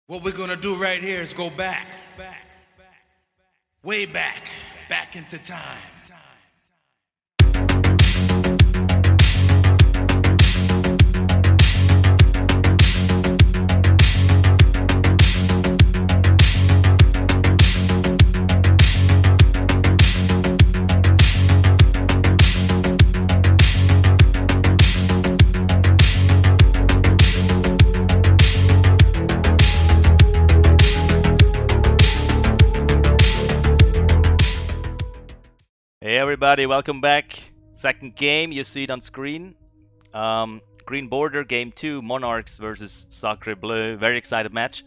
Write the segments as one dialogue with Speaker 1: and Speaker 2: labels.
Speaker 1: What we're gonna do right here is go back, way back into time.
Speaker 2: Hey everybody, welcome back. Second game, you see it on screen. Green Border, Game 2, Monarchs versus Sacrebleu. Very excited match.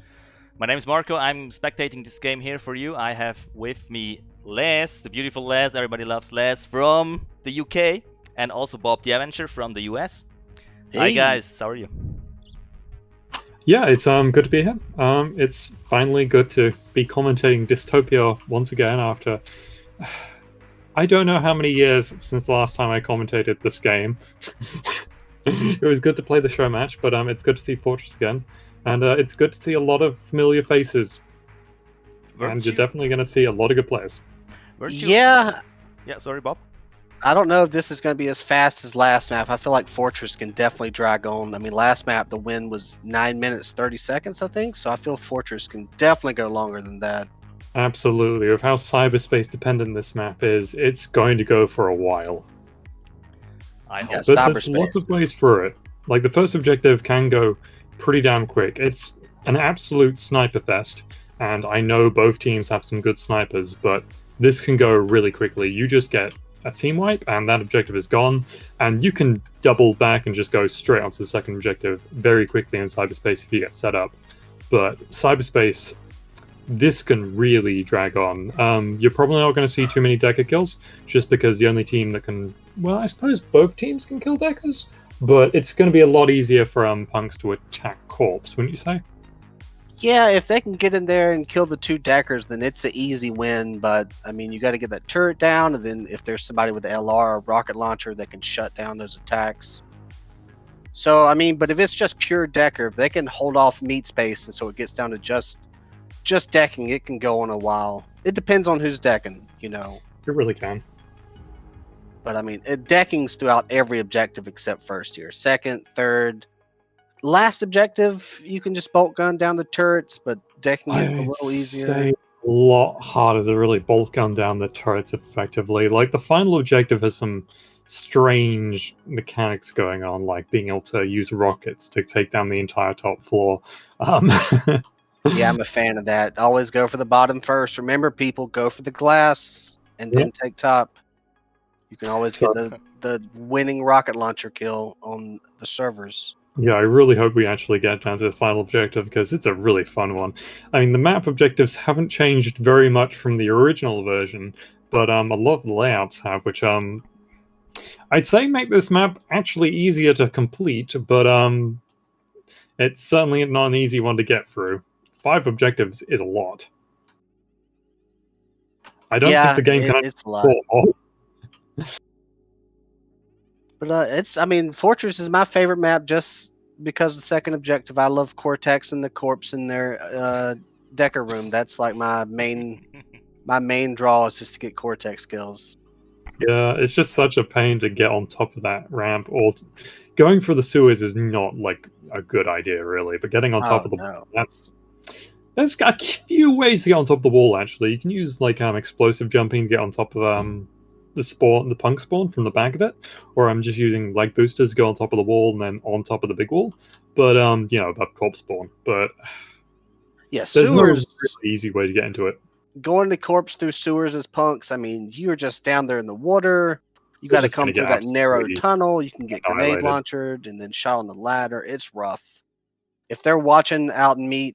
Speaker 2: My name is Marco, I'm spectating this game here for you. I have with me Les, the beautiful Les, everybody loves Les, from the UK. And also Bob the Avenger from the US.
Speaker 3: Hey.
Speaker 2: Hi guys, how are you?
Speaker 4: Yeah, it's good to be here. It's finally good to be commentating Dystopia once again after I don't know how many years since the last time I commentated this game. It was good to play the show match, but it's good to see Fortress again, and it's good to see a lot of familiar faces. And you're definitely going to see a lot of good players.
Speaker 3: Yeah,
Speaker 2: sorry, Bob.
Speaker 3: I don't know if this is going to be as fast as last map. I feel like Fortress can definitely drag on. I mean, last map the win was 9 minutes 30 seconds, I think. So I feel Fortress can definitely go longer than that.
Speaker 4: Absolutely. With how cyberspace dependent this map is, it's going to go for a while.
Speaker 2: I hope.
Speaker 4: But there's lots of ways through it. Like, the first objective can go pretty damn quick. It's an absolute sniper fest, and I know both teams have some good snipers, but this can go really quickly. You just get a team wipe, and that objective is gone, and you can double back and just go straight onto the second objective very quickly in cyberspace if you get set up. But cyberspace, this can really drag on. You're probably not going to see too many Decker kills, just because the only team that can... Well, I suppose both teams can kill Deckers, but it's going to be a lot easier for punks to attack Corpse, wouldn't you say?
Speaker 3: Yeah, if they can get in there and kill the two Deckers, then it's an easy win. But, I mean, you got to get that turret down, and then if there's somebody with the LR or rocket launcher that can shut down those attacks. So, I mean, but if it's just pure Decker, if they can hold off meat space, and so it gets down to just decking, it can go on a while. It depends on who's decking, you know.
Speaker 4: It really can.
Speaker 3: But I mean, decking's throughout every objective except first here. Second, third, last objective, you can just bolt gun down the turrets, but decking is a little easier.
Speaker 4: Say a lot harder to really bolt gun down the turrets effectively. Like, the final objective has some strange mechanics going on, like being able to use rockets to take down the entire top floor.
Speaker 3: Yeah, I'm a fan of that. Always go for the bottom first. Remember, people, go for the glass and then take top. You can always get the winning rocket launcher kill on the servers.
Speaker 4: Yeah, I really hope we actually get down to the final objective, because it's a really fun one. I mean, the map objectives haven't changed very much from the original version, but a lot of the layouts have, which I'd say make this map actually easier to complete, but it's certainly not an easy one to get through. 5 objectives is a lot. I don't think the game can
Speaker 3: it's a lot. But I mean, Fortress is my favorite map just because the second objective. I love Cortex and the Corpse in their Decker room. That's like my main draw, is just to get Cortex kills.
Speaker 4: Yeah, it's just such a pain to get on top of that ramp, or going through the sewers is not like a good idea really. But getting on top of the wall, there's a few ways to get on top of the wall. Actually, you can use like explosive jumping to get on top of the punk spawn from the back of it, or I'm just using leg boosters to go on top of the wall and then on top of the big wall, but you know, above corpse spawn. But
Speaker 3: yeah,
Speaker 4: there's no
Speaker 3: sewers,
Speaker 4: really easy way to get into it.
Speaker 3: Going to corpse through sewers as punks, I mean, you're just down there in the water. You got to come through that narrow tunnel. You can get grenade launched and then shot on the ladder. It's rough. If they're watching out in meat,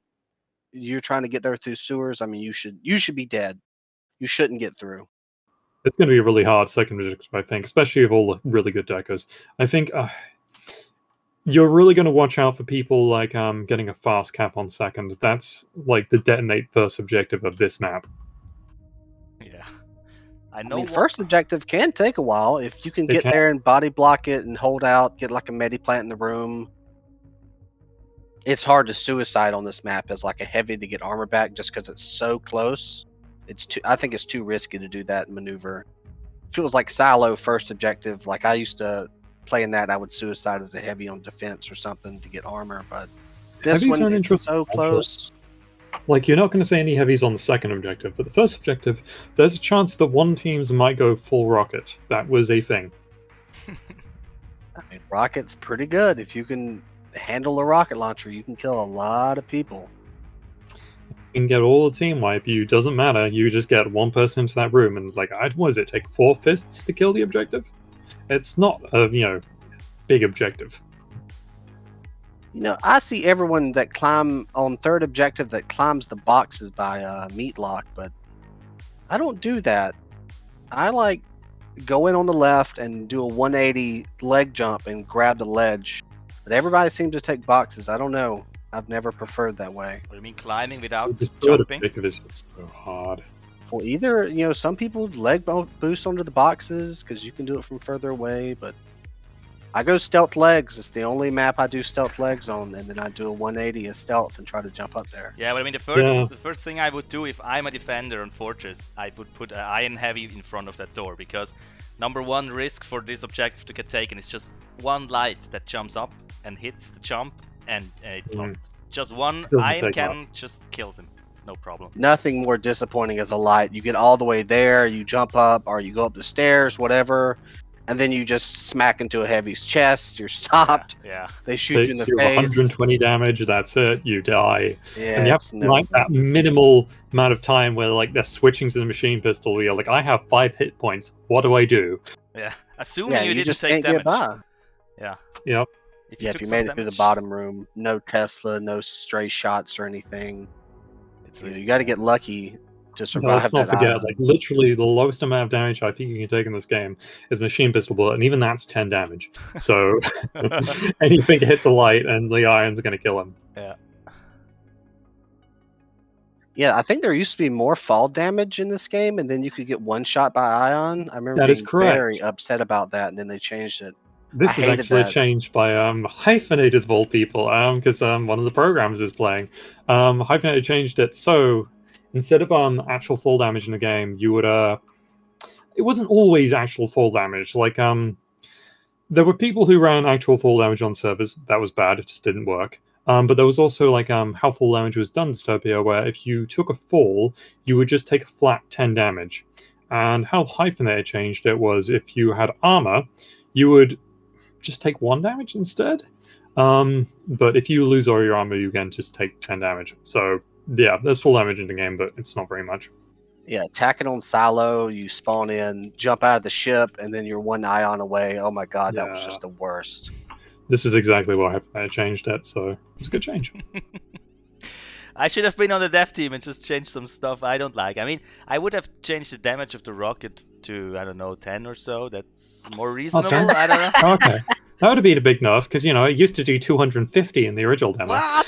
Speaker 3: you're trying to get there through sewers, I mean, you should be dead. You shouldn't get through.
Speaker 4: It's going to be a really hard second objective, I think, especially with all the really good deckers. I think you're really going to watch out for people like getting a fast cap on second. That's like the detonate first objective of this map.
Speaker 2: Yeah.
Speaker 3: I mean, first objective can take a while. If you can get there and body block it and hold out, get like a medi plant in the room. It's hard to suicide on this map as like a heavy to get armor back just because it's so close. I think it's too risky to do that maneuver. Feels like silo first objective. Like I used to play in that, I would suicide as a heavy on defense or something to get armor, but this
Speaker 4: Heavies are
Speaker 3: one
Speaker 4: an
Speaker 3: it's
Speaker 4: interesting
Speaker 3: so
Speaker 4: matchup.
Speaker 3: close.
Speaker 4: Like, you're not going to see any heavies on the second objective, but the first objective, there's a chance that one teams might go full rocket. That was a thing.
Speaker 3: I mean, rocket's pretty good. If you can handle a rocket launcher, you can kill a lot of people.
Speaker 4: You can get all the team wipe. You doesn't matter. You just get one person into that room, and like, what does it take? 4 fists to kill the objective? It's not a big objective.
Speaker 3: You know, I see everyone that climb on third objective that climbs the boxes by meat lock, but I don't do that. I like go in on the left and do a 180 leg jump and grab the ledge. But everybody seems to take boxes. I don't know. I've never preferred that way.
Speaker 2: What do you mean climbing without
Speaker 4: The third
Speaker 2: jumping?
Speaker 4: objective is just so hard.
Speaker 3: Well, either, you know, some people leg boost onto the boxes because you can do it from further away, but I go stealth legs. It's the only map I do stealth legs on, and then I do a 180 as stealth and try to jump up there.
Speaker 2: Yeah, but I mean the first thing I would do if I'm a defender on Fortress, I would put an iron heavy in front of that door, because number one risk for this objective to get taken is just one light that jumps up and hits the jump, and it's lost. Just one
Speaker 4: Doesn't
Speaker 2: iron
Speaker 4: take
Speaker 2: cannon
Speaker 4: much.
Speaker 2: just kills him, no problem.
Speaker 3: Nothing more disappointing as a light. You get all the way there, you jump up, or you go up the stairs, whatever, and then you just smack into a heavy's chest. You're stopped.
Speaker 2: Yeah.
Speaker 3: They shoot you in the
Speaker 4: Takes you
Speaker 3: face.
Speaker 4: 120 damage. That's it. You die.
Speaker 3: Yeah,
Speaker 4: And you have
Speaker 3: it's no
Speaker 4: like
Speaker 3: good.
Speaker 4: that minimal amount of time where like they're switching to the machine pistol. Where you're like, I have 5 hit points. What do I do?
Speaker 2: Yeah. Assuming
Speaker 3: Yeah,
Speaker 2: you
Speaker 3: you
Speaker 2: didn't
Speaker 3: just
Speaker 2: take
Speaker 3: can't
Speaker 2: damage.
Speaker 3: get by.
Speaker 2: Yeah.
Speaker 4: Yep.
Speaker 3: Yeah, if
Speaker 2: took
Speaker 3: you
Speaker 2: some
Speaker 3: made it through the
Speaker 2: damage,
Speaker 3: bottom room, no Tesla, no stray shots or anything.
Speaker 2: it's
Speaker 3: You know,
Speaker 2: risky.
Speaker 3: you got to get lucky to
Speaker 4: No,
Speaker 3: survive
Speaker 4: let's not
Speaker 3: that
Speaker 4: forget,
Speaker 3: island.
Speaker 4: like literally the lowest amount of damage I think you can take in this game is machine pistol bullet, and even that's 10 damage. So anything hits a light, and the iron's going to kill him.
Speaker 2: Yeah.
Speaker 3: Yeah, I think there used to be more fall damage in this game, and then you could get one shot by ion. I remember
Speaker 4: That is
Speaker 3: being
Speaker 4: correct.
Speaker 3: very upset about that, and then they changed it.
Speaker 4: This
Speaker 3: I
Speaker 4: is
Speaker 3: hated
Speaker 4: actually
Speaker 3: that.
Speaker 4: changed by Hyphenated of all people, because one of the programs is playing. Hyphenated changed it so instead of actual fall damage in the game, you would it wasn't always actual fall damage. Like there were people who ran actual fall damage on servers. That was bad. It just didn't work. But there was also like how fall damage was done in Dystopia, where if you took a fall, you would just take a flat 10 damage. And how Hyphenated changed it was if you had armor, you would just take 1 damage instead. But if you lose all your armor, you can just take 10 damage. So yeah, there's full damage in the game, but it's not very much.
Speaker 3: Yeah, attacking on silo, you spawn in, jump out of the ship, and then you're 1 ion away. Oh my god, that was
Speaker 4: Yeah.
Speaker 3: just the worst.
Speaker 4: This is exactly why I changed it, so it's a good change.
Speaker 2: I should have been on the dev team and just changed some stuff I don't like. I mean, I would have changed the damage of the rocket to, I don't know, 10 or so. That's more reasonable.
Speaker 4: 10?
Speaker 2: I don't know.
Speaker 4: Okay. That would have been a big nerf, because, it used to do 250 in the original demo.
Speaker 2: What?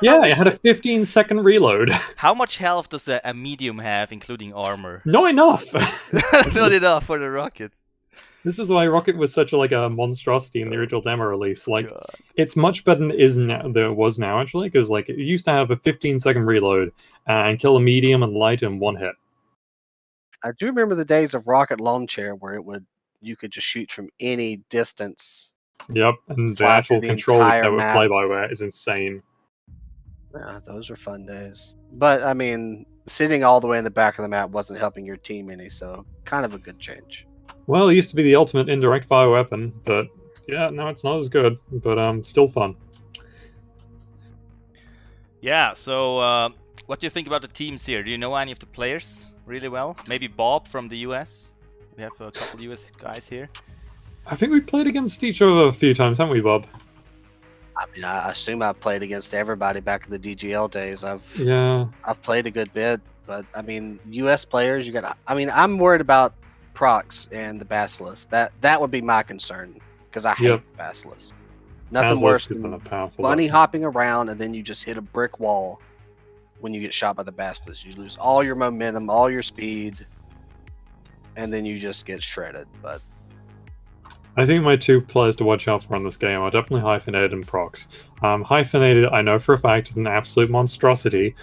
Speaker 4: Yeah, it had a 15-second reload.
Speaker 2: How much health does a medium have, including armor?
Speaker 4: Not enough!
Speaker 2: Not enough for the rocket.
Speaker 4: This is why Rocket was such a monstrosity in the original demo release. Like,
Speaker 2: God.
Speaker 4: it's much better than it was now, actually, because like it used to have a 15-second reload and kill a medium and light in 1 hit.
Speaker 3: I do remember the days of rocket lawn chair where you could just shoot from any distance.
Speaker 4: Yep, and the
Speaker 3: Fly through
Speaker 4: actual
Speaker 3: the
Speaker 4: control
Speaker 3: entire
Speaker 4: that would
Speaker 3: map.
Speaker 4: play-by-wire is insane.
Speaker 3: Yeah, those were fun days. But I mean, sitting all the way in the back of the map wasn't helping your team any, so kind of a good change.
Speaker 4: Well, it used to be the ultimate indirect fire weapon, but yeah, no, it's not as good, but still fun.
Speaker 2: Yeah, so what do you think about the teams here? Do you know any of the players really well? Maybe Bob from the US? We have a couple US guys here.
Speaker 4: I think we played against each other a few times, haven't we, Bob?
Speaker 3: I mean, I assume I played against everybody back in the DGL days.
Speaker 4: Yeah.
Speaker 3: I've played a good bit, but I mean, US players, I'm worried about procs and the Basilisk. That would be my concern, because I hate
Speaker 4: Yep.
Speaker 3: the Basilisk. Nothing
Speaker 4: Basilisk
Speaker 3: worse
Speaker 4: has been
Speaker 3: than
Speaker 4: a powerful
Speaker 3: bunny
Speaker 4: weapon.
Speaker 3: hopping around and then you just hit a brick wall when you get shot by the Basilisk. You lose all your momentum, all your speed, and then you just get shredded. But
Speaker 4: I think my two players to watch out for in this game are definitely Hyphenated and Prox. Hyphenated, I know for a fact, is an absolute monstrosity.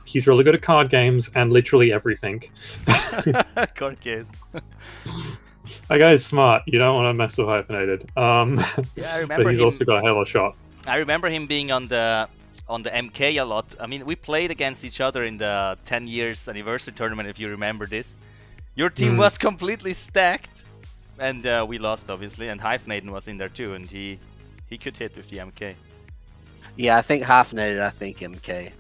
Speaker 4: He's really good at card games and literally everything.
Speaker 2: Card games.
Speaker 4: That guy is smart. You don't want to mess with Hyphenated.
Speaker 2: Yeah, I remember
Speaker 4: but he's
Speaker 2: him.
Speaker 4: also got a hell of a shot.
Speaker 2: I remember him being on the MK a lot. I mean, we played against each other in the 10 years anniversary tournament, if you remember this. Your team was completely stacked, and we lost, obviously, and Hyphenated was in there too, and he could hit with the MK.
Speaker 3: Yeah, I think Hyphenated, I think MK.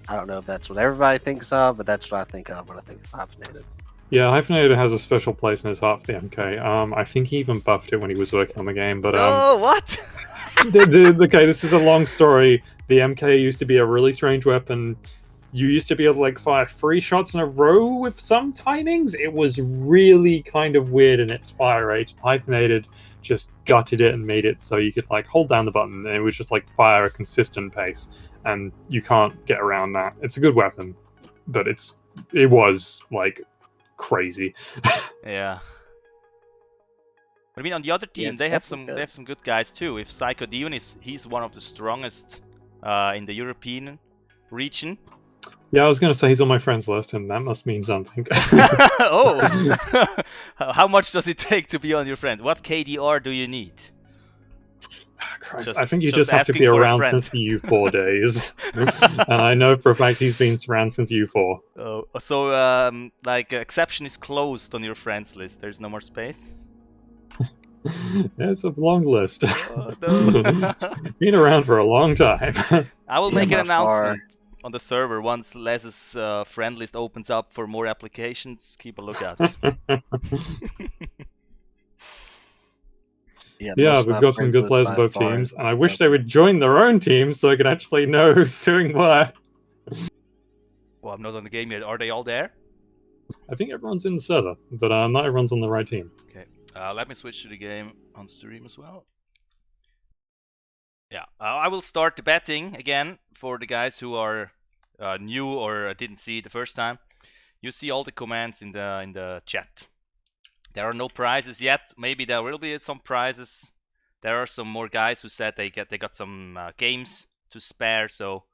Speaker 3: I don't know if that's what everybody thinks of, but that's what I think of when I think of Hyphenated.
Speaker 4: Yeah, Hyphenated has a special place in his heart for the MK. I think he even buffed it when he was working on the game, but
Speaker 2: Oh, what?
Speaker 4: okay, this is a long story. The MK used to be a really strange weapon. You used to be able to like fire 3 shots in a row with some timings. It was really kind of weird in its fire rate. Hyphenated just gutted it and made it so you could like hold down the button and it was just like fire a consistent pace, and you can't get around that. It's a good weapon, but it was like crazy.
Speaker 2: Yeah. But I mean, on the other team,
Speaker 3: it's
Speaker 2: they have
Speaker 3: definitely
Speaker 2: some good guys too. If Psycho he's one of the strongest in the European region.
Speaker 4: Yeah, I was gonna say he's on my friends list, and that must mean something.
Speaker 2: Oh, how much does it take to be on your friend? What KDR do you need?
Speaker 4: Christ, I think you just have to
Speaker 2: asking
Speaker 4: be
Speaker 2: for a
Speaker 4: around
Speaker 2: friend.
Speaker 4: since the U4 days, and I know for a fact he's been around since U4.
Speaker 2: Oh, so like exception is closed on your friends list. There's no more space.
Speaker 4: Yeah, it's a long list.
Speaker 2: Oh, no.
Speaker 4: Been around for a long time.
Speaker 2: I will
Speaker 3: Yeah,
Speaker 2: make an
Speaker 3: by far.
Speaker 2: announcement on the server once Les's friend list opens up for more applications. Keep a lookout.
Speaker 3: Yeah,
Speaker 4: Yeah,
Speaker 3: most of
Speaker 4: we've
Speaker 3: my
Speaker 4: got some
Speaker 3: friends
Speaker 4: good
Speaker 3: list
Speaker 4: players
Speaker 3: by
Speaker 4: on both
Speaker 3: far
Speaker 4: teams,
Speaker 3: is
Speaker 4: and I
Speaker 3: this
Speaker 4: wish
Speaker 3: stuff.
Speaker 4: they would join their own teams so I could actually know who's doing what.
Speaker 2: Well, I'm not on the game yet. Are they all there?
Speaker 4: I think everyone's in the server, but not everyone's on the right team.
Speaker 2: Okay. Let me switch to the game on stream as well. Yeah, I will start the betting again for the guys who are new or didn't see it the first time. You see all the commands in the chat. There are no prizes yet. Maybe there will be some prizes. There are some more guys who said they got some games to spare, so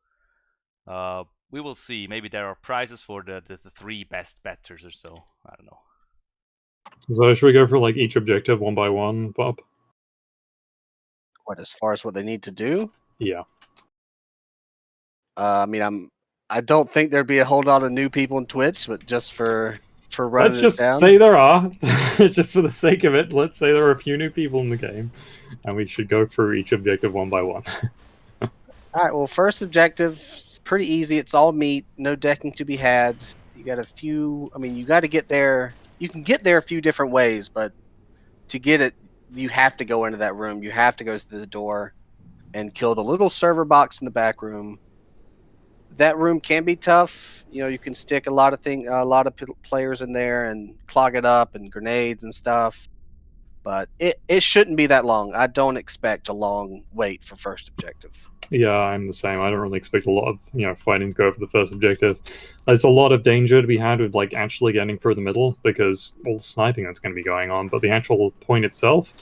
Speaker 2: we will see. Maybe there are prizes for the 3 best bettors or so. I don't know.
Speaker 4: So should we go for like each objective one by one, Bob?
Speaker 3: What, as far as what they need to do?
Speaker 4: Yeah.
Speaker 3: I mean, I don't think there'd be a whole lot of new people on Twitch, but just for running
Speaker 4: Let's just
Speaker 3: it down.
Speaker 4: say there are. Just for the sake of it, let's say there are a few new people in the game, and we should go through each objective one by one.
Speaker 3: All right. Well, first objective is pretty easy. It's all meat. No decking to be had. You got a few. I mean, you got to get there. You can get there a few different ways, but to get it, you have to go into that room. You have to go through the door and kill the little server box in the back room. That room can be tough. You know, you can stick a lot of players in there and clog it up and grenades and stuff. But it shouldn't be that long. I don't expect a long wait for first objective.
Speaker 4: Yeah, I'm the same. I don't really expect a lot of fighting to go for the first objective. There's a lot of danger to be had with like actually getting through the middle because all the sniping that's going to be going on. But the actual point itself,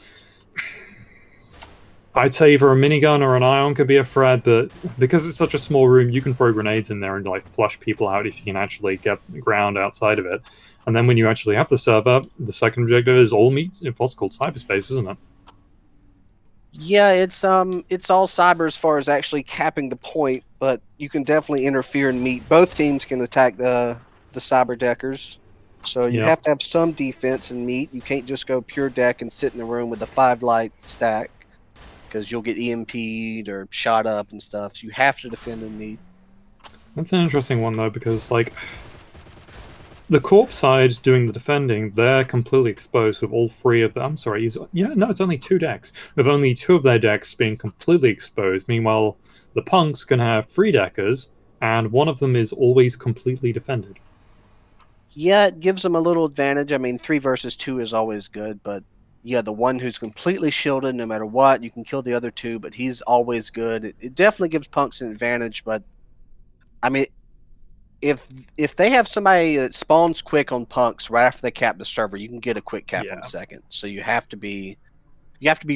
Speaker 4: I'd say either a minigun or an ion could be a threat, but because it's such a small room, you can throw grenades in there and like flush people out if you can actually get ground outside of it. And then when you actually have the server, the second objective is all meat in what's called cyberspace, isn't it?
Speaker 3: Yeah, it's all cyber as far as actually capping the point, but you can definitely interfere and meet. Both teams can attack the cyber deckers, so you have to have some defense and meet. You can't just go pure deck and sit in the room with a 5 light stack because you'll get EMP'd or shot up and stuff. So you have to defend and meet.
Speaker 4: That's an interesting one though, because like the corp side doing the defending, they're completely exposed with all 3 of them. It's only 2 decks, with only 2 of their decks being completely exposed. Meanwhile, the punks can have 3 deckers, and one of them is always completely defended.
Speaker 3: Yeah, it gives them a little advantage. I mean, 3 versus 2 is always good, but yeah, the one who's completely shielded, no matter what, you can kill the other 2, but he's always good. It definitely gives punks an advantage, but I mean, if they have somebody that spawns quick on punks right after they cap the server, you can get a quick cap on
Speaker 4: Yeah.
Speaker 3: second. So you have to be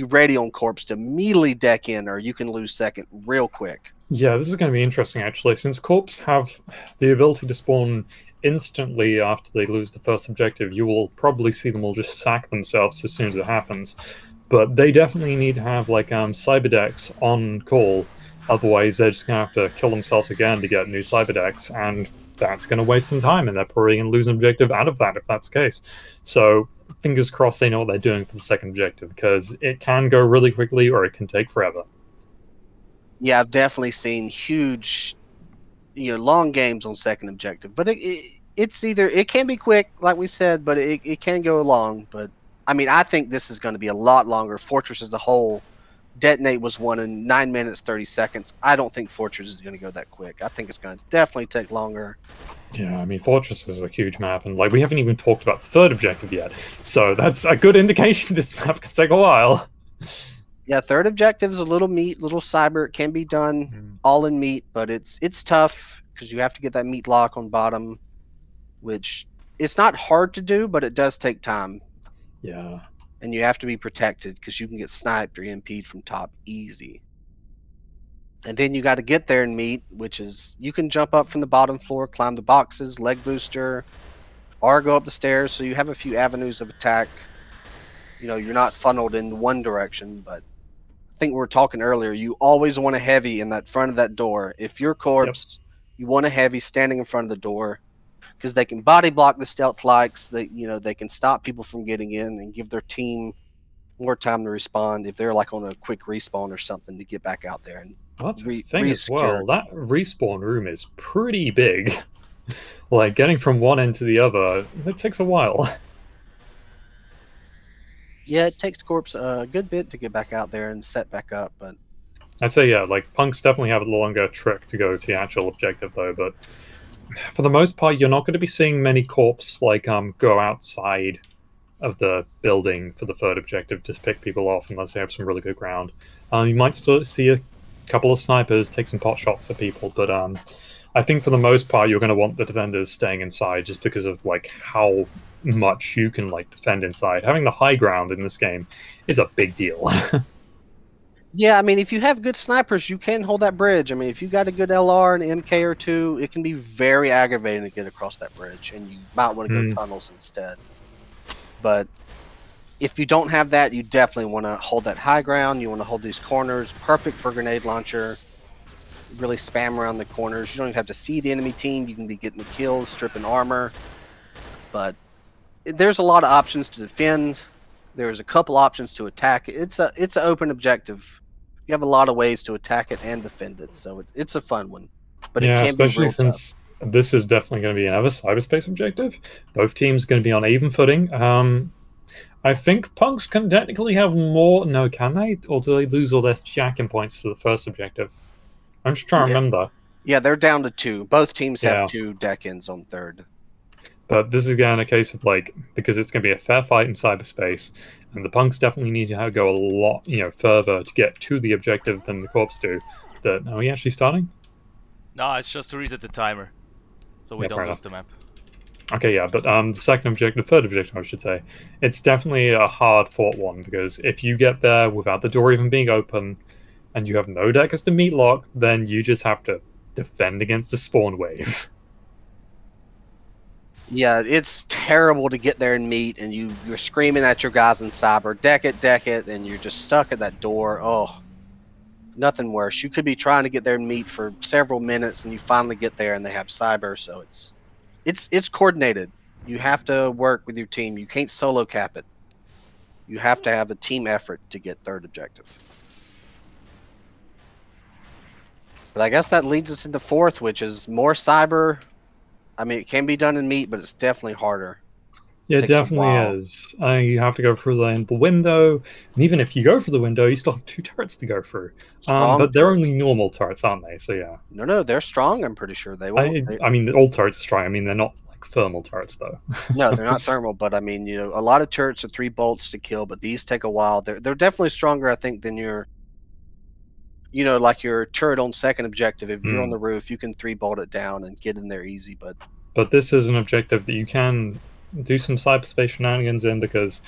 Speaker 3: ready on corpse to immediately deck in, or you can lose second real quick.
Speaker 4: Yeah, this is going to be interesting actually, since Corps have the ability to spawn instantly after they lose the first objective. You will probably see them all just sack themselves as soon as it happens. But they definitely need to have like cyberdecks on call, otherwise they're just going to have to kill themselves again to get new cyberdecks, and that's going to waste some time, and they're probably going to lose an objective out of that if that's the case. So fingers crossed they know what they're doing for the second objective, because it can go really quickly or it can take forever.
Speaker 3: Yeah, I've definitely seen huge, long games on second objective. But it's either it can be quick, like we said, but it can go long. But I mean, I think this is going to be a lot longer. Fortress as a whole, Detonate was won in 9 minutes 30 seconds. I don't think Fortress is going to go that quick. I think it's going to definitely take longer.
Speaker 4: Yeah, I mean, Fortress is a huge map, and like we haven't even talked about the third objective yet, so that's a good indication this map can take a while.
Speaker 3: Yeah, third objective is a little meat, little cyber. It can be done all in meat, but it's tough because you have to get that meat lock on bottom, which it's not hard to do, but it does take time.
Speaker 4: Yeah.
Speaker 3: And you have to be protected because you can get sniped or EMP'd from top easy. And then you got to get there and meet, which is you can jump up from the bottom floor, climb the boxes, leg booster, or go up the stairs. So you have a few avenues of attack. You're not funneled in one direction, but I think we were talking earlier. You always want a heavy in that front of that door. If you're corpse, you want a heavy standing in front of the door because they can body block the stealth likes. They can stop people from getting in and give their team more time to respond if they're like on a quick respawn or something to get back out there and
Speaker 4: that's the thing as well.
Speaker 3: re-secure.
Speaker 4: That respawn room is pretty big. Like getting from one end to the other, it takes a while.
Speaker 3: Yeah, it takes corpse a good bit to get back out there and set back up, but
Speaker 4: I'd say yeah, like punks definitely have a longer trek to go to the actual objective though, but for the most part you're not going to be seeing many corpse like go outside of the building for the third objective to pick people off unless they have some really good ground. You might still see a couple of snipers take some pot shots at people, but I think for the most part you're going to want the defenders staying inside just because of like how much you can like defend inside. Having the high ground in this game is a big deal.
Speaker 3: yeah, I mean, if you have good snipers, you can hold that bridge. I mean, if you got a good LR and MK or two, it can be very aggravating to get across that bridge, and you might want to go tunnels instead. But if you don't have that, you definitely want to hold that high ground. You want to hold these corners. Perfect for grenade launcher. Really spam around the corners. You don't even have to see the enemy team. You can be getting the kills, stripping armor. But there's a lot of options to defend. There's a couple options to attack. It's an open objective. You have a lot of ways to attack it and defend it. So it's a fun one. But
Speaker 4: yeah,
Speaker 3: it can
Speaker 4: especially
Speaker 3: be real
Speaker 4: since
Speaker 3: tough.
Speaker 4: this is definitely going to be another cyberspace objective. Both teams are going to be on even footing. I think punks can technically have more. No, can they? Or do they lose all their jacking points to the first objective? I'm just trying to remember.
Speaker 3: Yeah, they're down to 2. Both teams have
Speaker 4: Yeah.
Speaker 3: 2 deck-ins on third.
Speaker 4: But this is again a case of like, because it's going to be a fair fight in cyberspace, and the punks definitely need to go a lot, further to get to the objective than the corps do. Are we actually starting?
Speaker 2: No, it's just to reset the timer, so we
Speaker 4: Yeah,
Speaker 2: don't
Speaker 4: fair
Speaker 2: lose
Speaker 4: enough.
Speaker 2: the map.
Speaker 4: Okay, yeah, but the third objective, I should say, it's definitely a hard-fought one, because if you get there without the door even being open, and you have no deckers to meat lock, then you just have to defend against the spawn wave.
Speaker 3: Yeah, it's terrible to get there and meet, and you're screaming at your guys in cyber, deck it, and you're just stuck at that door. Oh, nothing worse. You could be trying to get there and meet for several minutes, and you finally get there, and they have cyber. So it's coordinated. You have to work with your team. You can't solo cap it. You have to have a team effort to get third objective. But I guess that leads us into fourth, which is more cyber. I mean, it can be done in meat, but it's definitely harder.
Speaker 4: Yeah, it
Speaker 3: Takes a
Speaker 4: definitely
Speaker 3: while.
Speaker 4: is. You have to go through the window, and even if you go through the window, you still have 2 turrets to go through.
Speaker 3: Strong
Speaker 4: But they're
Speaker 3: turrets.
Speaker 4: only normal turrets, aren't they? So yeah.
Speaker 3: No, they're strong. I'm pretty sure they will.
Speaker 4: I mean, all turrets are strong. I mean, they're not like thermal turrets though.
Speaker 3: No, they're not thermal, but I mean, a lot of turrets are 3 bolts to kill, but these take a while. They're definitely stronger, I think, than your you know, like your turret on second objective, if you're on
Speaker 4: Hmm.
Speaker 3: the roof, you can 3-bolt it down and get in there easy.
Speaker 4: But this is an objective that you can do some cyberspace shenanigans in, because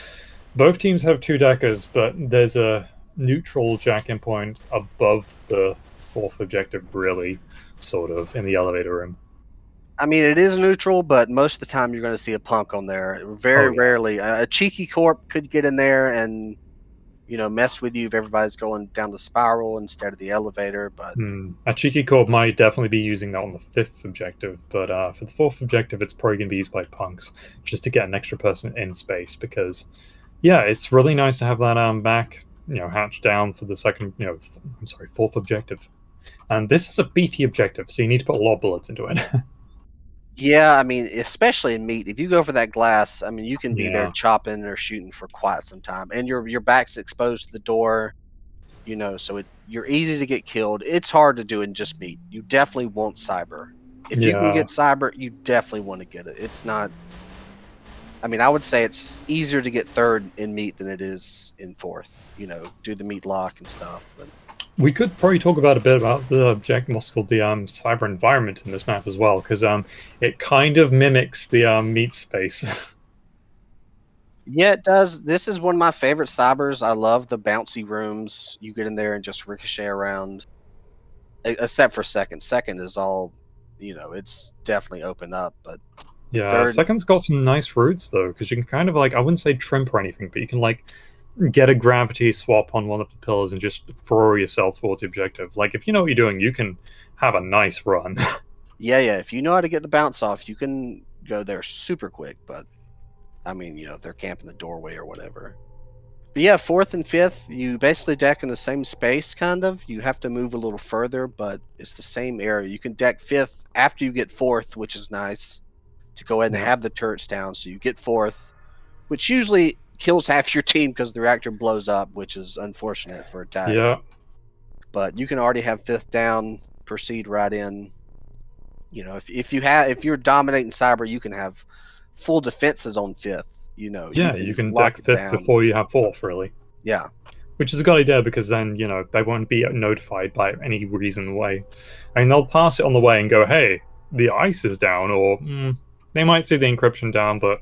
Speaker 4: both teams have 2 deckers, but there's a neutral jack-in point above the 4th objective, really, sort of, in the elevator room.
Speaker 3: I mean, it is neutral, but most of the time you're going to see a punk on there. Very
Speaker 4: Oh, yeah.
Speaker 3: rarely, a cheeky corp could get in there and, you know, mess with you if everybody's going down the spiral instead of the elevator. But
Speaker 4: A cheeky corp might definitely be using that on the 5th objective, but for the 4th objective, it's probably going to be used by punks, just to get an extra person in space, because, yeah, it's really nice to have that back, hatched down for the second, 4th objective. And this is a beefy objective, so you need to put a lot of bullets into it.
Speaker 3: yeah, I mean, especially in meat, if you go for that glass, I mean, you can be there
Speaker 4: Yeah.
Speaker 3: chopping or shooting for quite some time, and your back's exposed to the door, you know, so you're easy to get killed. It's hard to do in just meat. You definitely want cyber. If you can
Speaker 4: Yeah.
Speaker 3: get cyber, you definitely want to get it. It's not. I mean, I would say it's easier to get third in meat than it is in fourth. You know, do the meat lock and stuff. But
Speaker 4: We could probably talk about a bit about the objective, what's called the cyber environment in this map as well, because it kind of mimics the meat space.
Speaker 3: yeah, it does. This is one of my favorite cybers. I love the bouncy rooms. You get in there and just ricochet around. Except for second. Second is all, you know, it's definitely open up. But
Speaker 4: Yeah,
Speaker 3: third,
Speaker 4: second's got some nice routes though, because you can kind of I wouldn't say trimp or anything, but you can get a gravity swap on one of the pillars and just throw yourself towards the objective. Like, if you know what you're doing, you can have a nice run.
Speaker 3: yeah. If you know how to get the bounce off, you can go there super quick. But I mean, you know, if they're camping the doorway or whatever. But yeah, fourth and fifth, you basically deck in the same space, kind of. You have to move a little further, but it's the same area. You can deck fifth after you get fourth, which is nice to go ahead and
Speaker 4: Yeah.
Speaker 3: have the turrets down. So you get fourth, which usually kills half your team because the reactor blows up, which is unfortunate for attack.
Speaker 4: Yeah.
Speaker 3: But you can already have fifth down, proceed right in. You know, if you're dominating cyber, you can have full defenses on fifth. You know,
Speaker 4: Yeah, you can
Speaker 3: lock
Speaker 4: deck
Speaker 3: it
Speaker 4: 5th
Speaker 3: down.
Speaker 4: before you have 4th, really.
Speaker 3: Yeah.
Speaker 4: Which is a good idea, because then, they won't be notified by any reason way. I mean, they'll pass it on the way and go, hey, the ice is down, or they might see the encryption down, but,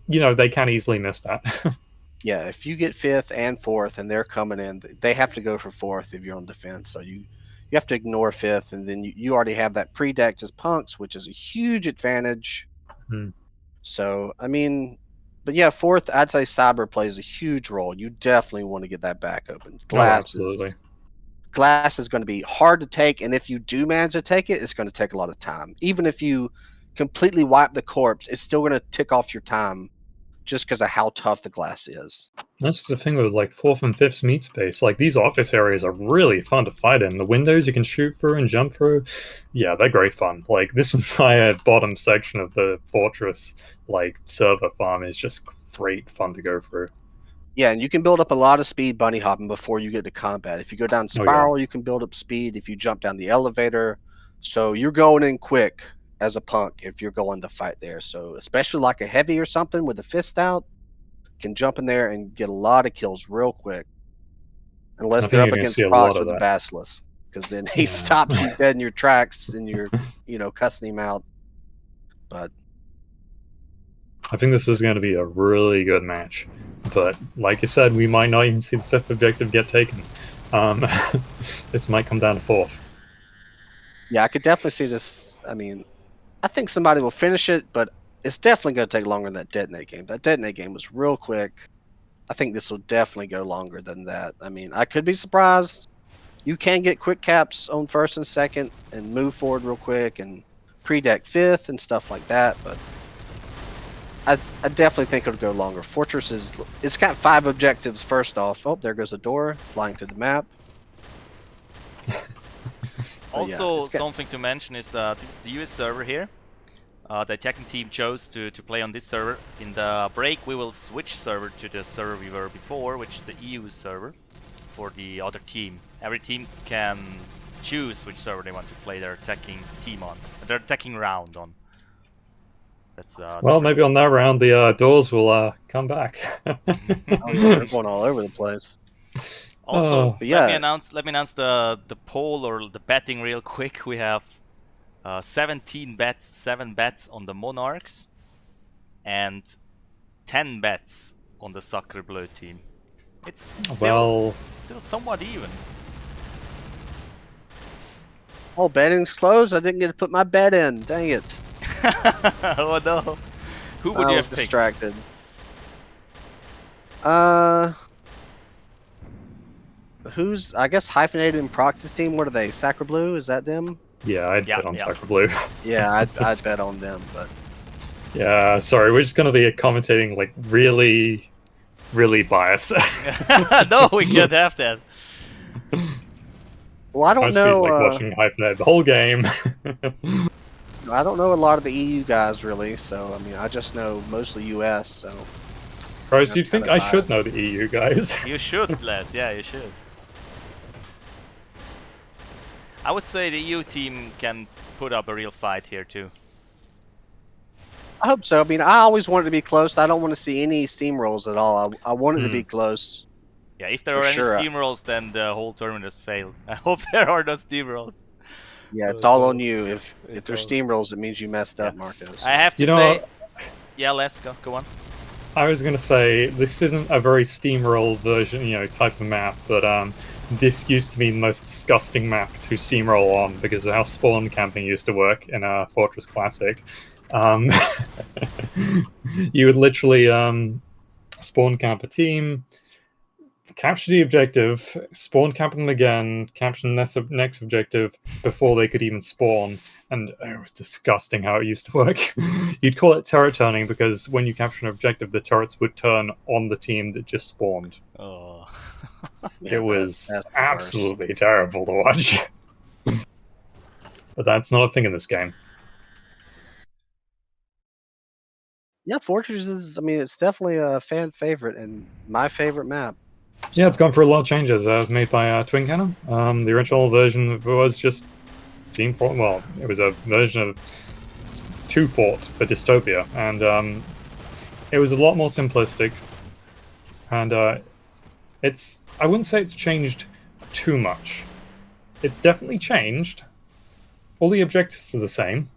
Speaker 4: they can easily miss that.
Speaker 3: Yeah, if you get fifth and fourth and they're coming in, they have to go for fourth if you're on defense. So you have to ignore fifth, and then you already have that pre-decked as punks, which is a huge advantage.
Speaker 4: Hmm.
Speaker 3: So, I mean, but yeah, fourth, I'd say cyber plays a huge role. You definitely want to get that back open.
Speaker 4: Oh, absolutely.
Speaker 3: Glass is going to be hard to take, and if you do manage to take it, it's going to take a lot of time. Even if you completely wipe the corpse, it's still going to tick off your time just because of how tough the glass is.
Speaker 4: That's the thing with 4th and 5th meat space. These office areas are really fun to fight in. The windows you can shoot through and jump through, yeah, they're great fun. This entire bottom section of the fortress, server farm, is just great fun to go through.
Speaker 3: Yeah, and you can build up a lot of speed bunny hopping before you get to combat. If you go down spiral, you can build up speed. If you jump down the elevator, so you're going in quick as a punk if you're going to fight there. So especially like a heavy or something with a fist out, can jump in there and get a lot of kills real quick. Unless they're up against Prox with the Basilisk, because then he stops you dead in your tracks and you're, cussing him out. But
Speaker 4: I think this is going to be a really good match. But like you said, we might not even see the 5th objective get taken. This might come down to 4th.
Speaker 3: Yeah, I could definitely see this. I mean, I think somebody will finish it, but it's definitely going to take longer than that detonate game. That detonate game was real quick. I think this will definitely go longer than that. I mean, I could be surprised. You can get quick caps on first and second and move forward real quick and pre-deck fifth and stuff like that, but I definitely think it'll go longer. Fortress it's got 5 objectives first off. Oh, there goes a door flying through the map.
Speaker 2: Also, something to mention is this is the US server here. The attacking team chose to play on this server. In the break, we will switch server to the server we were before, which is the EU server for the other team. Every team can choose which server they want to play their attacking team on, their attacking round on. That's
Speaker 4: well, maybe on that round the doors will come back.
Speaker 3: Oh, yeah, they're going all over the place.
Speaker 2: Also,
Speaker 3: But yeah.
Speaker 2: let me announce the poll or the betting real quick. We have 17 bets, 7 bets on the Monarchs, and 10 bets on the Sacrebleu team. It's still somewhat even.
Speaker 3: Oh, betting's closed. I didn't get to put my bet in. Dang it.
Speaker 2: Oh no. Who would
Speaker 3: I
Speaker 2: you
Speaker 3: was
Speaker 2: have picked?
Speaker 3: distracted. Who's, I guess, Hyphenated and Proxy's team? What are they? Sacrebleu? Is that them?
Speaker 4: Yeah, I'd bet on Sacrebleu.
Speaker 3: Yeah, I'd bet on them, but
Speaker 4: Yeah, sorry, we're just gonna be commentating like really, really biased.
Speaker 2: No, we can't have that.
Speaker 3: well, I don't
Speaker 4: Must
Speaker 3: know.
Speaker 4: be like watching Hyphenated the whole game.
Speaker 3: I don't know a lot of the EU guys really, so I mean, I just know mostly US. So,
Speaker 4: Bros, you'd think I should know the EU guys.
Speaker 2: You should, Les. Yeah, you should. I would say the EU team can put up a real fight here too.
Speaker 3: I hope so. I mean, I always want it to be close. I don't want to see any steamrolls at all. I want it to be close.
Speaker 2: Yeah, if there are any steamrolls, then the whole tournament has failed. I hope there are no steamrolls.
Speaker 3: Yeah, it's all on you. If there's steamrolls, it means you messed up, Marcos.
Speaker 2: I have to say, yeah, let's go on.
Speaker 4: I was gonna say this isn't a very steamroll version, type of map, but this used to be the most disgusting map to steamroll on because of how spawn camping used to work in Fortress Classic. You would literally spawn camp a team, capture the objective, spawn camp them again, capture the next objective before they could even spawn, and it was disgusting how it used to work. You'd call it turret turning because when you capture an objective, the turrets would turn on the team that just spawned.
Speaker 2: Oh.
Speaker 4: It was absolutely terrible to watch. But that's not a thing in this game.
Speaker 3: Yeah, Fortress is, I mean, it's definitely a fan favorite and my favorite map.
Speaker 4: Yeah, it's gone through a lot of changes. It was made by Twin Cannon. The original version was just Team Fort. Well, it was a version of 2 Fort for Dystopia, and it was a lot more simplistic. And I wouldn't say it's changed too much. It's definitely changed. All the objectives are the same.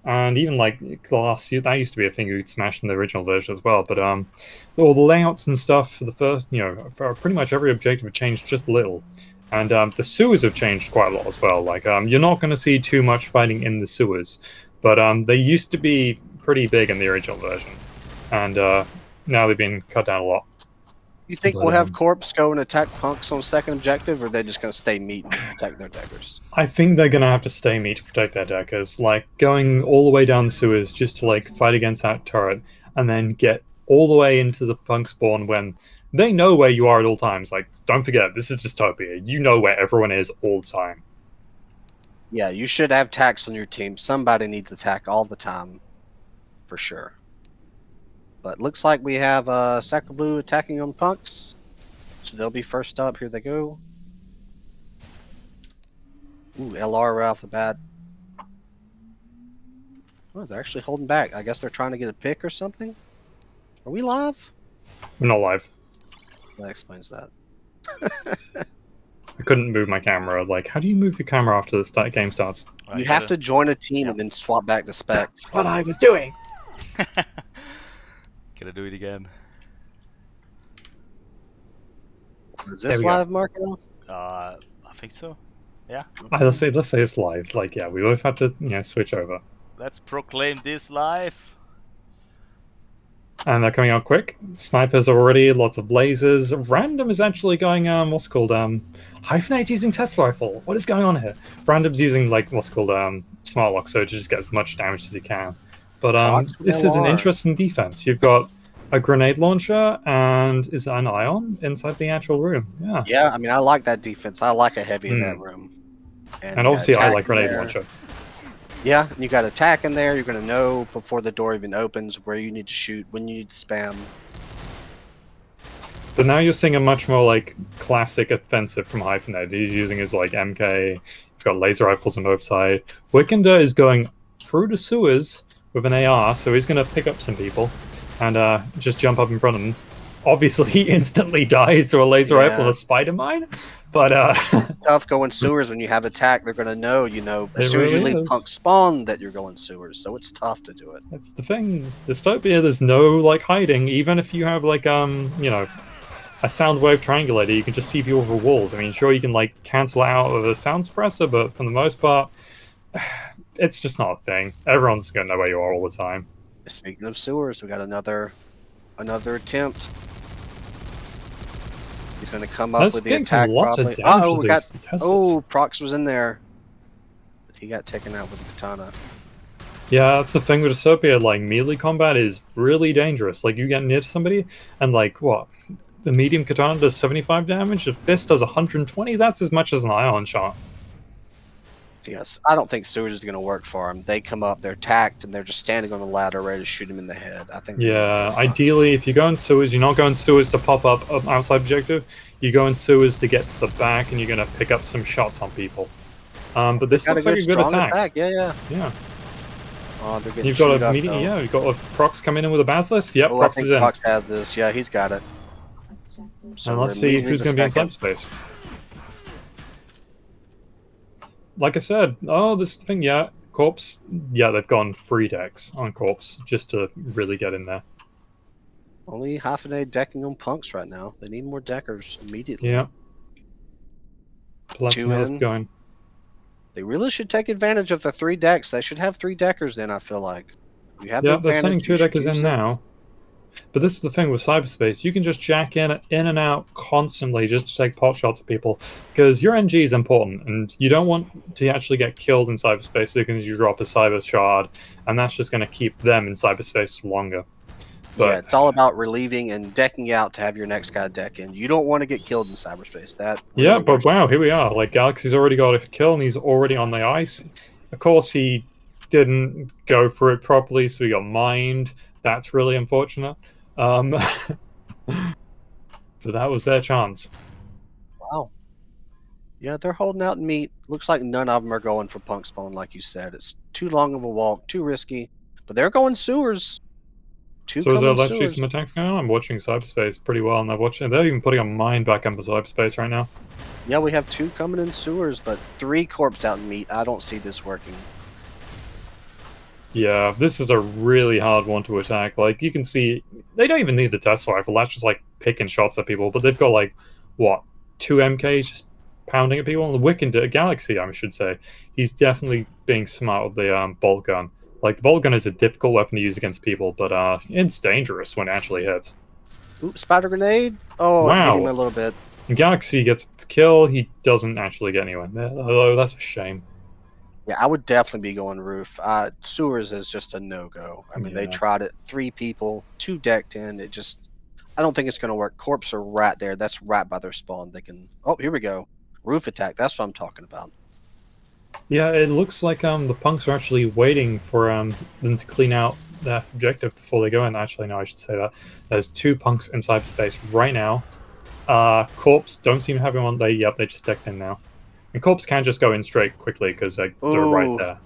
Speaker 4: And even like glass, that used to be a thing you'd smash in the original version as well. But all the layouts and stuff for the first, for pretty much every objective have changed just a little. And the sewers have changed quite a lot as well. Like you're not going to see too much fighting in the sewers, but they used to be pretty big in the original version, and now they've been cut down a lot.
Speaker 3: You think we'll have Corpse go and attack punks on second objective, or are they just going to stay meat and protect their deckers?
Speaker 4: I think they're going to have to stay meat to protect their deckers. Like, going all the way down the sewers just to, like, fight against that turret, and then get all the way into the punk spawn when they know where you are at all times. Like, don't forget, this is Dystopia. You know where everyone is all the time.
Speaker 3: Yeah, you should have tax on your team. Somebody needs attack all the time, for sure. But looks like we have Sacrebleu attacking on punks. So they'll be first up. Here they go. Ooh, LR right off the bat. Oh, they're actually holding back. I guess they're trying to get a pick or something. Are we live?
Speaker 4: We're not live.
Speaker 3: That explains that.
Speaker 4: I couldn't move my camera. Like, how do you move your camera after the game starts?
Speaker 3: You have to join a team and then swap back to spec.
Speaker 4: That's what I was doing.
Speaker 2: Gonna do it again.
Speaker 3: Is this live, Marco?
Speaker 2: I think so. Yeah.
Speaker 4: Let's say it's live. Like, yeah, we both have to, switch over.
Speaker 2: Let's proclaim this live.
Speaker 4: And they're coming out quick. Snipers already, lots of lasers. Random is actually going, Hyphenate using test rifle. What is going on here? Random's using, smart lock, so to just get as much damage as he can. But this is an interesting defense. You've got a grenade launcher and is an ion inside the actual room. Yeah.
Speaker 3: Yeah, I mean, I like that defense. I like a heavy in that room.
Speaker 4: And obviously, I like grenade launcher.
Speaker 3: Yeah, you got attack in there. You're going to know before the door even opens where you need to shoot, when you need to spam.
Speaker 4: But now you're seeing a much more classic offensive from Hyphenate. He's using his MK. He's got laser rifles on both sides. Wickander is going through the sewers with an AR, so he's going to pick up some people and just jump up in front of them. obviously he instantly dies to a laser rifle and
Speaker 3: Yeah.
Speaker 4: a spider mine. But
Speaker 3: Tough going sewers when you have attack. They're going to know, as
Speaker 4: It
Speaker 3: soon as you
Speaker 4: really
Speaker 3: leave
Speaker 4: is.
Speaker 3: punk spawn that you're going sewers. So it's tough to do it.
Speaker 4: that's the thing. Dystopia, there's no like hiding. Even if you have like a sound wave triangulator, you can just see people over walls. I mean, sure, you can like cancel out with a sound suppressor, but for the most part, it's just not a thing. Everyone's gonna know where you are all the time.
Speaker 3: Speaking of sewers, we got another attempt. He's going to come up
Speaker 4: That's
Speaker 3: with the
Speaker 4: getting some
Speaker 3: attack.
Speaker 4: lots of
Speaker 3: Probably.
Speaker 4: damage
Speaker 3: Oh,
Speaker 4: to
Speaker 3: we got.
Speaker 4: these Teslas.
Speaker 3: Oh, Prox was in there. But he got taken out with the katana.
Speaker 4: Yeah, that's the thing with Dystopia. Like melee combat is really dangerous. Like you get near to somebody, and like what? The medium katana does 75 damage. The fist does 120. That's as much as an ion shot.
Speaker 3: Yes, I don't think sewers is going to work for him. They come up, they're tacked, and they're just standing on the ladder ready to shoot him in the head. I think.
Speaker 4: Yeah, ideally, if you go in sewers, you're not going sewers to pop up outside objective. You go in sewers to get to the back, and you're going to pick up some shots on people. But this looks like a good attack.
Speaker 3: Yeah. Oh, they're getting
Speaker 4: You've got
Speaker 3: shoot
Speaker 4: a
Speaker 3: up,
Speaker 4: meeting.
Speaker 3: though.
Speaker 4: Yeah, you've got a Prox come in with a basilisk. Yep,
Speaker 3: Oh, I
Speaker 4: Prox
Speaker 3: think
Speaker 4: is in.
Speaker 3: Prox has this. Yeah, he's got it. So
Speaker 4: And
Speaker 3: we're
Speaker 4: let's see
Speaker 3: immediately
Speaker 4: who's going to be in
Speaker 3: second.
Speaker 4: cyberspace. Like I said, this thing, yeah, Corpse, yeah, they've gone 3 decks on Corpse just to really get in there.
Speaker 3: Only half an A decking on punks right now. They need more deckers immediately.
Speaker 4: Yeah. Let's see how this is
Speaker 3: in.
Speaker 4: going.
Speaker 3: They really should take advantage of the 3 decks. They should have 3 deckers then, I feel like. You have
Speaker 4: Yeah,
Speaker 3: the
Speaker 4: they're sending
Speaker 3: advantage,
Speaker 4: 2
Speaker 3: you should
Speaker 4: deckers in
Speaker 3: use it.
Speaker 4: now. But this is the thing with cyberspace. You can just jack in and out constantly just to take pot shots at people. Because your NG is important, and you don't want to actually get killed in cyberspace because you drop a cyber shard, and that's just going to keep them in cyberspace longer. But
Speaker 3: Yeah, it's all about relieving and decking out to have your next guy deck in. You don't want to get killed in cyberspace. That really
Speaker 4: yeah, but
Speaker 3: works.
Speaker 4: wow, here we are. Like, Galaxy's already got a kill, and he's already on the ice. Of course, he didn't go for it properly, so he got mined. That's really unfortunate. But that was their chance.
Speaker 3: Wow. Yeah, they're holding out in meat. Looks like none of them are going for punk spawn, like you said. It's too long of a walk, too risky. But they're going sewers.
Speaker 4: So is there actually some attacks going on? I'm watching cyberspace pretty well, and they're even putting a mine back into cyberspace right now.
Speaker 3: Yeah, we have 2 coming in sewers, but 3 corpse out in meat. I don't see this working.
Speaker 4: Yeah, this is a really hard one to attack. Like, you can see, they don't even need the Tesla rifle. That's just, like, picking shots at people. But they've got, like, what, 2 MKs just pounding at people? And the Wicked Galaxy, I should say. He's definitely being smart with the bolt gun. Like, the bolt gun is a difficult weapon to use against people, but it's dangerous when it actually hits.
Speaker 3: Oops, spider grenade. Oh,
Speaker 4: Wow.
Speaker 3: hit him a little bit.
Speaker 4: And Galaxy gets a kill, he doesn't actually get anywhere. Although, that's a shame.
Speaker 3: Yeah, I would definitely be going roof. Sewers is just a no-go. I mean, they
Speaker 4: Yeah.
Speaker 3: tried it. 3 people, 2 decked in. I don't think it's going to work. Corpse are right there. That's right by their spawn. They can. Oh, here we go. Roof attack. That's what I'm talking about.
Speaker 4: Yeah, it looks like the punks are actually waiting for them to clean out their objective before they go in. Actually, no, I should say that. There's 2 punks in cyberspace right now. Corpse don't seem to have anyone. They just decked in now. And Corpse can just go in straight quickly because they're right
Speaker 3: Ooh.
Speaker 4: there.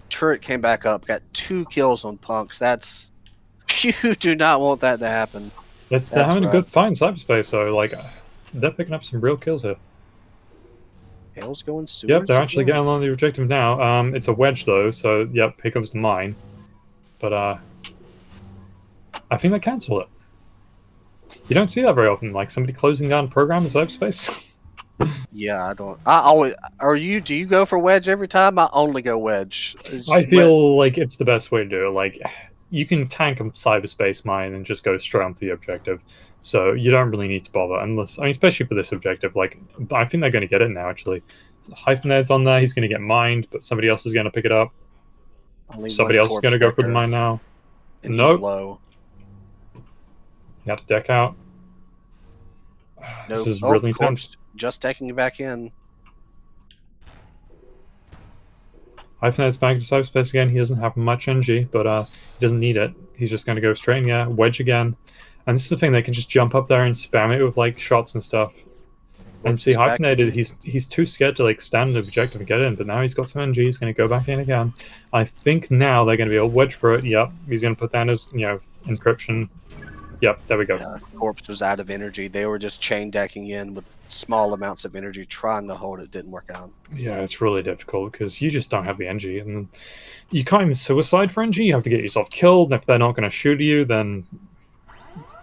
Speaker 3: Turret came back up. Got 2 kills on punks. That's. You do not want that to happen.
Speaker 4: They're
Speaker 3: That's
Speaker 4: having a
Speaker 3: rough.
Speaker 4: good fight in cyberspace, so like they're picking up some real kills here.
Speaker 3: Hell's going sewers.
Speaker 4: Yep, they're actually
Speaker 3: again?
Speaker 4: getting on the objective now. It's a wedge though, so yep, here comes the mine. But I think they cancel it. You don't see that very often, like somebody closing down a program in cyberspace.
Speaker 3: Yeah, I don't. I always. Do you go for wedge every time? I only go wedge.
Speaker 4: I feel like it's the best way to do it. Like, you can tank a cyberspace mine and just go straight onto the objective. So you don't really need to bother, unless, I mean, especially for this objective. Like, I think they're going to get it now, actually. Hyphened's on there, he's going to get mined, but somebody else is going to pick it up.
Speaker 3: Only
Speaker 4: Somebody
Speaker 3: one
Speaker 4: else is going to go for the
Speaker 3: corpse
Speaker 4: mine now.
Speaker 3: and he's
Speaker 4: Nope.
Speaker 3: low.
Speaker 4: You have to deck out. This
Speaker 3: Nope.
Speaker 4: is really intense.
Speaker 3: Corpse just taking it back in.
Speaker 4: Hyphened's back to cyberspace again. He doesn't have much NG, but he doesn't need it. He's just going to go straight in, yeah, wedge again. And this is the thing, they can just jump up there and spam it with like shots and stuff. And see, Hyphened, he's too scared to like stand the objective and get in, but now he's got some NG, he's going to go back in again. I think now they're going to be able to wedge for it. Yep, he's going to put down his, encryption. Yep, there we go.
Speaker 3: Corpse was out of energy. They were just chain decking in with small amounts of energy, trying to hold it. Didn't work out.
Speaker 4: Yeah, it's really difficult because you just don't have the energy, and you can't even suicide for energy. You have to get yourself killed, and if they're not going to shoot you, then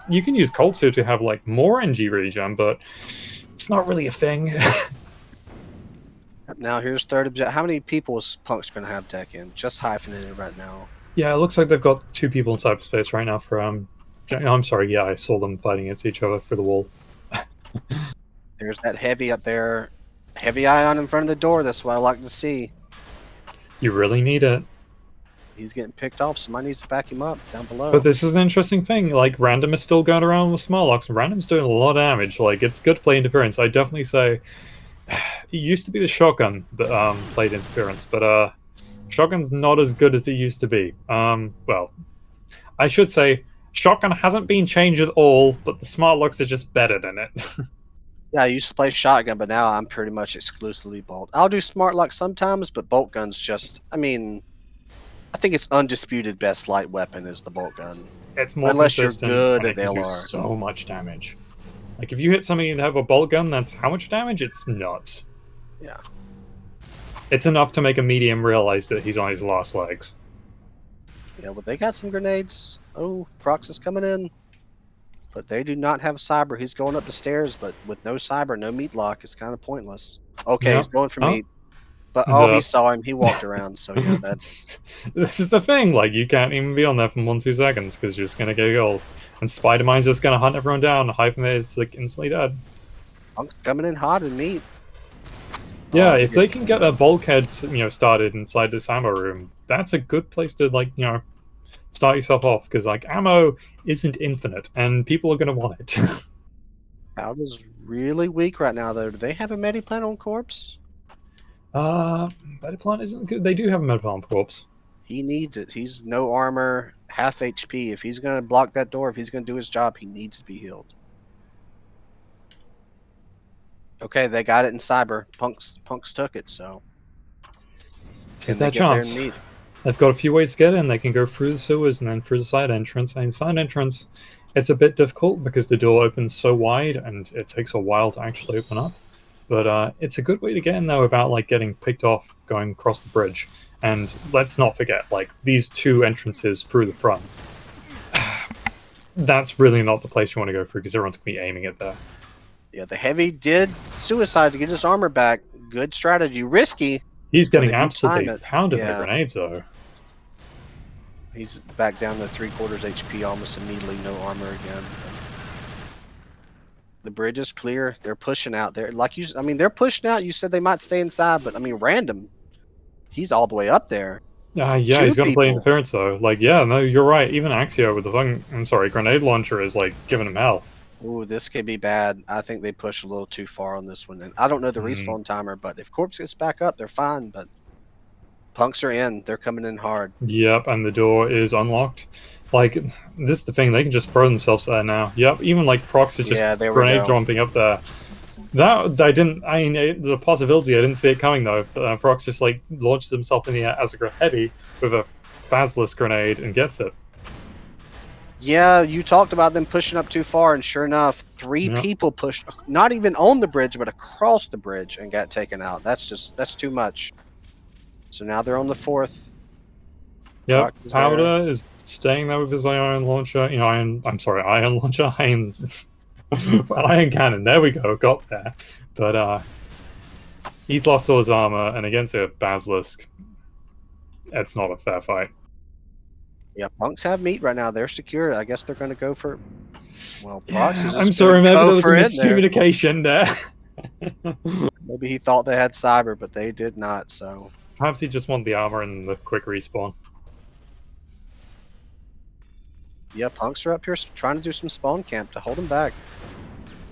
Speaker 4: you can use Coltsu to have like more energy regen, but it's not really a thing.
Speaker 3: Now here's third objective. How many people is Punk's going to have deck in? Just hyphenated right now.
Speaker 4: Yeah, it looks like they've got 2 people in cyberspace right now for I'm sorry, yeah, I saw them fighting against each other for the wall.
Speaker 3: There's that heavy up there. Heavy ion in front of the door. That's what I like to see.
Speaker 4: You really need it.
Speaker 3: He's getting picked off. Somebody needs to back him up down below.
Speaker 4: But this is an interesting thing. Like, Random is still going around with Smarlocks, and Random's doing a lot of damage. Like, it's good to play interference. I definitely say it used to be the shotgun that played interference, but shotgun's not as good as it used to be. Well, I should say shotgun hasn't been changed at all, but the Smartlocks are just better than it.
Speaker 3: Yeah, I used to play shotgun, but now I'm pretty much exclusively bolt. I'll do smart lock sometimes, but bolt gun's just, I mean, I think it's undisputed best light weapon is the bolt gun.
Speaker 4: It's more
Speaker 3: Unless you're
Speaker 4: consistent,
Speaker 3: good
Speaker 4: and
Speaker 3: at
Speaker 4: it can do
Speaker 3: LR.
Speaker 4: so much damage. Like, if you hit something and have a bolt gun, that's how much damage? It's nuts.
Speaker 3: Yeah.
Speaker 4: It's enough to make a medium realize that he's on his last legs.
Speaker 3: Yeah, well, they got some grenades. Oh, Prox is coming in. But they do not have cyber. He's going up the stairs, but with no cyber, no meat lock, it's kind of pointless. Okay,
Speaker 4: Yeah.
Speaker 3: he's going for
Speaker 4: Oh.
Speaker 3: meat. But
Speaker 4: The-
Speaker 3: he saw him. He walked around. So yeah, that's
Speaker 4: This is the thing, like, you can't even be on there for 1-2 seconds, because you're just gonna get killed. And Spider-Mine's just gonna hunt everyone down, Hyphenate's like instantly dead.
Speaker 3: Punk's coming in hot and meat.
Speaker 4: Yeah,
Speaker 3: Oh,
Speaker 4: if
Speaker 3: good.
Speaker 4: they can get their bulkheads, started inside this ammo room, that's a good place to, like, start yourself off, because, like, ammo isn't infinite, and people are gonna want it.
Speaker 3: Powder's really weak right now, though. Do they have a Mediplan on Corpse?
Speaker 4: Metaplan isn't good. They do have a Metaplan corpse.
Speaker 3: He needs it. He's no armor, half HP. If he's going to block that door, if he's going to do his job, he needs to be healed. Okay, they got it in cyber. Punks took it, so.
Speaker 4: This
Speaker 3: Can
Speaker 4: is
Speaker 3: they
Speaker 4: their
Speaker 3: get there
Speaker 4: chance.
Speaker 3: and meet?
Speaker 4: They've got a few ways to get in. They can go through the sewers and then through the side entrance. And side entrance, it's a bit difficult because the door opens so wide and it takes a while to actually open up. But it's a good way to get in there without, like, getting picked off going across the bridge. And let's not forget, like, these 2 entrances through the front. That's really not the place you want to go through because everyone's going to be aiming it there.
Speaker 3: Yeah, the heavy did suicide to get his armor back. Good strategy. Risky.
Speaker 4: He's getting
Speaker 3: they can
Speaker 4: absolutely
Speaker 3: time it.
Speaker 4: pounded
Speaker 3: Yeah.
Speaker 4: by grenades, though.
Speaker 3: He's back down to 3/4 HP almost immediately. No armor again. The bridge is clear. They're pushing out there. They're pushing out. You said they might stay inside, but Random. He's all the way up there.
Speaker 4: Yeah,
Speaker 3: 2
Speaker 4: he's going to play
Speaker 3: people.
Speaker 4: interference, though. Like, yeah, no, you're right. Even Axio with the grenade launcher is, like, giving him hell.
Speaker 3: Ooh, this could be bad. I think they pushed a little too far on this one. And I don't know the respawn timer, but if Corpse gets back up, they're fine. But Punks are in. They're coming in hard.
Speaker 4: Yep, and the door is unlocked. Like, this is the thing, they can just throw themselves there now. Yep, even, like, Prox is just
Speaker 3: Yeah, there we
Speaker 4: grenade
Speaker 3: go.
Speaker 4: jumping up there. That, there's a possibility, I didn't see it coming, though. Prox just, like, launches himself in the air as a heavy with a Basilisk grenade and gets it.
Speaker 3: Yeah, you talked about them pushing up too far, and sure enough, 3
Speaker 4: Yep.
Speaker 3: people pushed, not even on the bridge, but across the bridge and got taken out. That's too much. So now they're on the 4th.
Speaker 4: Yep,
Speaker 3: Prox is
Speaker 4: Powder is staying there with his ion launcher. Ion launcher, iron cannon. There we go, got there. But he's lost all his armor, and against a Basilisk, it's not a fair fight.
Speaker 3: Yeah, Punks have meat right now. They're secure. I guess they're going to go for. Well, Prox is just
Speaker 4: I'm sorry, maybe
Speaker 3: go
Speaker 4: there was a
Speaker 3: for it there.
Speaker 4: miscommunication there.
Speaker 3: Maybe he thought they had cyber, but they did not. So
Speaker 4: Perhaps he just wanted the armor and the quick respawn.
Speaker 3: yeah, Punks are up here trying to do some spawn camp to hold them back.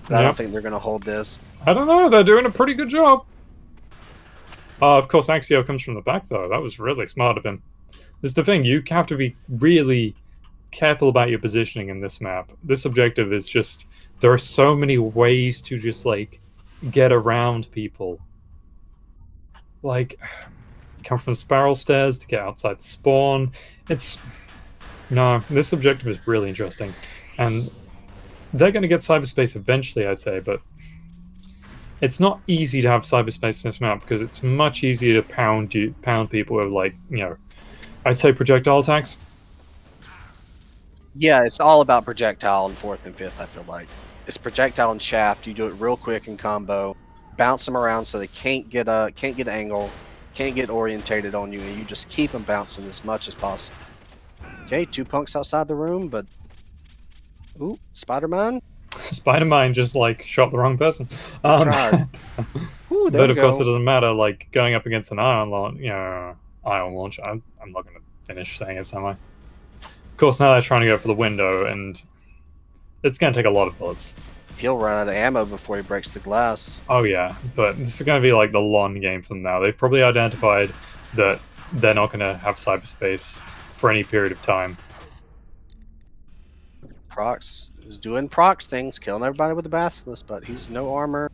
Speaker 3: But I don't
Speaker 4: Yep.
Speaker 3: think they're going to hold this.
Speaker 4: I don't know, they're doing a pretty good job. Of course, Axio comes from the back, though. That was really smart of him. This is the thing, you have to be really careful about your positioning in this map. This objective is just, there are so many ways to just, like, get around people. Like, come from spiral stairs to get outside the spawn. No, this objective is really interesting. And they're going to get cyberspace eventually, I'd say, but it's not easy to have cyberspace in this map because it's much easier to pound people with, like, I'd say projectile attacks.
Speaker 3: Yeah, it's all about projectile in 4th and 5th, I feel like. It's projectile and shaft. You do it real quick in combo. Bounce them around so they can't get angle, can't get orientated on you, and you just keep them bouncing as much as possible. Okay, 2 punks outside the room, but... Ooh, Spider-Man?
Speaker 4: Spider-Man just, like, shot the wrong person.
Speaker 3: Tried. Ooh, there
Speaker 4: but
Speaker 3: we
Speaker 4: of course
Speaker 3: go.
Speaker 4: it doesn't matter, like, going up against an ion launch, I'm not going to finish saying it, am I? Of course, now they're trying to go for the window, and it's going to take a lot of bullets.
Speaker 3: He'll run out of ammo before he breaks the glass.
Speaker 4: Oh yeah, but this is going to be like the long game for them now. They've probably identified that they're not going to have cyberspace for any period of time.
Speaker 3: Prox is doing Prox things, killing everybody with the basilisk, but he's no armor.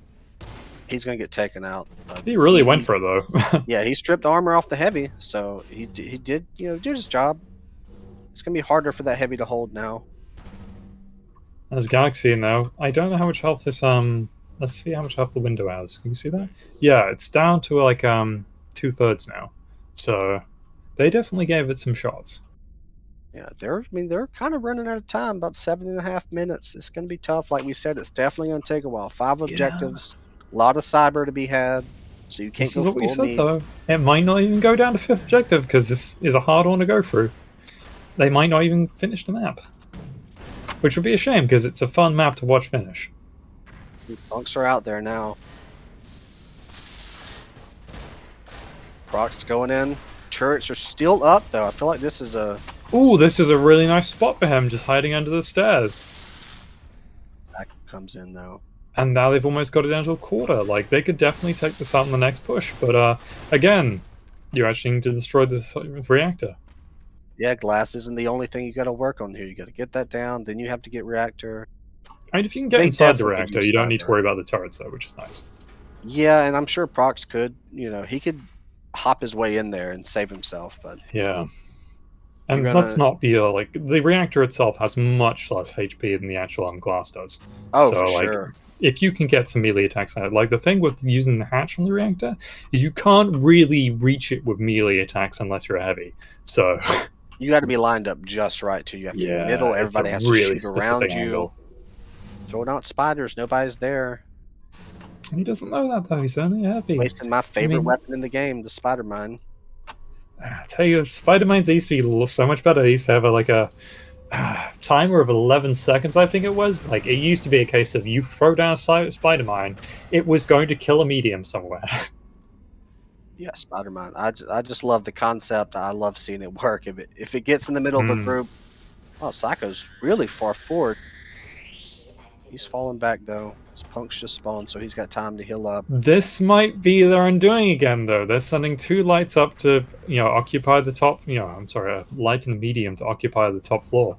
Speaker 3: He's going to get taken out.
Speaker 4: He really went for it, though.
Speaker 3: Yeah, he stripped armor off the heavy, so he did did his job. It's going to be harder for that heavy to hold now.
Speaker 4: There's Galaxy now. I don't know how much health this let's see how much health the window has. Can you see that? Yeah, it's down to like 2/3 now. So they definitely gave it some shots.
Speaker 3: Yeah, they're kind of running out of time, about 7.5 minutes. It's going to be tough. Like we said, it's definitely going to take a while. 5 objectives, a lot of cyber to be had, so you can't
Speaker 4: This
Speaker 3: go
Speaker 4: is what we
Speaker 3: full
Speaker 4: said,
Speaker 3: meat.
Speaker 4: though. It might not even go down to 5th objective because this is a hard one to go through. They might not even finish the map. Which would be a shame, because it's a fun map to watch finish.
Speaker 3: Punks are out there now. Prox going in. Turrets are still up, though. I feel like this is a...
Speaker 4: Ooh, this is a really nice spot for him, just hiding under the stairs.
Speaker 3: Sac comes in, though.
Speaker 4: And now they've almost got it down to a quarter. Like, they could definitely take this out in the next push. But, again, you actually need to destroy this reactor.
Speaker 3: Yeah, glass isn't the only thing you got to work on here. You got to get that down, then you have to get reactor.
Speaker 4: I mean, if you can get
Speaker 3: They
Speaker 4: inside the
Speaker 3: definitely could
Speaker 4: reactor,
Speaker 3: use
Speaker 4: you don't need to
Speaker 3: cyber.
Speaker 4: worry about the turrets, though, which is nice.
Speaker 3: Yeah, and I'm sure Prox could. He could hop his way in there and save himself, but...
Speaker 4: Yeah. And
Speaker 3: You're
Speaker 4: let's
Speaker 3: gonna-
Speaker 4: not be, like, the reactor itself has much less HP than the actual glass does.
Speaker 3: Oh,
Speaker 4: So,
Speaker 3: for
Speaker 4: like,
Speaker 3: sure.
Speaker 4: if you can get some melee attacks on it, like, the thing with using the hatch on the reactor is you can't really reach it with melee attacks unless you're a heavy. So...
Speaker 3: You got to be lined up just right, too. You have to be in the middle.
Speaker 4: it's
Speaker 3: Everybody
Speaker 4: a
Speaker 3: has
Speaker 4: really
Speaker 3: to shoot around
Speaker 4: specific
Speaker 3: you.
Speaker 4: angle.
Speaker 3: Throwing out spiders. Nobody's there.
Speaker 4: He doesn't know that, though. He's only heavy.
Speaker 3: Wasting my favorite
Speaker 4: mean-
Speaker 3: weapon in the game, the spider mine.
Speaker 4: I tell you, Spider-Man's used to be so much better. He used to have a timer of 11 seconds, I think it was. Like, it used to be a case of you throw down a Spider-Man, it was going to kill a medium somewhere.
Speaker 3: Yeah, spider mine. I just love the concept. I love seeing it work. If it gets in the middle of a group... Oh, Psycho's really far forward. He's falling back, though. His punks just spawned, so he's got time to heal up.
Speaker 4: This might be their undoing again, though. They're sending 2 lights up to, occupy the top... a light and a medium to occupy the top floor.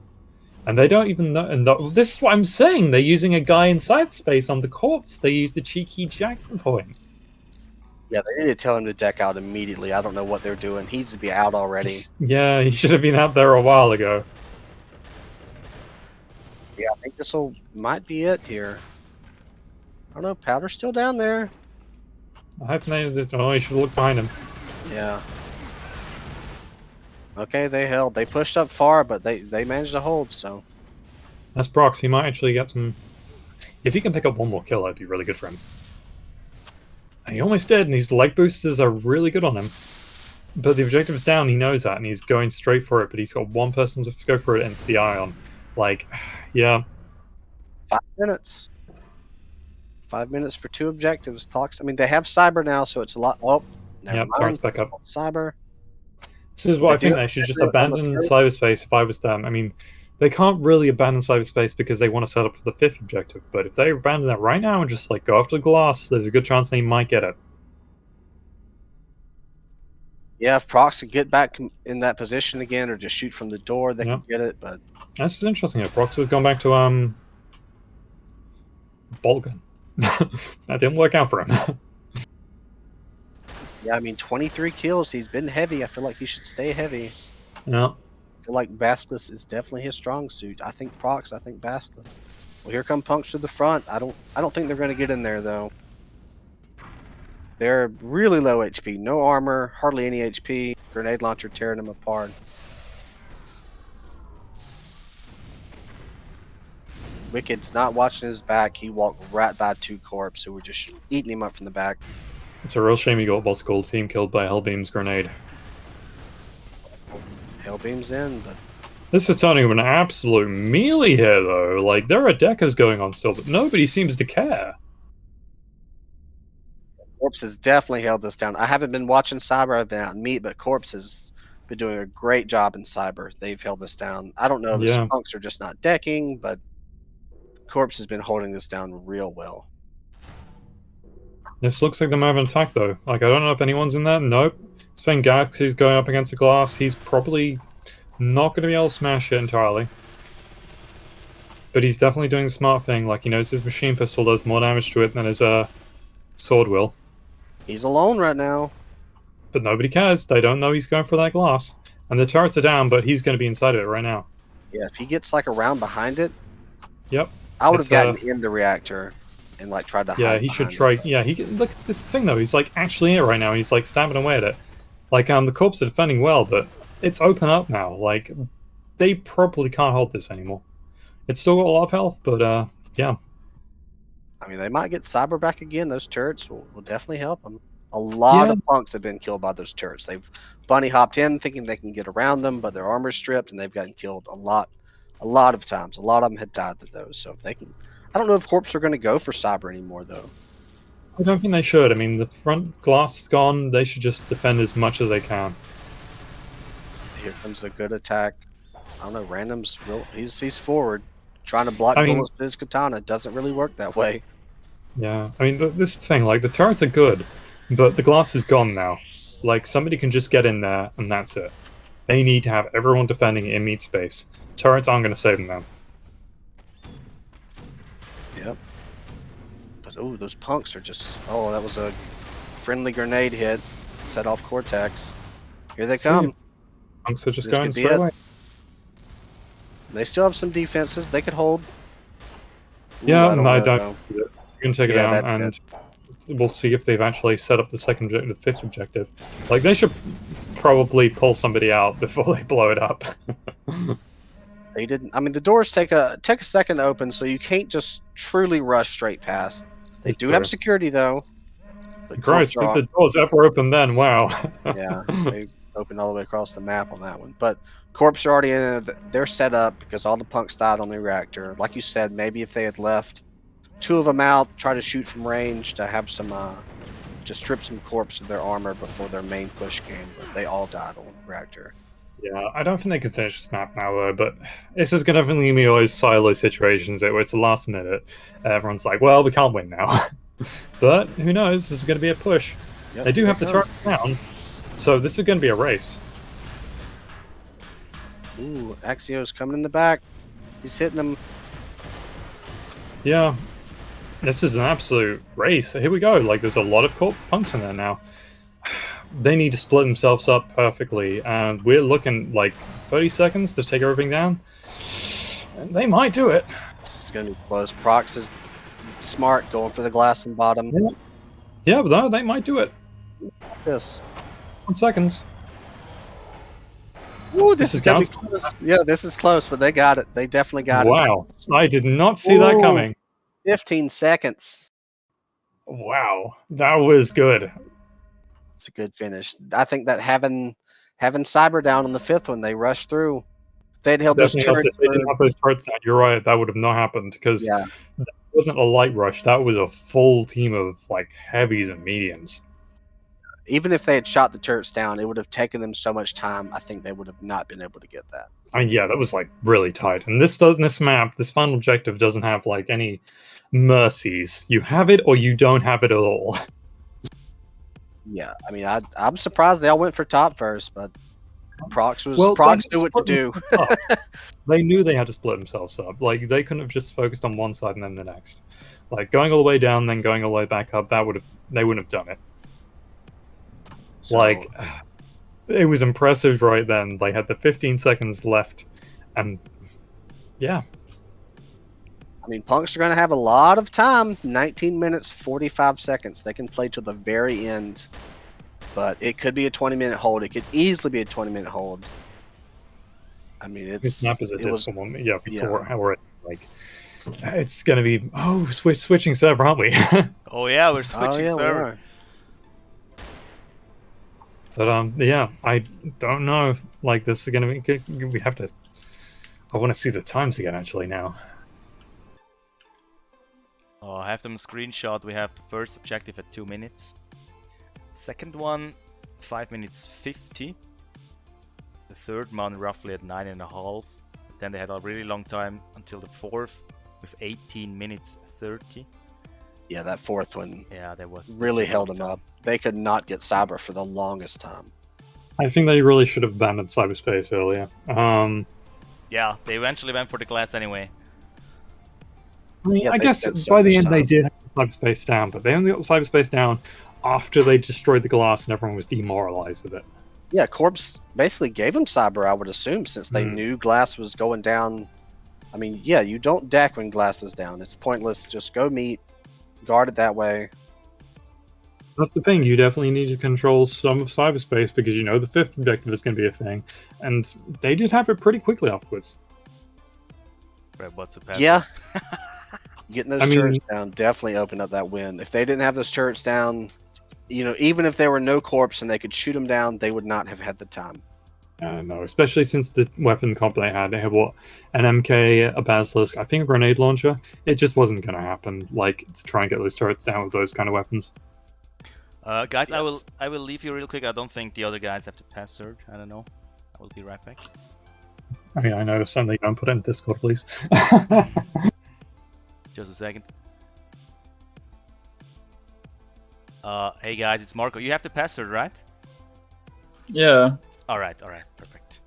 Speaker 4: And they don't even know... And this is what I'm saying. They're using a guy in cyberspace on the corpse. They used the cheeky Jackson point.
Speaker 3: Yeah, they need to tell him to deck out immediately. I don't know what they're doing. He needs to be out already.
Speaker 4: Yeah, he should have been out there a while ago.
Speaker 3: Yeah, I think might be it here. I don't know. Powder's still down there.
Speaker 4: I hope they just... Oh, he should look behind him.
Speaker 3: Yeah. Okay, they held. They pushed up far, but they managed to hold, so...
Speaker 4: That's Brox. He might actually get some... If he can pick up one more kill, that'd be really good for him. And he almost did, and his leg boosters are really good on him. But the objective is down, he knows that, and he's going straight for it, but he's got one person to go for it, and it's the Ion. Like, yeah.
Speaker 3: 5 minutes. 5 minutes for 2 objectives. Clocks. I mean, they have cyber now, so it's a lot... Oh, never
Speaker 4: Yeah,
Speaker 3: mind.
Speaker 4: turret's back up.
Speaker 3: Cyber.
Speaker 4: This is what I
Speaker 3: They
Speaker 4: think
Speaker 3: do
Speaker 4: they should just
Speaker 3: have on the
Speaker 4: abandon
Speaker 3: turret.
Speaker 4: cyberspace if I was them. I mean, they can't really abandon cyberspace because they want to set up for the 5th objective, but if they abandon that right now and just, like, go after the glass, there's a good chance they might get it.
Speaker 3: Yeah, if Prox could get back in that position again or just shoot from the door, they can get it, but...
Speaker 4: This is interesting. Prox has gone back to, bolt gun. That didn't work out for him.
Speaker 3: Yeah, I mean, 23 kills. He's been heavy. I feel like he should stay heavy.
Speaker 4: Yeah.
Speaker 3: I feel feel like Basilisk is definitely his strong suit. I think Prox, I think Basilisk. Well, here come Punks to the front. I don't think they're going to get in there though. They're really low HP, no armor, hardly any HP. Grenade launcher tearing them apart. Wicked's not watching his back. He walked right by 2 corpses who were just eating him up from the back.
Speaker 4: It's a real shame he got Boss Gold team killed by Hellbeam's grenade.
Speaker 3: Hellbeam's in, but
Speaker 4: This is turning into an absolute melee here, though. Like, there are deckers going on still, but nobody seems to care.
Speaker 3: Corpse has definitely held this down. I haven't been watching Cyber, I've been out in meat, but Corpse has been doing a great job in Cyber. They've held this down. I don't know if the Punks are just not decking, but Corpse has been holding this down real well.
Speaker 4: This looks like they might have an attack, though. Like, I don't know if anyone's in there. Nope. Sven Galaxy's going up against the glass. He's probably not going to be able to smash it entirely. But he's definitely doing the smart thing. Like, he knows his machine pistol does more damage to it than his sword will.
Speaker 3: He's alone right now.
Speaker 4: But nobody cares. They don't know he's going for that glass. And the turrets are down, but he's going to be inside of it right now.
Speaker 3: Yeah, if he gets like around behind it.
Speaker 4: Yep.
Speaker 3: I would have gotten in the reactor and like tried to hide.
Speaker 4: Yeah, he should try. Yeah, he look at this thing though. He's like actually in it right now. He's like stabbing away at it. Like the corps are defending well, but it's open up now. Like they probably can't hold this anymore. It's still got a lot of health, but yeah.
Speaker 3: I mean, they might get Cyber back again. Those turrets will definitely help them. A lot of Punks have been killed by those turrets. They've bunny hopped in thinking they can get around them, but their armor's stripped and they've gotten killed a lot of times. A lot of them had died to those. So if they can, I don't know if Corps are going to go for Cyber anymore though.
Speaker 4: I don't think they should. I mean, the front glass is gone. They should just defend as much as they can.
Speaker 3: Here comes a good attack. I don't know. Random's real. He's forward, trying to block bullets with his katana. Doesn't really work that way.
Speaker 4: Yeah, I mean, this thing, like, the turrets are good, but the glass is gone now. Like, somebody can just get in there, and that's it. They need to have everyone defending in meat space. Turrets aren't going to save them now.
Speaker 3: Yep. But, oh, those Punks are just... Oh, that was a friendly grenade hit. Set off Cortex. Here they come.
Speaker 4: Punks are just going straight away.
Speaker 3: They still have some defenses. They could hold.
Speaker 4: Yeah, I don't. You can take it down, and we'll see if they've actually set up the the fifth objective. Like, they should probably pull somebody out before they blow it up.
Speaker 3: They didn't. I mean, the doors take a second to open, so you can't just truly rush straight past. They do have security though.
Speaker 4: Christ, did the doors ever open then? Wow.
Speaker 3: Yeah, they opened all the way across the map on that one. But Corps are already in. They're set up because all the Punks died on the reactor. Like you said, maybe if they had left 2 of them out, try to shoot from range to have some, to strip some Corps of their armor before their main push came, but they all died on the reactor.
Speaker 4: Yeah, I don't think they can finish this map now, though, but this is going to definitely be those silo situations where it's the last minute. Everyone's like, well, we can't win now. But, who knows, this is going to be a push. Yep, they do have the turret down, so this is going to be a race.
Speaker 3: Ooh, Axio's coming in the back. He's hitting them.
Speaker 4: Yeah. This is an absolute race. Here we go. Like, there's a lot of Punks in there now. They need to split themselves up perfectly, and we're looking like 30 seconds to take everything down. And they might do it.
Speaker 3: This is going to be close. Prox is smart, going for the glass and bottom.
Speaker 4: Yeah, but no, they might do it.
Speaker 3: This.
Speaker 4: 1 seconds.
Speaker 3: Ooh, this is going to be close. Yeah, this is close, but they got it. They definitely got it.
Speaker 4: Wow. I did not see that coming.
Speaker 3: 15 seconds.
Speaker 4: Wow. That was good.
Speaker 3: It's a good finish. I think that having Cyber down on the 5th one, they rushed through. They'd held those turrets.
Speaker 4: If they didn't have those turrets down, you're right, that would have not happened, because that wasn't a light rush. That was a full team of like heavies and mediums. Even
Speaker 3: if they had shot the turrets down, it would have taken them so much time. I think they would have not been able to get that.
Speaker 4: I mean, yeah, that was like really tight. And this map, this final objective doesn't have like any mercies. You have it or you don't have it at all.
Speaker 3: Yeah, I mean, I'm surprised they all went for top first, but Prox knew what to do.
Speaker 4: They knew they had to split themselves up. Like, they couldn't have just focused on one side and then the next. Like, going all the way down, then going all the way back up, they wouldn't have done it. So, like, it was impressive right then. They had the 15 seconds left, and yeah.
Speaker 3: I mean, Punks are going to have a lot of time. 19 minutes, 45 seconds. They can play till the very end. But it could be a 20-minute hold. It could easily be a 20-minute hold. I mean,
Speaker 4: This snap is a
Speaker 3: it was
Speaker 4: difficult one. Yeah, we
Speaker 3: yeah.
Speaker 4: saw how we're like. It's gonna be we're switching server, aren't we?
Speaker 2: Oh yeah, we're switching
Speaker 3: we
Speaker 2: server.
Speaker 3: are.
Speaker 4: But yeah, I don't know. Like this is gonna be. We have to. I want to see the times again. Actually, now.
Speaker 2: Oh, I have them screenshot. We have the first objective at 2 minutes. Second one, 5 minutes 50. The third one roughly at 9.5. Then they had a really long time until the fourth with 18 minutes 30.
Speaker 3: Yeah, that fourth one
Speaker 2: Yeah, that was
Speaker 3: really held
Speaker 2: long
Speaker 3: them
Speaker 2: time.
Speaker 3: up. They could not get Cyber for the longest time.
Speaker 4: I think they really should have abandoned cyberspace earlier.
Speaker 2: Yeah, they eventually went for the glass anyway.
Speaker 4: I mean,
Speaker 3: Yeah,
Speaker 4: I
Speaker 3: they
Speaker 4: guess
Speaker 3: spent so
Speaker 4: by the
Speaker 3: much
Speaker 4: end they
Speaker 3: time.
Speaker 4: did have cyberspace down, but they only got cyberspace down after they destroyed the glass and everyone was demoralized with it.
Speaker 3: Yeah, Corpse basically gave him Cyber, I would assume, since they knew Glass was going down. I mean, yeah, you don't deck when Glass is down. It's pointless. Just go meet, guard it that way.
Speaker 4: That's the thing. You definitely need to control some of cyberspace because you know the fifth objective is going to be a thing, and they did have it pretty quickly afterwards.
Speaker 2: Right, what's the pattern?
Speaker 3: Yeah. Getting those
Speaker 4: I mean-
Speaker 3: turrets down definitely opened up that win. If they didn't have those turrets down, you know, even if there were no Corpse and they could shoot them down, they would not have had the time.
Speaker 4: No, especially since the weapon comp they had what, an MK, a Basilisk, I think a grenade launcher. It just wasn't going to happen. Like to try and get those turrets down with those kind of weapons.
Speaker 2: Guys,
Speaker 3: Yes.
Speaker 2: I will leave you real quick. I don't think the other guys have to pass surge. I don't know. I will be right back.
Speaker 4: I mean, I know something. Don't put it in Discord, please.
Speaker 2: Just a second. Hey guys, it's Marco. You have to pass surge, right?
Speaker 5: Yeah,
Speaker 2: Alright, perfect.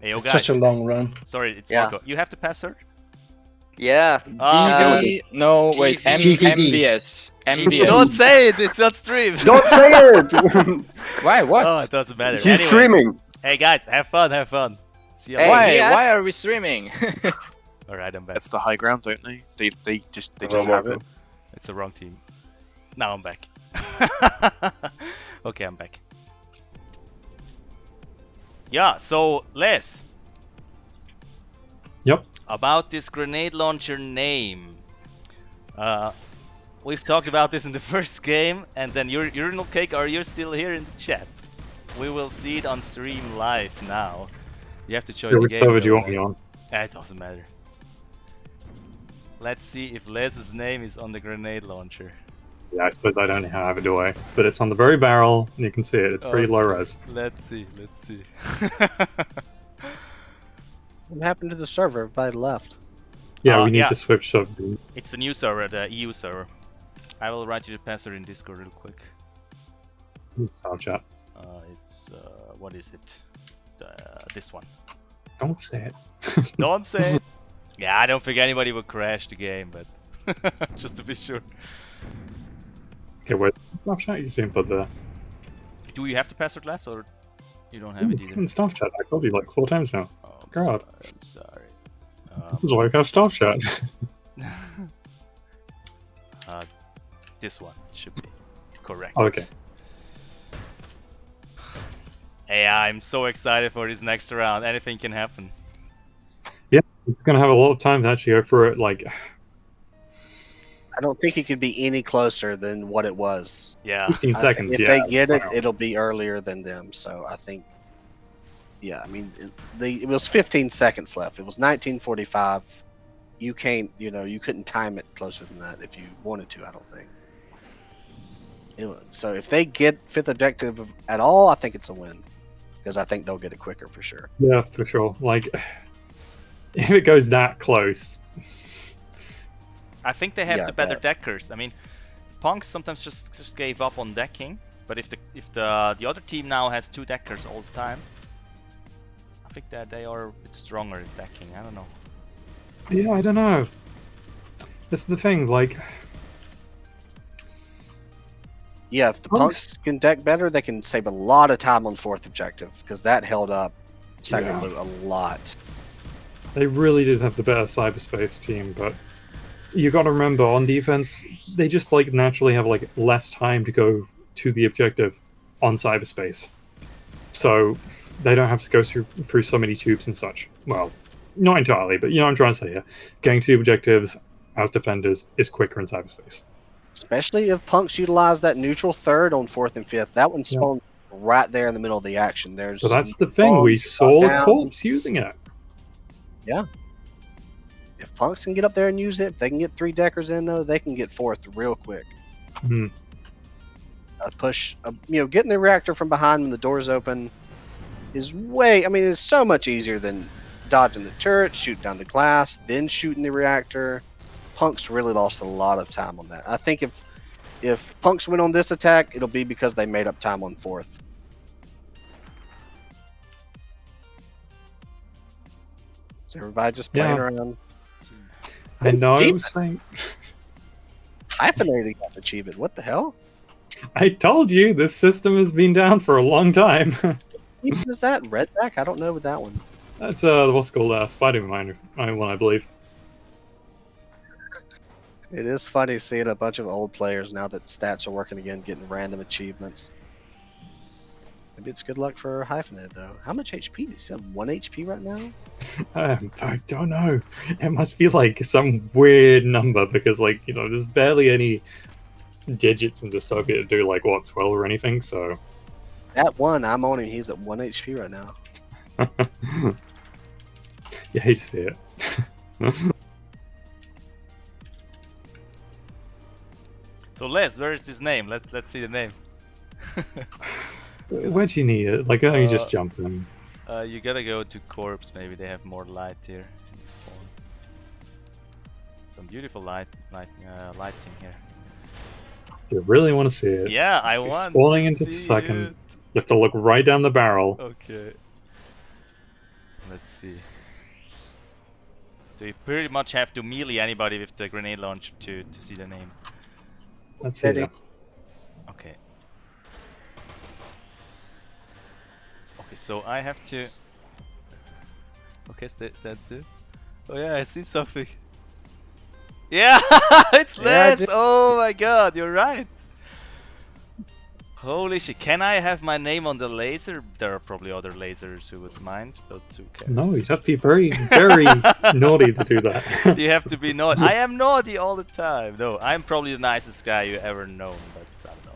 Speaker 2: Hey, yo
Speaker 5: it's
Speaker 2: guys.
Speaker 5: such a long run.
Speaker 2: Sorry, it's
Speaker 6: Yeah.
Speaker 2: Marco. You have to pass surge?
Speaker 6: Yeah.
Speaker 5: No, wait,
Speaker 6: GVD.
Speaker 5: MBS.
Speaker 2: Don't
Speaker 5: MBS.
Speaker 2: say it! It's not stream!
Speaker 7: Don't say it!
Speaker 5: Why? What?
Speaker 2: Oh, it doesn't matter.
Speaker 7: He's
Speaker 2: Anyway,
Speaker 7: streaming.
Speaker 2: hey guys, have fun. See you
Speaker 6: Hey,
Speaker 5: Why?
Speaker 2: later.
Speaker 6: yeah.
Speaker 5: Why are we streaming?
Speaker 2: Alright, I'm back.
Speaker 8: That's the high ground, don't they? They just
Speaker 7: Wrong
Speaker 8: have
Speaker 7: marker.
Speaker 8: it.
Speaker 2: It's the wrong team. Now I'm back. Okay, I'm back. Yeah, so Les.
Speaker 4: Yep.
Speaker 2: About this grenade launcher name. We've talked about this in the first game, and then Urinal Cake, are you still here in the chat? We will see it on stream live now. You have to join the
Speaker 4: Which
Speaker 2: game.
Speaker 4: server do you
Speaker 2: though,
Speaker 4: want me
Speaker 2: Les.
Speaker 4: on?
Speaker 2: It doesn't matter. Let's see if Les's name is on the grenade launcher.
Speaker 4: Yeah, I suppose I don't have it, do I? But it's on the very barrel, and you can see it. It's pretty low res.
Speaker 2: Let's see.
Speaker 3: What happened to the server? Everybody left.
Speaker 4: Yeah, we need
Speaker 2: yeah.
Speaker 4: to switch server.
Speaker 2: It's the new server, the EU server. I will write you the password in Discord real quick.
Speaker 4: Sound chat.
Speaker 2: It's what is it? This one.
Speaker 4: Don't say it.
Speaker 2: Don't say it. Yeah, I don't think anybody would crash the game, but just to be sure.
Speaker 4: Okay, wait. Staff chat, you seem put there.
Speaker 2: Do you have the password, Les, or you don't have it either?
Speaker 4: In staff chat, I told you like 4 times now.
Speaker 2: Oh, I'm
Speaker 4: God.
Speaker 2: sorry.
Speaker 4: This is why I have staff chat.
Speaker 2: This one should be correct.
Speaker 4: Okay.
Speaker 2: Hey, I'm so excited for this next round. Anything can happen.
Speaker 4: It's gonna have a lot of time to actually go through it. Like,
Speaker 3: I don't think it could be any closer than what it was.
Speaker 2: Yeah.
Speaker 4: 15 seconds.
Speaker 3: If
Speaker 4: yeah.
Speaker 3: they get it,
Speaker 4: Wow.
Speaker 3: it'll be earlier than them. So I think, yeah, I mean, it was 15 seconds left. It was 19:45. You can't, you couldn't time it closer than that if you wanted to. I don't think. So if they get fifth objective at all, I think it's a win, because I think they'll get it quicker for sure.
Speaker 4: Yeah, for sure. Like, if it goes that close,
Speaker 2: I think they have
Speaker 3: Yeah,
Speaker 2: the better
Speaker 3: that-
Speaker 2: deckers. I mean, Punks sometimes just gave up on decking, but if the other team now has 2 deckers all the time, I think that they are a bit stronger at decking. I don't know.
Speaker 4: yeah, I don't know. This is the thing. Like,
Speaker 3: Yeah, if the punks can deck better, they can save a lot of time on 4th objective, because that held up Sacrebleu a lot.
Speaker 4: They really did have the better cyberspace team, but you got to remember on defense, they just like naturally have like less time to go to the objective on cyberspace, so they don't have to go through so many tubes and such. Well, not entirely, but you know what I'm trying to say here. Getting to the objectives as defenders is quicker in cyberspace.
Speaker 3: Especially if punks utilize that neutral 3rd on 4th and 5th. That one's spawned right there in the middle of the action. There's
Speaker 4: So that's the thing. We saw a corpse using it.
Speaker 3: Yeah. If punks can get up there and use it, if they can get 3 deckers in, though, they can get 4th real quick.
Speaker 4: Hmm.
Speaker 3: Push, getting the reactor from behind when the door's open is it's so much easier than dodging the turret, shooting down the glass, then shooting the reactor. Punks really lost a lot of time on that. I think if punks win on this attack, it'll be because they made up time on 4th. Is everybody just playing around?
Speaker 4: I know. I was saying.
Speaker 3: Hyphenated got achievement. What the hell?
Speaker 4: I told you this system has been down for a long time.
Speaker 3: Even is that Redback? I don't know with that one.
Speaker 4: That's what's it called, Spider-Man one, I believe.
Speaker 3: It is funny seeing a bunch of old players now that stats are working again, getting random achievements. Maybe it's good luck for Hyphenated though. How much HP? Does he have 1 HP right now?
Speaker 4: I don't know. It must be like some weird number because there's barely any digits in Dystopia to do 12 or anything, so
Speaker 3: At 1, I'm on him, he's at 1 HP right now.
Speaker 4: you hate to see it.
Speaker 2: So Les, where is his name? Let's see the name.
Speaker 4: Where do you need it? Don't you just jump in?
Speaker 2: You gotta go to corpse. Maybe they have more light here in this spawn. Some beautiful lighting here.
Speaker 4: You really want to see it?
Speaker 2: Yeah, I
Speaker 4: You're
Speaker 2: want.
Speaker 4: spawning
Speaker 2: to
Speaker 4: in just a
Speaker 2: see
Speaker 4: second.
Speaker 2: it.
Speaker 4: You have to look right down the barrel.
Speaker 2: Okay. Let's see. So you pretty much have to melee anybody with the grenade launcher to see the name.
Speaker 4: Let's see.
Speaker 2: Okay. Okay, so I have to. Okay, stand still. Oh yeah, I see something. Yeah, it's Les! Oh my god, you're right. Holy shit, can I have my name on the laser? There are probably other lasers who would mind, but who cares?
Speaker 4: No, you'd have to be very, very naughty to do that.
Speaker 2: You have to be naughty. I am naughty all the time. No, I'm probably the nicest guy you ever known, but I don't know.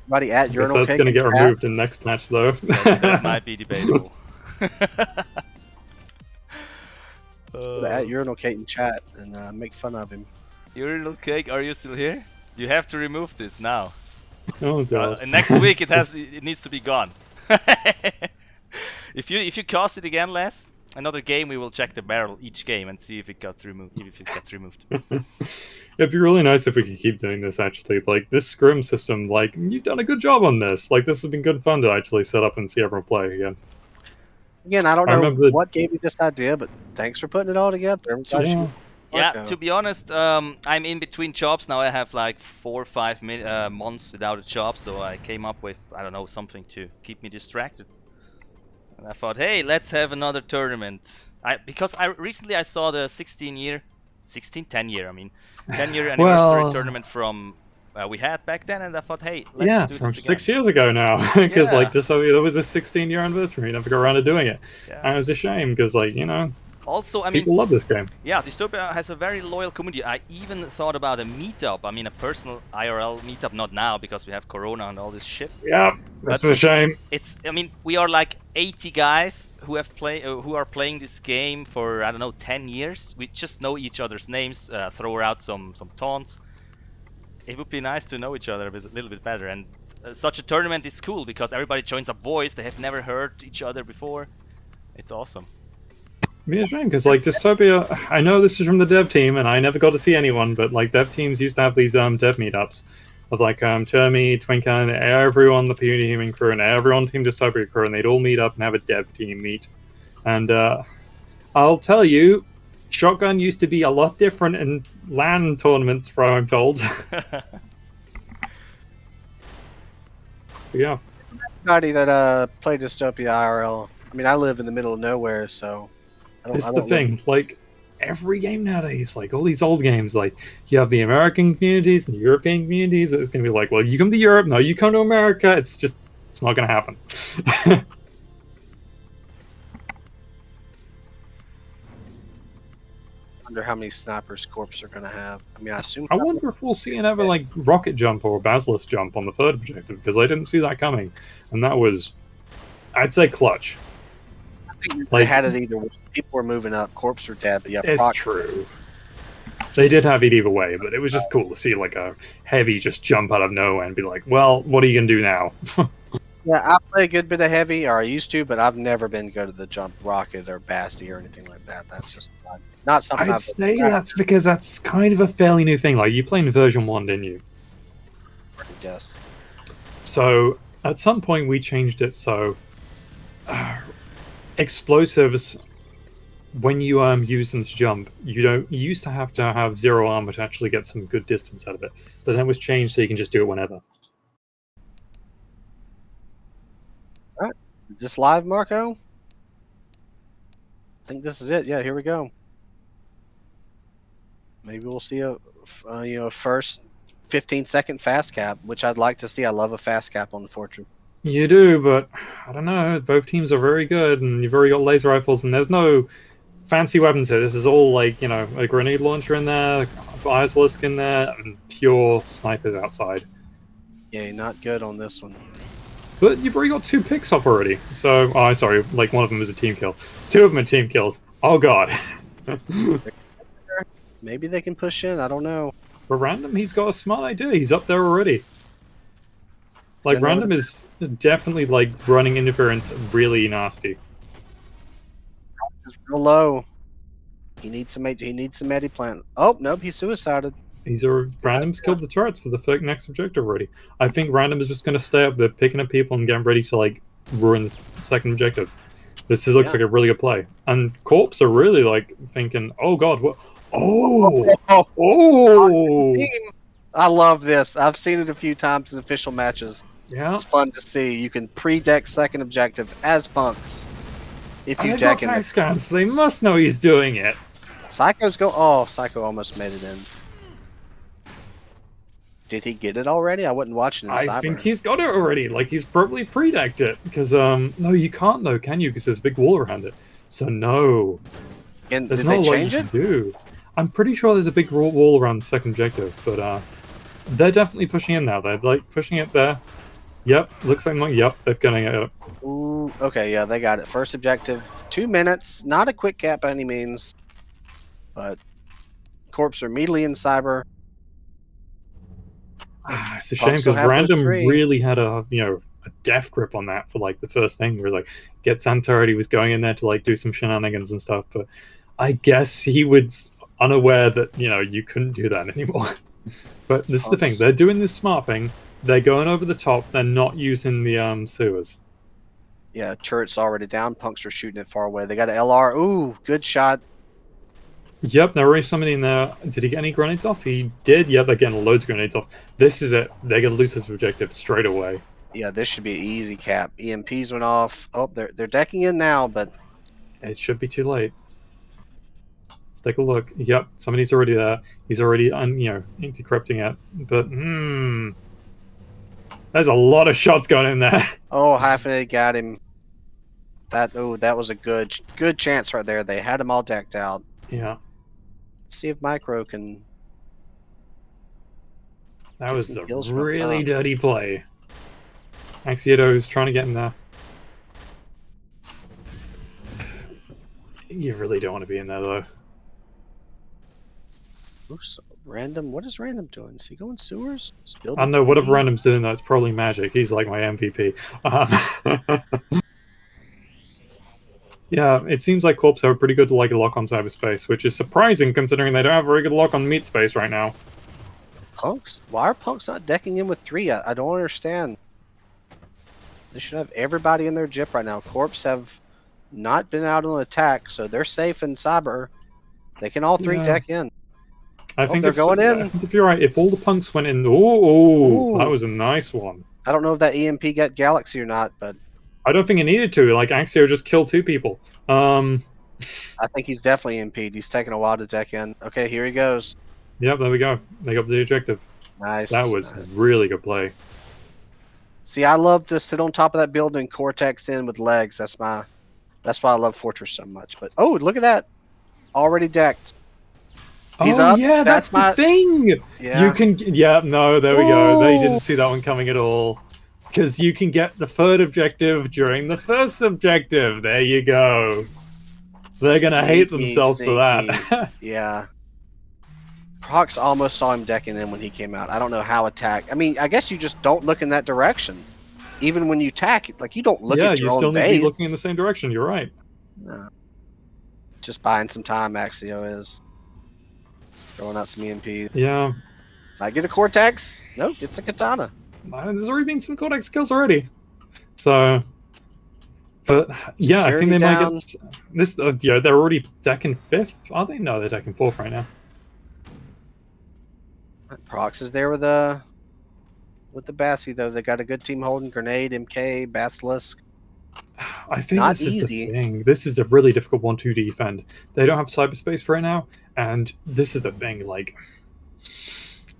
Speaker 3: Buddy, at
Speaker 4: Guess
Speaker 3: urinal
Speaker 4: that's
Speaker 3: cake
Speaker 4: going to get
Speaker 3: and
Speaker 4: removed in the next match, though.
Speaker 2: That might be debatable.
Speaker 3: At urinal cake and chat and make fun of him.
Speaker 2: Urinal cake, are you still here? You have to remove this now.
Speaker 4: Oh god.
Speaker 2: Next week it needs to be gone. If you cast it again, Les, another game we will check the barrel each game and see if it gets removed.
Speaker 4: It'd be really nice if we could keep doing this. Actually, this scrim system, you've done a good job on this. This has been good fun to actually set up and see everyone play again.
Speaker 3: Again, I don't know what gave you this idea, but thanks for putting it all together.
Speaker 2: Yeah, to be honest, I'm in between jobs now. I have 4 or 5 months without a job, so I came up with, I don't know, something to keep me distracted. And I thought, hey, let's have another tournament. Because recently I saw the 10 year anniversary tournament from we had back then, and I thought, hey, let's do this
Speaker 4: from
Speaker 2: again.
Speaker 4: 6 years ago now, because there was a 16-year anniversary, never got around to doing it. And it was a shame because
Speaker 2: also, I mean,
Speaker 4: people love this game.
Speaker 2: Yeah, Dystopia has a very loyal community. I even thought about a meetup. I mean, a personal IRL meetup, not now because we have Corona and all this shit.
Speaker 4: Yeah, that's a shame.
Speaker 2: I mean, we are 80 guys who are playing this game for, I don't know, 10 years. We just know each other's names, throw out some taunts. It would be nice to know each other a little bit better. And such a tournament is cool because everybody joins up voice. They have never heard each other before. It's awesome.
Speaker 4: It'd be a shame because Dystopia, I know this is from the dev team and I never got to see anyone, but dev teams used to have these dev meetups of Termi, Twinkan, everyone, the Puny Human crew, and everyone Team Dystopia crew, and they'd all meet up and have a dev team meet. And I'll tell you, Shotgun used to be a lot different in LAN tournaments, from what I'm told. Yeah.
Speaker 3: Everybody that play Dystopia IRL. I mean, I live in the middle of nowhere, so
Speaker 4: It's the thing. Like every game nowadays, like all these old games, like you have the American communities and the European communities. It's gonna be like, well, you come to Europe, no, you come to America. It's not gonna happen.
Speaker 3: Wonder how many snipers Corps are gonna have. I mean, I assume.
Speaker 4: I wonder if we'll see another like rocket jump or basilisk jump on the third objective because I didn't see that coming, and that was, I'd say, clutch.
Speaker 3: They had it either way. People were moving up. Corps are dead, but yeah,
Speaker 4: It's true. They did have it either way, but it was just cool to see like a heavy just jump out of nowhere and be like, well, what are you gonna do now?
Speaker 3: Yeah, I play a good bit of heavy, or I used to, but I've never been good at the jump rocket or Basti or anything like that. That's just not something
Speaker 4: I'd say that's because that's kind of a fairly new thing. Like you played in version 1, didn't you?
Speaker 3: Yes.
Speaker 4: So at some point we changed it so explosives, when you use them to jump, you used to have 0 armor to actually get some good distance out of it. But then it was changed so you can just do it whenever.
Speaker 3: Is this live, Marco? I think this is it. Yeah, here we go. Maybe we'll see a first 15-second fast cap, which I'd like to see. I love a fast cap on the Fortress.
Speaker 4: You do, but I don't know. Both teams are very good, and you've already got laser rifles, and there's no fancy weapons here. This is all like, a grenade launcher in there, a basilisk in there, and pure snipers outside.
Speaker 3: Yeah, not good on this one.
Speaker 4: But you've already got 2 picks up already. So, sorry, like one of them is a team kill. 2 of them are team kills. Oh god.
Speaker 3: Maybe they can push in. I don't know.
Speaker 4: For Random, he's got a smart idea. He's up there already. Like, Random is definitely, like, running interference really nasty.
Speaker 3: It's real low. He needs some Medi plant. Oh, nope, he's suicided.
Speaker 4: Random's killed the turrets for the next objective already. I think Random is just going to stay up there, picking up people and getting ready to, like, ruin the second objective. This looks like a really good play. And Corps are really, like, thinking, oh god, what? Oh!
Speaker 3: I love this. I've seen it a few times in official matches.
Speaker 4: Yeah.
Speaker 3: It's fun to see. You can pre-deck second objective as punks. If you
Speaker 4: They've
Speaker 3: deck
Speaker 4: got
Speaker 3: in
Speaker 4: tank scans, they must know he's doing it.
Speaker 3: Psycho's go. Oh, Psycho almost made it in. Did he get it already? I wasn't watching in Cyber.
Speaker 4: I think he's got it already. Like, he's probably pre-decked it. Because, no, you can't, though, can you? Because there's a big wall around it. So, no.
Speaker 3: And
Speaker 4: there's
Speaker 3: did
Speaker 4: not
Speaker 3: they
Speaker 4: a lot
Speaker 3: change
Speaker 4: you
Speaker 3: it?
Speaker 4: can do. I'm pretty sure there's a big wall around the second objective. But, they're definitely pushing in now. They're, like, pushing it there. Yep, looks like, yep, they're getting it.
Speaker 3: Ooh, okay, yeah, they got it. First objective, 2 minutes. Not a quick cap by any means. But Corps are immediately in Cyber.
Speaker 4: It's a shame because Random really had a death grip on that for like the first thing where like get Santori, he was going in there to like do some shenanigans and stuff, but I guess he was unaware that you couldn't do that anymore. But this is the thing, they're doing this smart thing, they're going over the top, they're not using the sewers.
Speaker 3: Yeah, turret's already down, punks are shooting it far away. They got an LR. Ooh, good shot.
Speaker 4: Yep, there is somebody in there. Did he get any grenades off? He did. Yep, they're getting loads of grenades off. This is it. They're going to lose this objective straight away.
Speaker 3: Yeah, this should be an easy cap. EMPs went off. Oh, they're decking in now, but
Speaker 4: it should be too late. Let's take a look. Yep, somebody's already there. He's already decrypting it. But there's a lot of shots going in there.
Speaker 3: Oh, half of it got him. That was a good chance right there. They had him all decked out.
Speaker 4: Yeah.
Speaker 3: Let's see if Micro can.
Speaker 4: That was a really dirty play. Axioto's trying to get in there. You really don't want to be in there though.
Speaker 3: Oops, Random. What is Random doing? Is he going sewers?
Speaker 4: I don't know. Whatever Random's doing, though, it's probably magic. He's like my MVP. Yeah, it seems like Corps have a pretty good lock on cyberspace, which is surprising considering they don't have a very good lock on meat space right now.
Speaker 3: Punks? Why are punks not decking in with 3? I don't understand. They should have everybody in their jip right now. Corps have not been out on attack, so they're safe in cyber. They can all 3 deck in.
Speaker 4: I think
Speaker 3: they're going in.
Speaker 4: I think if you're right, if all the punks went in, ooh, that was a nice one.
Speaker 3: I don't know if that EMP got Galaxy or not, but
Speaker 4: I don't think it needed to. Like, Axio just killed 2 people.
Speaker 3: I think he's definitely EMP'd. He's taking a while to deck in. Okay, here he goes.
Speaker 4: Yep, there we go. They got the objective.
Speaker 3: Nice.
Speaker 4: That was
Speaker 3: nice.
Speaker 4: really good play.
Speaker 3: See, I love to sit on top of that building, Cortex in with legs. That's why I love Fortress so much. But oh, look at that. Already decked. He's up.
Speaker 4: Yeah, that's the thing.
Speaker 3: Yeah.
Speaker 4: You can. Yeah, no, there we go. They didn't see that one coming at all. Because you can get the 3rd objective during the 1st objective. There you go. They're gonna hate themselves for that.
Speaker 3: Yeah. Prox almost saw him decking in when he came out. I don't know how attack. I mean, I guess you just don't look in that direction. Even when you attack, like you don't look at your
Speaker 4: you still
Speaker 3: own
Speaker 4: need to
Speaker 3: base.
Speaker 4: be looking in the same direction. You're right.
Speaker 3: No. Just buying some time, Axio is. Throwing out some EMP.
Speaker 4: Yeah.
Speaker 3: I get a Cortex. Nope, gets a Katana.
Speaker 4: There's already been some Cortex kills already. So, but yeah, I think they might get this. Yeah, they're already decking 5th, are they? No, they're decking 4th right now.
Speaker 3: Prox is there with the Bassi though. They got a good team holding Grenade, MK, Basilisk.
Speaker 4: I think
Speaker 3: Not
Speaker 4: this is
Speaker 3: easy.
Speaker 4: the thing. This is a really difficult one to defend. They don't have cyberspace right now, and this is the thing. Like,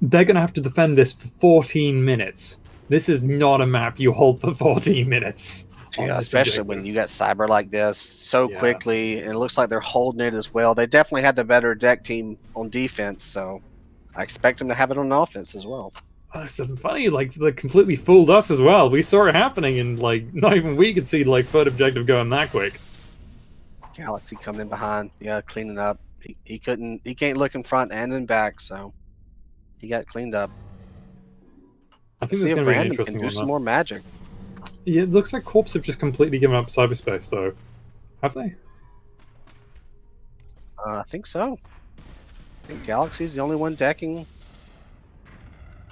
Speaker 4: they're gonna have to defend this for 14 minutes. This is not a map you hold for 14 minutes.
Speaker 3: Yeah, especially when you got Cyber like this so
Speaker 4: Yeah.
Speaker 3: quickly, and it looks like they're holding it as well. They definitely had the better deck team on defense, so I expect them to have it on offense as well.
Speaker 4: It's funny, like, they completely fooled us as well. We saw it happening, and like, not even we could see like 3rd objective going that quick.
Speaker 3: Galaxy coming in behind, yeah, cleaning up. He can't look in front and in back, so he got cleaned up.
Speaker 4: I think
Speaker 3: See
Speaker 4: this
Speaker 3: if
Speaker 4: is going to be an
Speaker 3: Random
Speaker 4: interesting
Speaker 3: can do
Speaker 4: one.
Speaker 3: some
Speaker 4: though.
Speaker 3: more magic.
Speaker 4: Yeah, it looks like Corps have just completely given up cyberspace, so have they?
Speaker 3: I think so. I think Galaxy's the only one decking.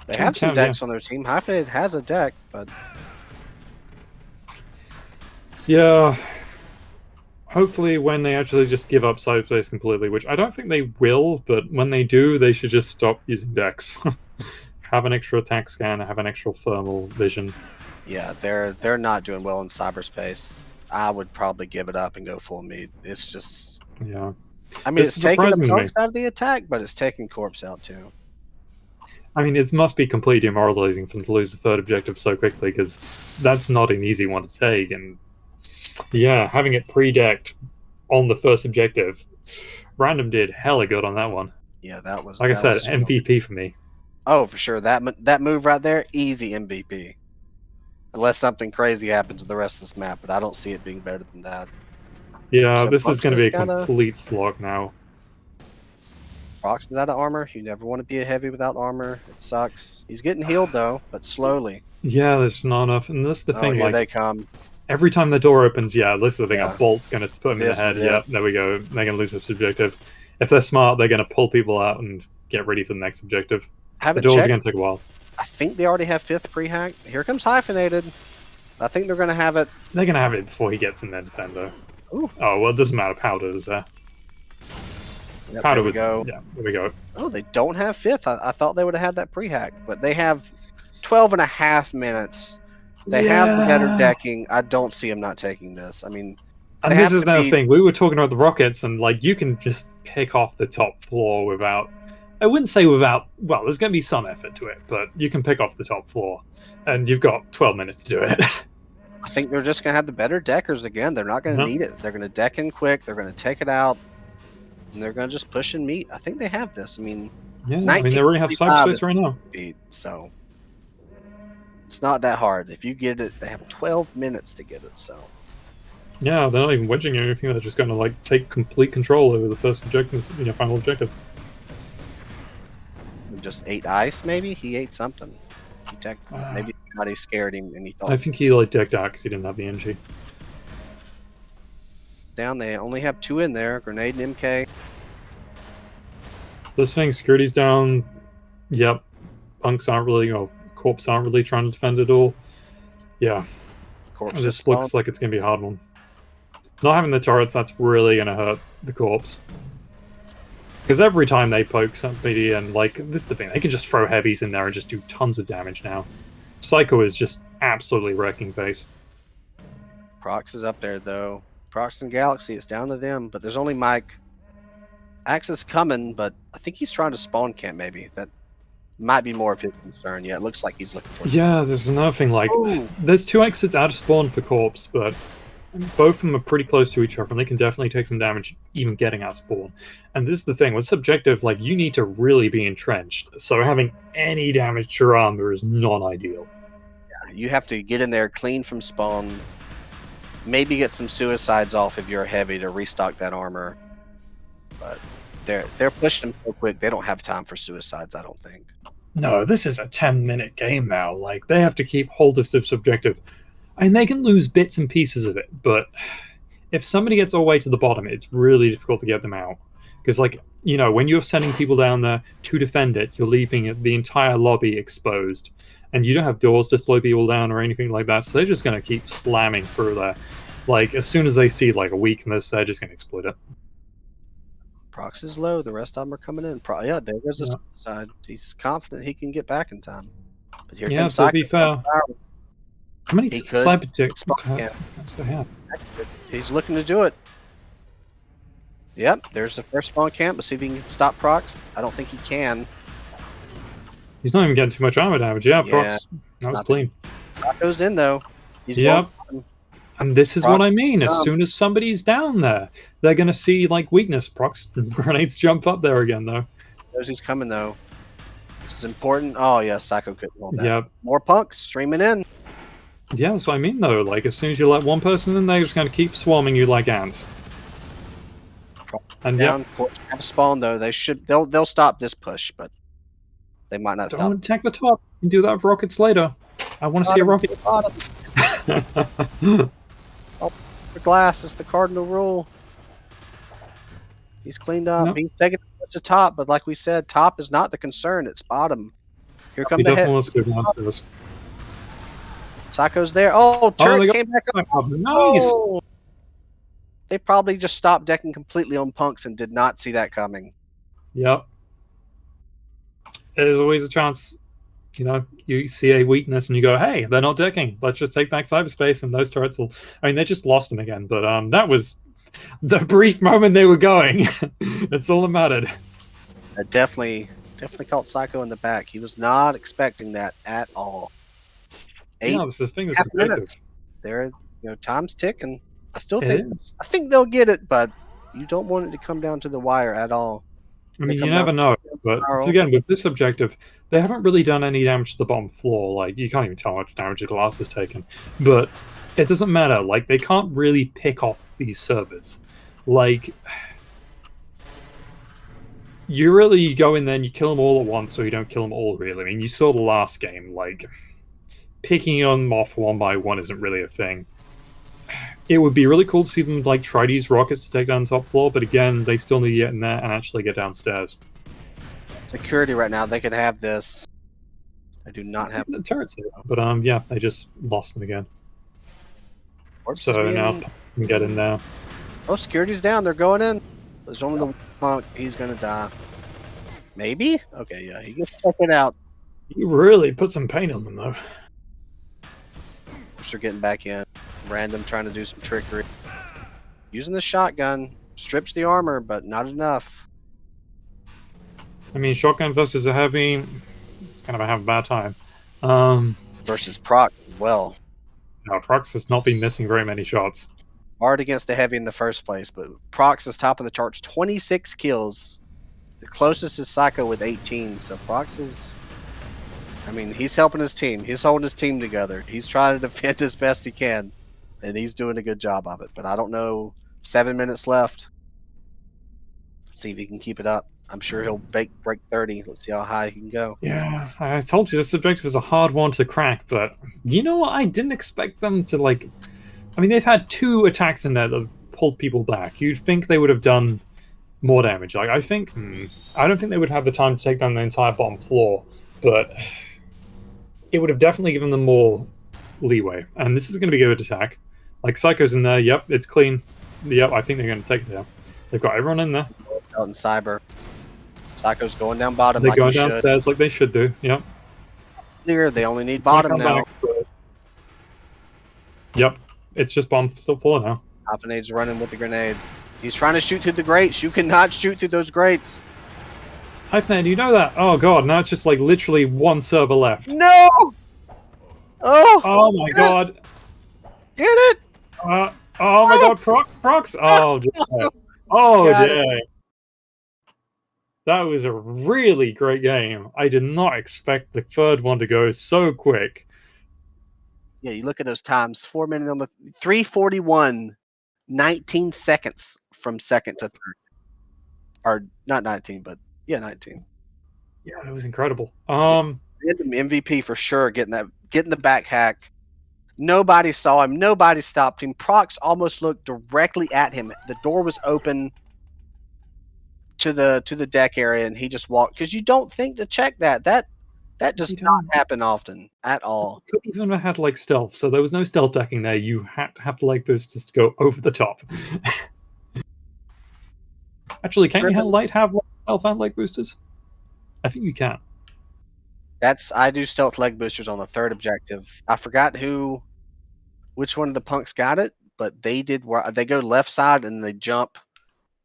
Speaker 3: They have some decks on their team. Hyphenated has a deck, but
Speaker 4: Yeah. Hopefully when they actually just give up cyberspace completely, which I don't think they will, but when they do, they should just stop using decks. Have an extra attack scan, have an extra thermal vision.
Speaker 3: yeah, they're not doing well in cyberspace. I would probably give it up and go full meat. It's just,
Speaker 4: Yeah.
Speaker 3: I mean,
Speaker 4: It's
Speaker 3: it's taking the
Speaker 4: surprising to me.
Speaker 3: punks out of the attack, but it's taking Corpse out too.
Speaker 4: I mean, it must be completely demoralizing for them to lose the 3rd objective so quickly, because that's not an easy one to take. And yeah, having it pre-decked on the 1st objective, Random did hella good on that one.
Speaker 3: Yeah, that was
Speaker 4: Like I
Speaker 3: that
Speaker 4: said,
Speaker 3: was-
Speaker 4: MVP for me.
Speaker 3: Oh, for sure. That move right there, easy MVP. Unless something crazy happens to the rest of this map, but I don't see it being better than that.
Speaker 4: Yeah,
Speaker 3: So
Speaker 4: this is going to be a
Speaker 3: Buxton's gotta-
Speaker 4: complete slog now.
Speaker 3: Proxton's out of armor. You never want to be a heavy without armor. It sucks. He's getting healed though, but slowly.
Speaker 4: Yeah, there's not enough. And that's the
Speaker 3: Oh,
Speaker 4: thing,
Speaker 3: here
Speaker 4: like,
Speaker 3: they come.
Speaker 4: every time the door opens, yeah, this is the thing,
Speaker 3: Yeah.
Speaker 4: a bolt's going to put them in the
Speaker 3: This
Speaker 4: head.
Speaker 3: is it.
Speaker 4: Yeah, there we go. They're going to lose this objective. If they're smart, they're going to pull people out and get ready for the next objective. The
Speaker 3: Haven't
Speaker 4: doors are
Speaker 3: checked.
Speaker 4: going to take a while.
Speaker 3: I think they already have 5th pre-hack. Here comes Hyphenated. I think they're going to have it.
Speaker 4: They're going to have it before he gets in their defender.
Speaker 3: Ooh.
Speaker 4: Oh, well, it doesn't matter. Powder is there.
Speaker 3: Yep,
Speaker 4: Powder
Speaker 3: there we
Speaker 4: would
Speaker 3: go.
Speaker 4: Yeah, there we go.
Speaker 3: Oh, they don't have 5th. I thought they would have had that pre-hack, but they have 12 and a half minutes. They have the better
Speaker 4: Yeah.
Speaker 3: decking. I don't see them not taking this. I mean,
Speaker 4: And
Speaker 3: They
Speaker 4: this
Speaker 3: have
Speaker 4: is
Speaker 3: to
Speaker 4: another
Speaker 3: be-
Speaker 4: thing. We were talking about the rockets, and like you can just pick off the top floor without. I wouldn't say without. Well, there's going to be some effort to it, but you can pick off the top floor, and you've got 12 minutes to do it.
Speaker 3: I think they're just going to have the better deckers again. They're not going to
Speaker 4: No.
Speaker 3: need it. They're going to deck in quick. They're going to take it out, and they're going to just push and meet. I think they have this. I mean,
Speaker 4: Yeah, I mean they already have
Speaker 3: 1945
Speaker 4: cyberspace right now.
Speaker 3: beat, so it's not that hard. If you get it, they have 12 minutes to get it. So
Speaker 4: Yeah, they're not even wedging or anything. They're just going to like take complete control over the first objective, final objective.
Speaker 3: he just ate ice. Maybe he ate something. He maybe somebody scared him, and he thought
Speaker 4: I think he like decked out because he didn't have the energy.
Speaker 3: it's down. They only have 2 in there: Grenade and MK.
Speaker 4: This thing, security's down. Yep, punks aren't really, corps aren't really trying to defend it all. Yeah,
Speaker 3: Corpse
Speaker 4: this
Speaker 3: just
Speaker 4: looks like it's going to be a hard one. Not having the turrets, that's really going to hurt the corpse. Because every time they poke somebody, and like, this is the thing, they can just throw heavies in there and just do tons of damage now. Psycho is just absolutely wrecking base.
Speaker 3: Prox is up there though. Prox and Galaxy, it's down to them. But there's only Mike. Axis coming, but I think he's trying to spawn camp. Maybe that might be more of his concern. Yeah, it looks like he's looking for.
Speaker 4: Yeah, there's another thing. Like,
Speaker 3: Ooh.
Speaker 4: there's 2 exits out of spawn for Corpse, but both of them are pretty close to each other, and they can definitely take some damage even getting out of spawn. And this is the thing with subjective. Like, you need to really be entrenched. So having any damage to your armor is not ideal.
Speaker 3: Yeah, you have to get in there clean from spawn. Maybe get some suicides off if you're heavy to restock that armor. But they're pushing them so quick they don't have time for suicides, I don't think.
Speaker 4: No, this is a 10-minute game now. Like, they have to keep hold of subjective. I mean, they can lose bits and pieces of it, but if somebody gets all the way to the bottom, it's really difficult to get them out. Because, like, you know, when you're sending people down there to defend it, you're leaving the entire lobby exposed. And you don't have doors to slow people down or anything like that, so they're just going to keep slamming through there. Like, as soon as they see, like, a weakness, they're just going to exploit it.
Speaker 3: Prox is low, the rest of them are coming in. Yeah, there goes the side. He's confident he can get back in time. But here comes
Speaker 4: to be
Speaker 3: Psycho.
Speaker 4: fair. How many cyber ticks?
Speaker 3: Yeah. He's looking to do it. Yep, there's the first spawn camp. Let's see if he can stop Prox. I don't think he can.
Speaker 4: He's not even getting too much armor damage. Yeah, Prox. That was clean.
Speaker 3: Psycho's in, though. He's
Speaker 4: and this is what I mean. As
Speaker 3: dumb.
Speaker 4: soon as somebody's down there, they're going to see, like, weakness. Prox grenades jump up there again, though.
Speaker 3: Knows he's coming, though. This is important. Oh, yeah, Psycho couldn't hold that.
Speaker 4: Yep.
Speaker 3: More punks streaming in.
Speaker 4: Yeah, that's what I mean, though. Like, as soon as you let one person in, they're just going to keep swarming you like ants. And
Speaker 3: down, have a spawn, though. They'll stop this push, but they might not stop.
Speaker 4: Don't attack the top. You can do that with rockets later. I want to see a rocket.
Speaker 3: The glass is the cardinal rule. He's cleaned up.
Speaker 4: Yep.
Speaker 3: He's taking the top, but like we said, top is not the concern. It's bottom. Here comes
Speaker 4: He
Speaker 3: the
Speaker 4: definitely
Speaker 3: head.
Speaker 4: wants to go downstairs.
Speaker 3: Psycho's there. Oh, turrets came back up.
Speaker 4: Nice.
Speaker 3: Oh. They probably just stopped decking completely on punks and did not see that coming.
Speaker 4: Yep. There's always a chance, you know, you see a weakness and you go, hey, they're not decking. Let's just take back cyberspace, and those turrets will... I mean, they just lost them again, but that was the brief moment they were going. That's all that mattered.
Speaker 3: That definitely caught Psycho in the back. He was not expecting that at all.
Speaker 4: Yeah, this is the thing that's
Speaker 3: 8.5
Speaker 4: subjective.
Speaker 3: minutes. There, time's ticking. I think they'll get it, but you don't want it to come down to the wire at all.
Speaker 4: I mean, you never know. But again, with this objective, they haven't really done any damage to the bottom floor. Like, you can't even tell how much damage the glass has taken. But it doesn't matter. Like, they can't really pick off these servers. Like, you really go in there and you kill them all at once, or you don't kill them all, really. I mean, you saw the last game. Like, picking them off one by one isn't really a thing. It would be really cool to see them, like, try to use rockets to take down the top floor, but again, they still need to get in there and actually get downstairs.
Speaker 3: Security right now, they could have this. I do not have
Speaker 4: the turrets there, but yeah, they just lost them again. So now I can get in there.
Speaker 3: Oh, security's down. They're going in. There's only the monk. He's gonna die. Maybe? Okay, yeah, he gets taken out.
Speaker 4: You really put some pain on them, though.
Speaker 3: They're getting back in. Random trying to do some trickery. Using the shotgun. Strips the armor, but not enough.
Speaker 4: I mean, shotgun versus a heavy, it's kind of have a bad time.
Speaker 3: Versus Proc, well.
Speaker 4: No, Prox has not been missing very many shots.
Speaker 3: Hard against a heavy in the first place, but Prox is top of the charts. 26 kills. The closest is Psycho with 18, so Prox is... I mean, he's helping his team. He's holding his team together. He's trying to defend as best he can, and he's doing a good job of it. But I don't know. 7 minutes left. Let's see if he can keep it up. I'm sure he'll break 30. Let's see how high he can go.
Speaker 4: Yeah, I told you this objective is a hard one to crack, but you know what? I didn't expect them to, like... I mean, they've had 2 attacks in there that have pulled people back. You'd think they would have done more damage. Like, I don't think they would have the time to take down the entire bottom floor, but it would have definitely given them more leeway. And this is going to be a good attack. Like, Psycho's in there. Yep, it's clean. Yep, I think they're going to take it down. They've got everyone in there.
Speaker 3: Out in cyber. Psycho's going down bottom.
Speaker 4: They're
Speaker 3: like
Speaker 4: going downstairs like they should do. Yep.
Speaker 3: clear. They only need bottom
Speaker 4: Come
Speaker 3: now.
Speaker 4: back, but- Yep, it's just bomb still full now.
Speaker 3: Alpinade's running with the grenade. He's trying to shoot through the grates. You cannot shoot through those grates.
Speaker 4: Hyphenade, you know that? Oh god, now it's just like literally one server left.
Speaker 3: No! Oh!
Speaker 4: Oh my god.
Speaker 3: Get it!
Speaker 4: Oh my god, procs! Oh dear. Oh
Speaker 3: Got
Speaker 4: dear. That was a really great game. I did not expect the third one to go so quick.
Speaker 3: Yeah, you look at those times. 4 minutes on the 3:41, 19 seconds from second to third. Or not 19, but yeah, 19.
Speaker 4: Yeah, that was incredible.
Speaker 3: MVP for sure, getting the back hack. Nobody saw him. Nobody stopped him. Prox almost looked directly at him. The door was open to the deck area, and he just walked. Because you don't think to check that. That does
Speaker 4: You
Speaker 3: not
Speaker 4: don't.
Speaker 3: happen often at all.
Speaker 4: Could even have had like stealth, so there was no stealth decking there. You had to have the leg boosters to go over the top. Actually, can't you have light have stealth and leg boosters? I think you can.
Speaker 3: I do stealth leg boosters on the third objective. I forgot which one of the punks got it, but they did. They go left side and they jump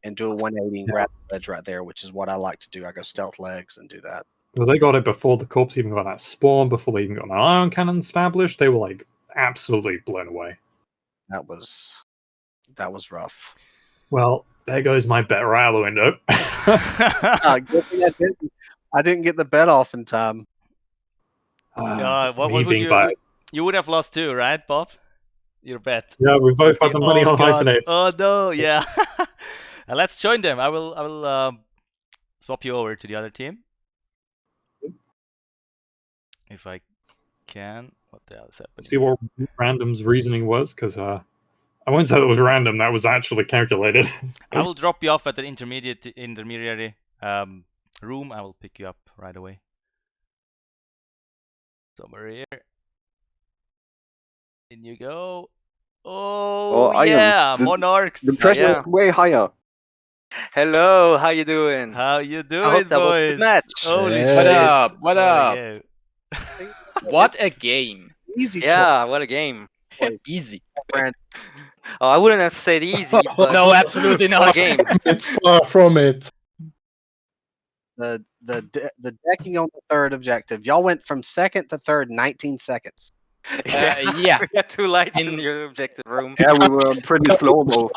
Speaker 3: and do a 180 and grab the ledge right there, which is what I like to do. I go stealth legs and do that.
Speaker 4: Well, they got it before the corpse even got that spawn, before they even got an ion cannon established. They were like absolutely blown away.
Speaker 3: That was rough.
Speaker 4: Well, there goes my bet right out the window.
Speaker 3: Good thing I didn't get the bet off in time.
Speaker 2: What
Speaker 4: me
Speaker 2: would
Speaker 4: being
Speaker 2: you?
Speaker 4: biased.
Speaker 2: You would have lost too, right, Bob? Your bet.
Speaker 4: Yeah, we both had the money on
Speaker 2: God.
Speaker 4: hyphenates.
Speaker 2: Oh no, yeah. Let's join them. I will swap you over to the other team. If I can. What the hell is happening?
Speaker 4: See what Random's reasoning was, because I wouldn't say it was random. That was actually calculated.
Speaker 2: I will drop you off at the intermediary room. I will pick you up right away. Somewhere here. In you go. Oh
Speaker 7: I am.
Speaker 2: yeah, Monarchs.
Speaker 7: The pressure
Speaker 6: yeah.
Speaker 7: is way higher.
Speaker 6: Hello, how you doing?
Speaker 2: How you doing,
Speaker 6: I hope that was a
Speaker 2: boys?
Speaker 6: good match.
Speaker 2: Holy
Speaker 5: What
Speaker 2: shit!
Speaker 5: up? What
Speaker 2: a
Speaker 5: up?
Speaker 2: game.
Speaker 5: What a game.
Speaker 3: Easy
Speaker 6: Yeah, what a game.
Speaker 5: Easy.
Speaker 3: choice.
Speaker 6: Oh, I wouldn't have said easy, but
Speaker 5: No, absolutely
Speaker 6: what
Speaker 5: not.
Speaker 6: a game.
Speaker 9: It's far from it.
Speaker 3: The decking on the third objective. Y'all went from second to third 19 seconds.
Speaker 5: Yeah.
Speaker 6: We got two lights in
Speaker 5: In-
Speaker 6: your objective room.
Speaker 7: Yeah, we were pretty slow though.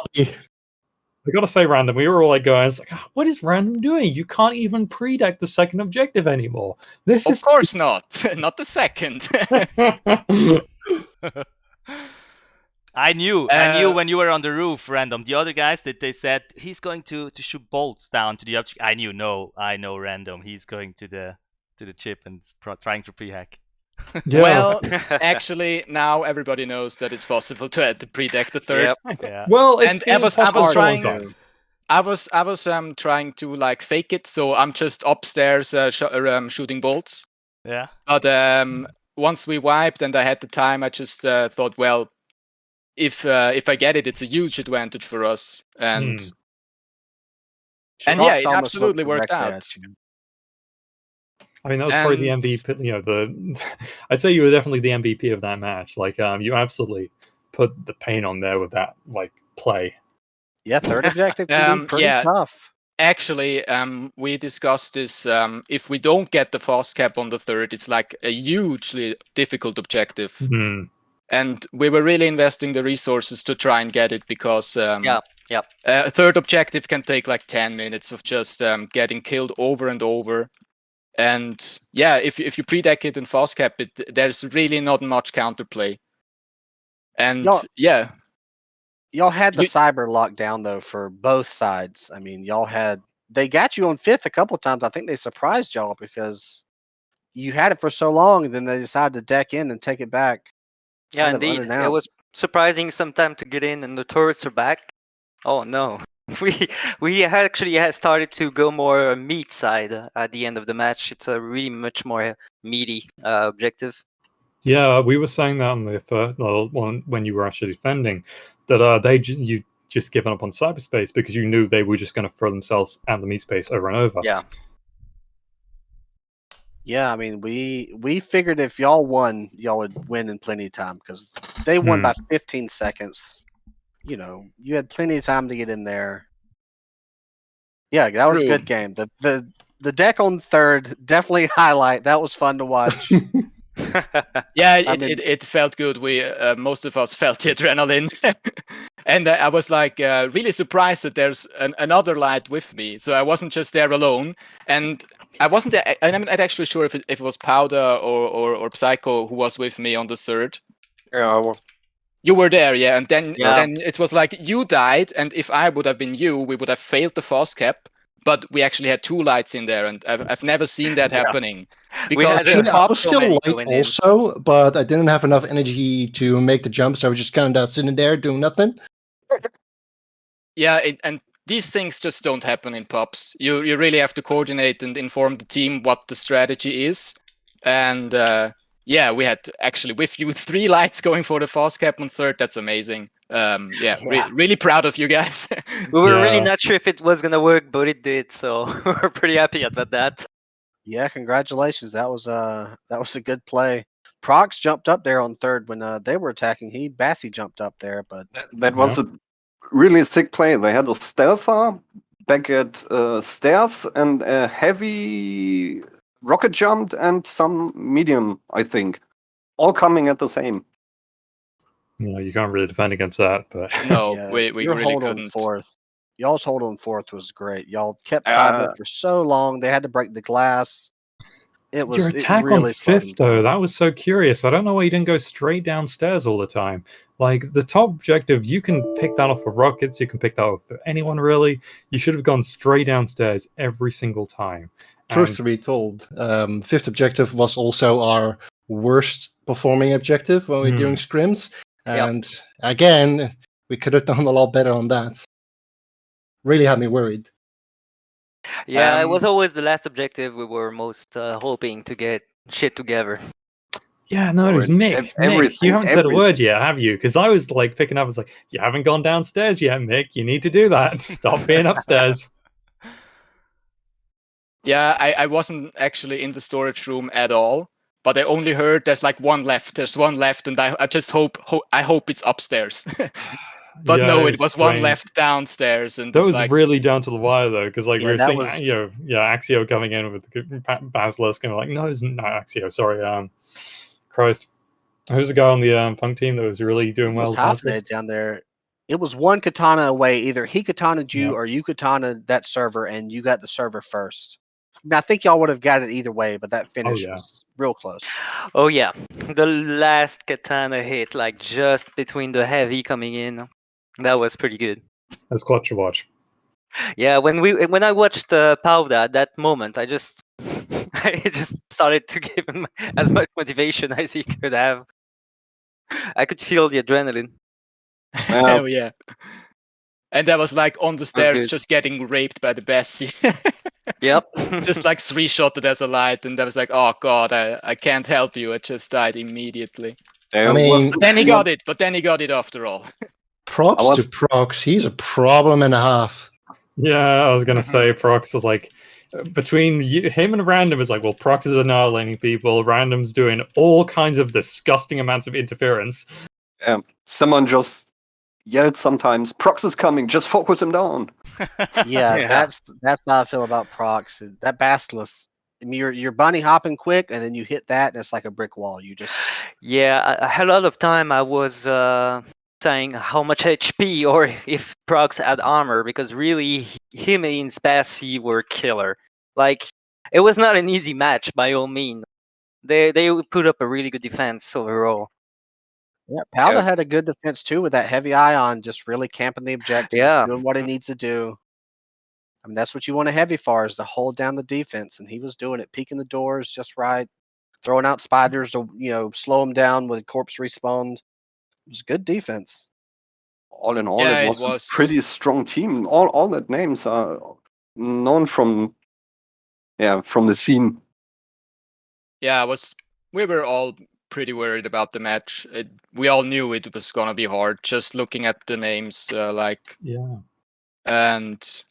Speaker 4: I gotta say, Random, we were all like going, like, what is Random doing? You can't even pre-deck the second objective anymore. This
Speaker 5: Of
Speaker 4: is
Speaker 5: course not. Not the second.
Speaker 2: I knew when you were on the roof, Random. The other guys that they said he's going to shoot bolts down to the object. I know Random. He's going to the chip and trying to pre-hack.
Speaker 4: Yeah.
Speaker 5: Well, actually, now everybody knows that it's possible to pre-deck the third.
Speaker 6: Yep.
Speaker 2: Yeah.
Speaker 4: Well, it's
Speaker 5: And I was trying.
Speaker 4: trying.
Speaker 5: I was trying to like fake it, so I'm just upstairs shooting bolts.
Speaker 2: Yeah.
Speaker 5: But once we wiped and I had the time, I just thought, well, if I get it, it's a huge advantage for us. And yeah, it
Speaker 3: Almost
Speaker 5: absolutely
Speaker 3: looked
Speaker 5: worked
Speaker 3: directly
Speaker 5: out.
Speaker 3: at you.
Speaker 4: I mean, that was probably the
Speaker 5: And-
Speaker 4: MVP. You know, I'd say you were definitely the MVP of that match. Like, you absolutely put the paint on there with that like play.
Speaker 3: Yeah, third objective can be pretty
Speaker 5: yeah.
Speaker 3: tough.
Speaker 5: Actually, we discussed this. If we don't get the fast cap on the third, it's like a hugely difficult objective.
Speaker 4: Hmm.
Speaker 5: And we were really investing the resources to try and get it because
Speaker 6: Yeah.
Speaker 5: a third objective can take like 10 minutes of just getting killed over and over. And yeah, if you pre-deck it and fast cap it, there's really not much counterplay. And
Speaker 3: Y'all- Y'all had the
Speaker 5: You-
Speaker 3: cyber locked down though for both sides. I mean, they got you on fifth a couple of times. I think they surprised y'all because you had it for so long, and then they decided to deck in and take it back.
Speaker 6: Yeah,
Speaker 3: kind of
Speaker 6: indeed. It
Speaker 3: unannounced.
Speaker 6: was surprising sometime to get in, and the turrets are back. Oh no, we actually had started to go more meat side at the end of the match. It's a really much more meaty objective.
Speaker 4: Yeah, we were saying that on the first one when you were actually defending that you just given up on cyberspace because you knew they were just going to throw themselves and the meat space over and over.
Speaker 6: Yeah.
Speaker 3: Yeah, I mean, we figured if y'all won, y'all would win in plenty of time because they won by 15 seconds. You know, you had plenty of time to get in there. Yeah, that was a
Speaker 5: True.
Speaker 3: good game. The deck on third definitely highlight. That was fun to watch.
Speaker 5: Yeah,
Speaker 3: I mean,
Speaker 5: it felt good. We most of us felt the adrenaline, and I was like really surprised that there's another light with me. So I wasn't just there alone, and I wasn't. I'm not actually sure if it was Powder or Psycho who was with me on the third.
Speaker 7: Yeah, I was.
Speaker 5: You were there, yeah, and then
Speaker 6: Yeah.
Speaker 5: it was like you died, and if I would have been you, we would have failed the fast cap. But we actually had two lights in there, and I've never seen that happening.
Speaker 6: We
Speaker 5: Because
Speaker 6: had
Speaker 5: in
Speaker 6: a-
Speaker 9: Actually, I was
Speaker 5: Pops,
Speaker 6: so many
Speaker 9: still light
Speaker 6: going in.
Speaker 9: also, but I didn't have enough energy to make the jump, so I was just kind of sitting there doing nothing.
Speaker 5: yeah, and these things just don't happen in Pops. You really have to coordinate and inform the team what the strategy is. And yeah, we had actually with you 3 lights going for the fast cap on third. That's amazing. Yeah,
Speaker 6: Yeah.
Speaker 5: really proud of you guys.
Speaker 6: We were really
Speaker 4: Yeah.
Speaker 6: not sure if it was gonna work, but it did. So we're pretty happy about that.
Speaker 3: yeah, congratulations. That was a good play. Prox jumped up there on third when they were attacking. Bassy jumped up there, but
Speaker 7: That was a really sick play. They had a stealther back at stairs and a heavy rocket jump and some medium, I think, all coming at the same.
Speaker 4: You can't really defend against that, but
Speaker 5: No,
Speaker 3: yeah,
Speaker 5: we
Speaker 3: your
Speaker 5: really
Speaker 3: hold on
Speaker 5: couldn't.
Speaker 3: fourth. Y'all's hold on fourth was great. Y'all kept Cyber for so long. They had to break the glass. It
Speaker 4: your
Speaker 3: was it
Speaker 4: attack on
Speaker 3: really slowed them
Speaker 4: fifth though,
Speaker 3: down.
Speaker 4: that was so curious. I don't know why you didn't go straight downstairs all the time. Like the top objective, you can pick that off of rockets, you can pick that off of anyone really. You should have gone straight downstairs every single time.
Speaker 9: Truth to be told, fifth objective was also our worst performing objective when we're doing scrims. And again, we could have done a lot better on that. Really had me worried.
Speaker 6: Yeah, it was always the last objective we were most hoping to get shit together.
Speaker 4: Yeah, no, it was Mick. Mick, you haven't said a word yet, have you? Because I was like picking up, I was like, you haven't gone downstairs yet, Mick. You need to do that. Stop being upstairs.
Speaker 5: Yeah, I wasn't actually in the storage room at all, but I only heard there's like one left. There's one left, and I just hope it's upstairs. But
Speaker 4: yeah,
Speaker 5: no,
Speaker 4: it
Speaker 5: it was one
Speaker 4: strange.
Speaker 5: left downstairs, and
Speaker 4: That
Speaker 5: it's
Speaker 4: was
Speaker 5: like
Speaker 4: really down to the wire though, because like
Speaker 3: Yeah,
Speaker 4: we were
Speaker 3: that
Speaker 4: seeing,
Speaker 3: was
Speaker 4: Axio coming in with the Basilisk, and we're like, no, it's not Axio. Sorry, Christ. Who's the guy on the punk team that was really doing
Speaker 3: it was
Speaker 4: well?
Speaker 3: Hafned down there. It was one katana away. Either he katana'd you
Speaker 4: Yep.
Speaker 3: or you katana that server, and you got the server first. Now, I think y'all would have got it either way, but that finish
Speaker 4: yeah.
Speaker 3: was real close.
Speaker 6: Oh yeah, the last katana hit, like just between the heavy coming in, that was pretty good.
Speaker 4: That's clutch to watch.
Speaker 6: Yeah, when I watched Powda at that moment, I just I just started to give him as much motivation as he could have. I could feel the adrenaline.
Speaker 5: oh yeah. And I was like on the stairs,
Speaker 6: good.
Speaker 5: just getting raped by the Bessie.
Speaker 6: Yep.
Speaker 5: Just like 3-shotted as a light, and I was like, oh god, I can't help you. I just died immediately.
Speaker 9: I mean,
Speaker 5: But then he got it. But then he got it after all.
Speaker 9: props to Prox. He's a problem and a half.
Speaker 4: Yeah, I was gonna say Prox is like between him and Random is like, well, Prox is annihilating people. Random's doing all kinds of disgusting amounts of interference.
Speaker 7: Someone just yelled sometimes, Prox is coming, just focus him down.
Speaker 3: Yeah, that's how I feel about Prox. That Basilisk. I mean, you're bunny hopping quick, and then you hit that, and it's like a brick wall. You just
Speaker 6: Yeah, I had a lot of time. I was saying how much HP or if Prox had armor, because really him and Spassy were killer. Like it was not an easy match by all means. They put up a really good defense overall.
Speaker 3: yeah. Powda had a good defense too with that heavy ion, just really camping the objectives,
Speaker 6: Yeah.
Speaker 3: doing what he needs to do. I mean, that's what you want a heavy for is to hold down the defense, and he was doing it, peeking the doors just right, throwing out spiders to slow him down when corpse respawned. It was good defense.
Speaker 7: All in all,
Speaker 5: Yeah,
Speaker 7: it was a pretty strong team. All that names are known from the scene.
Speaker 5: Yeah, we were all pretty worried about the match. We all knew it was gonna be hard, just looking at the names,
Speaker 4: Yeah.
Speaker 5: And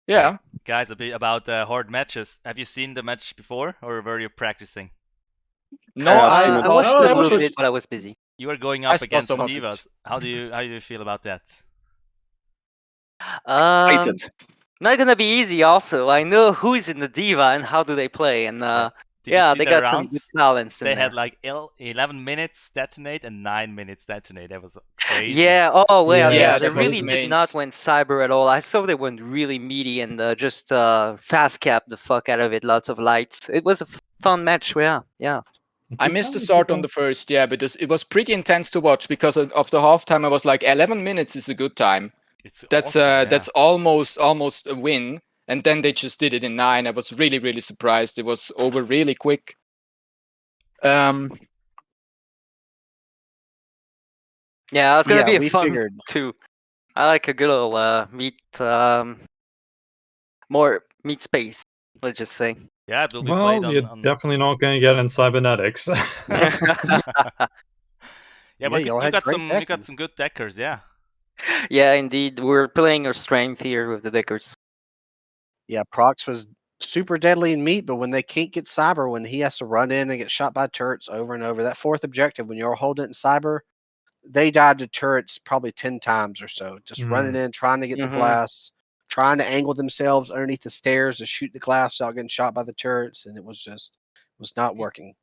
Speaker 5: Yeah.
Speaker 2: Guys, a bit about hard matches. Have you seen the match before, or were you practicing?
Speaker 5: No, I
Speaker 7: seen it.
Speaker 6: I
Speaker 5: saw,
Speaker 6: watched
Speaker 9: Oh,
Speaker 6: a
Speaker 9: I
Speaker 6: little
Speaker 9: watched
Speaker 6: bit,
Speaker 9: it.
Speaker 6: but I was busy.
Speaker 2: You were going
Speaker 5: I
Speaker 2: up
Speaker 5: saw
Speaker 2: against
Speaker 5: some of it.
Speaker 2: divas. How do you feel about that?
Speaker 7: Hated.
Speaker 6: Not gonna be easy. Also, I know who's in the diva and how do they play, and
Speaker 2: Did you
Speaker 6: yeah,
Speaker 2: see
Speaker 6: they
Speaker 2: the
Speaker 6: got some good
Speaker 2: rounds?
Speaker 6: talents in
Speaker 2: They
Speaker 6: there.
Speaker 2: had like 11 minutes detonate and 9 minutes detonate. That was crazy.
Speaker 6: Yeah. Oh well.
Speaker 9: Yeah,
Speaker 6: Yeah. They
Speaker 5: that was
Speaker 6: really
Speaker 5: the
Speaker 6: did not
Speaker 5: mains.
Speaker 6: went cyber at all. I saw they went really meaty and just fast cap the fuck out of it. Lots of lights. It was a fun match. Yeah. Yeah.
Speaker 5: I missed the start on the first, yeah, but it was pretty intense to watch because of the halftime. I was like, 11 minutes is a good time.
Speaker 2: It's
Speaker 5: That's
Speaker 2: awesome, yeah.
Speaker 5: that's almost a win. And then they just did it in 9. I was really surprised. It was over really quick.
Speaker 6: Yeah. It's gonna
Speaker 3: Yeah,
Speaker 6: be a
Speaker 3: we
Speaker 6: fun
Speaker 3: figured.
Speaker 6: too. I like a good old more meat space. Let's just say.
Speaker 2: Yeah, it will be
Speaker 4: Well,
Speaker 2: played
Speaker 4: you're
Speaker 2: on
Speaker 4: definitely not going to get in cybernetics.
Speaker 2: Yeah,
Speaker 3: Yeah,
Speaker 2: but
Speaker 3: y'all
Speaker 2: you
Speaker 3: had
Speaker 2: got
Speaker 3: great
Speaker 2: some
Speaker 3: decking.
Speaker 2: good deckers, yeah.
Speaker 6: Yeah, indeed. We're playing our strength here with the Dickers.
Speaker 3: Yeah, Prox was super deadly in meat, but when they can't get cyber, when he has to run in and get shot by turrets over and over, that fourth objective, when you're holding it in cyber, they died to turrets probably 10 times or so. Just running in, trying to get the glass, trying to angle themselves underneath the stairs to shoot the glass without getting shot by the turrets, and it was not working.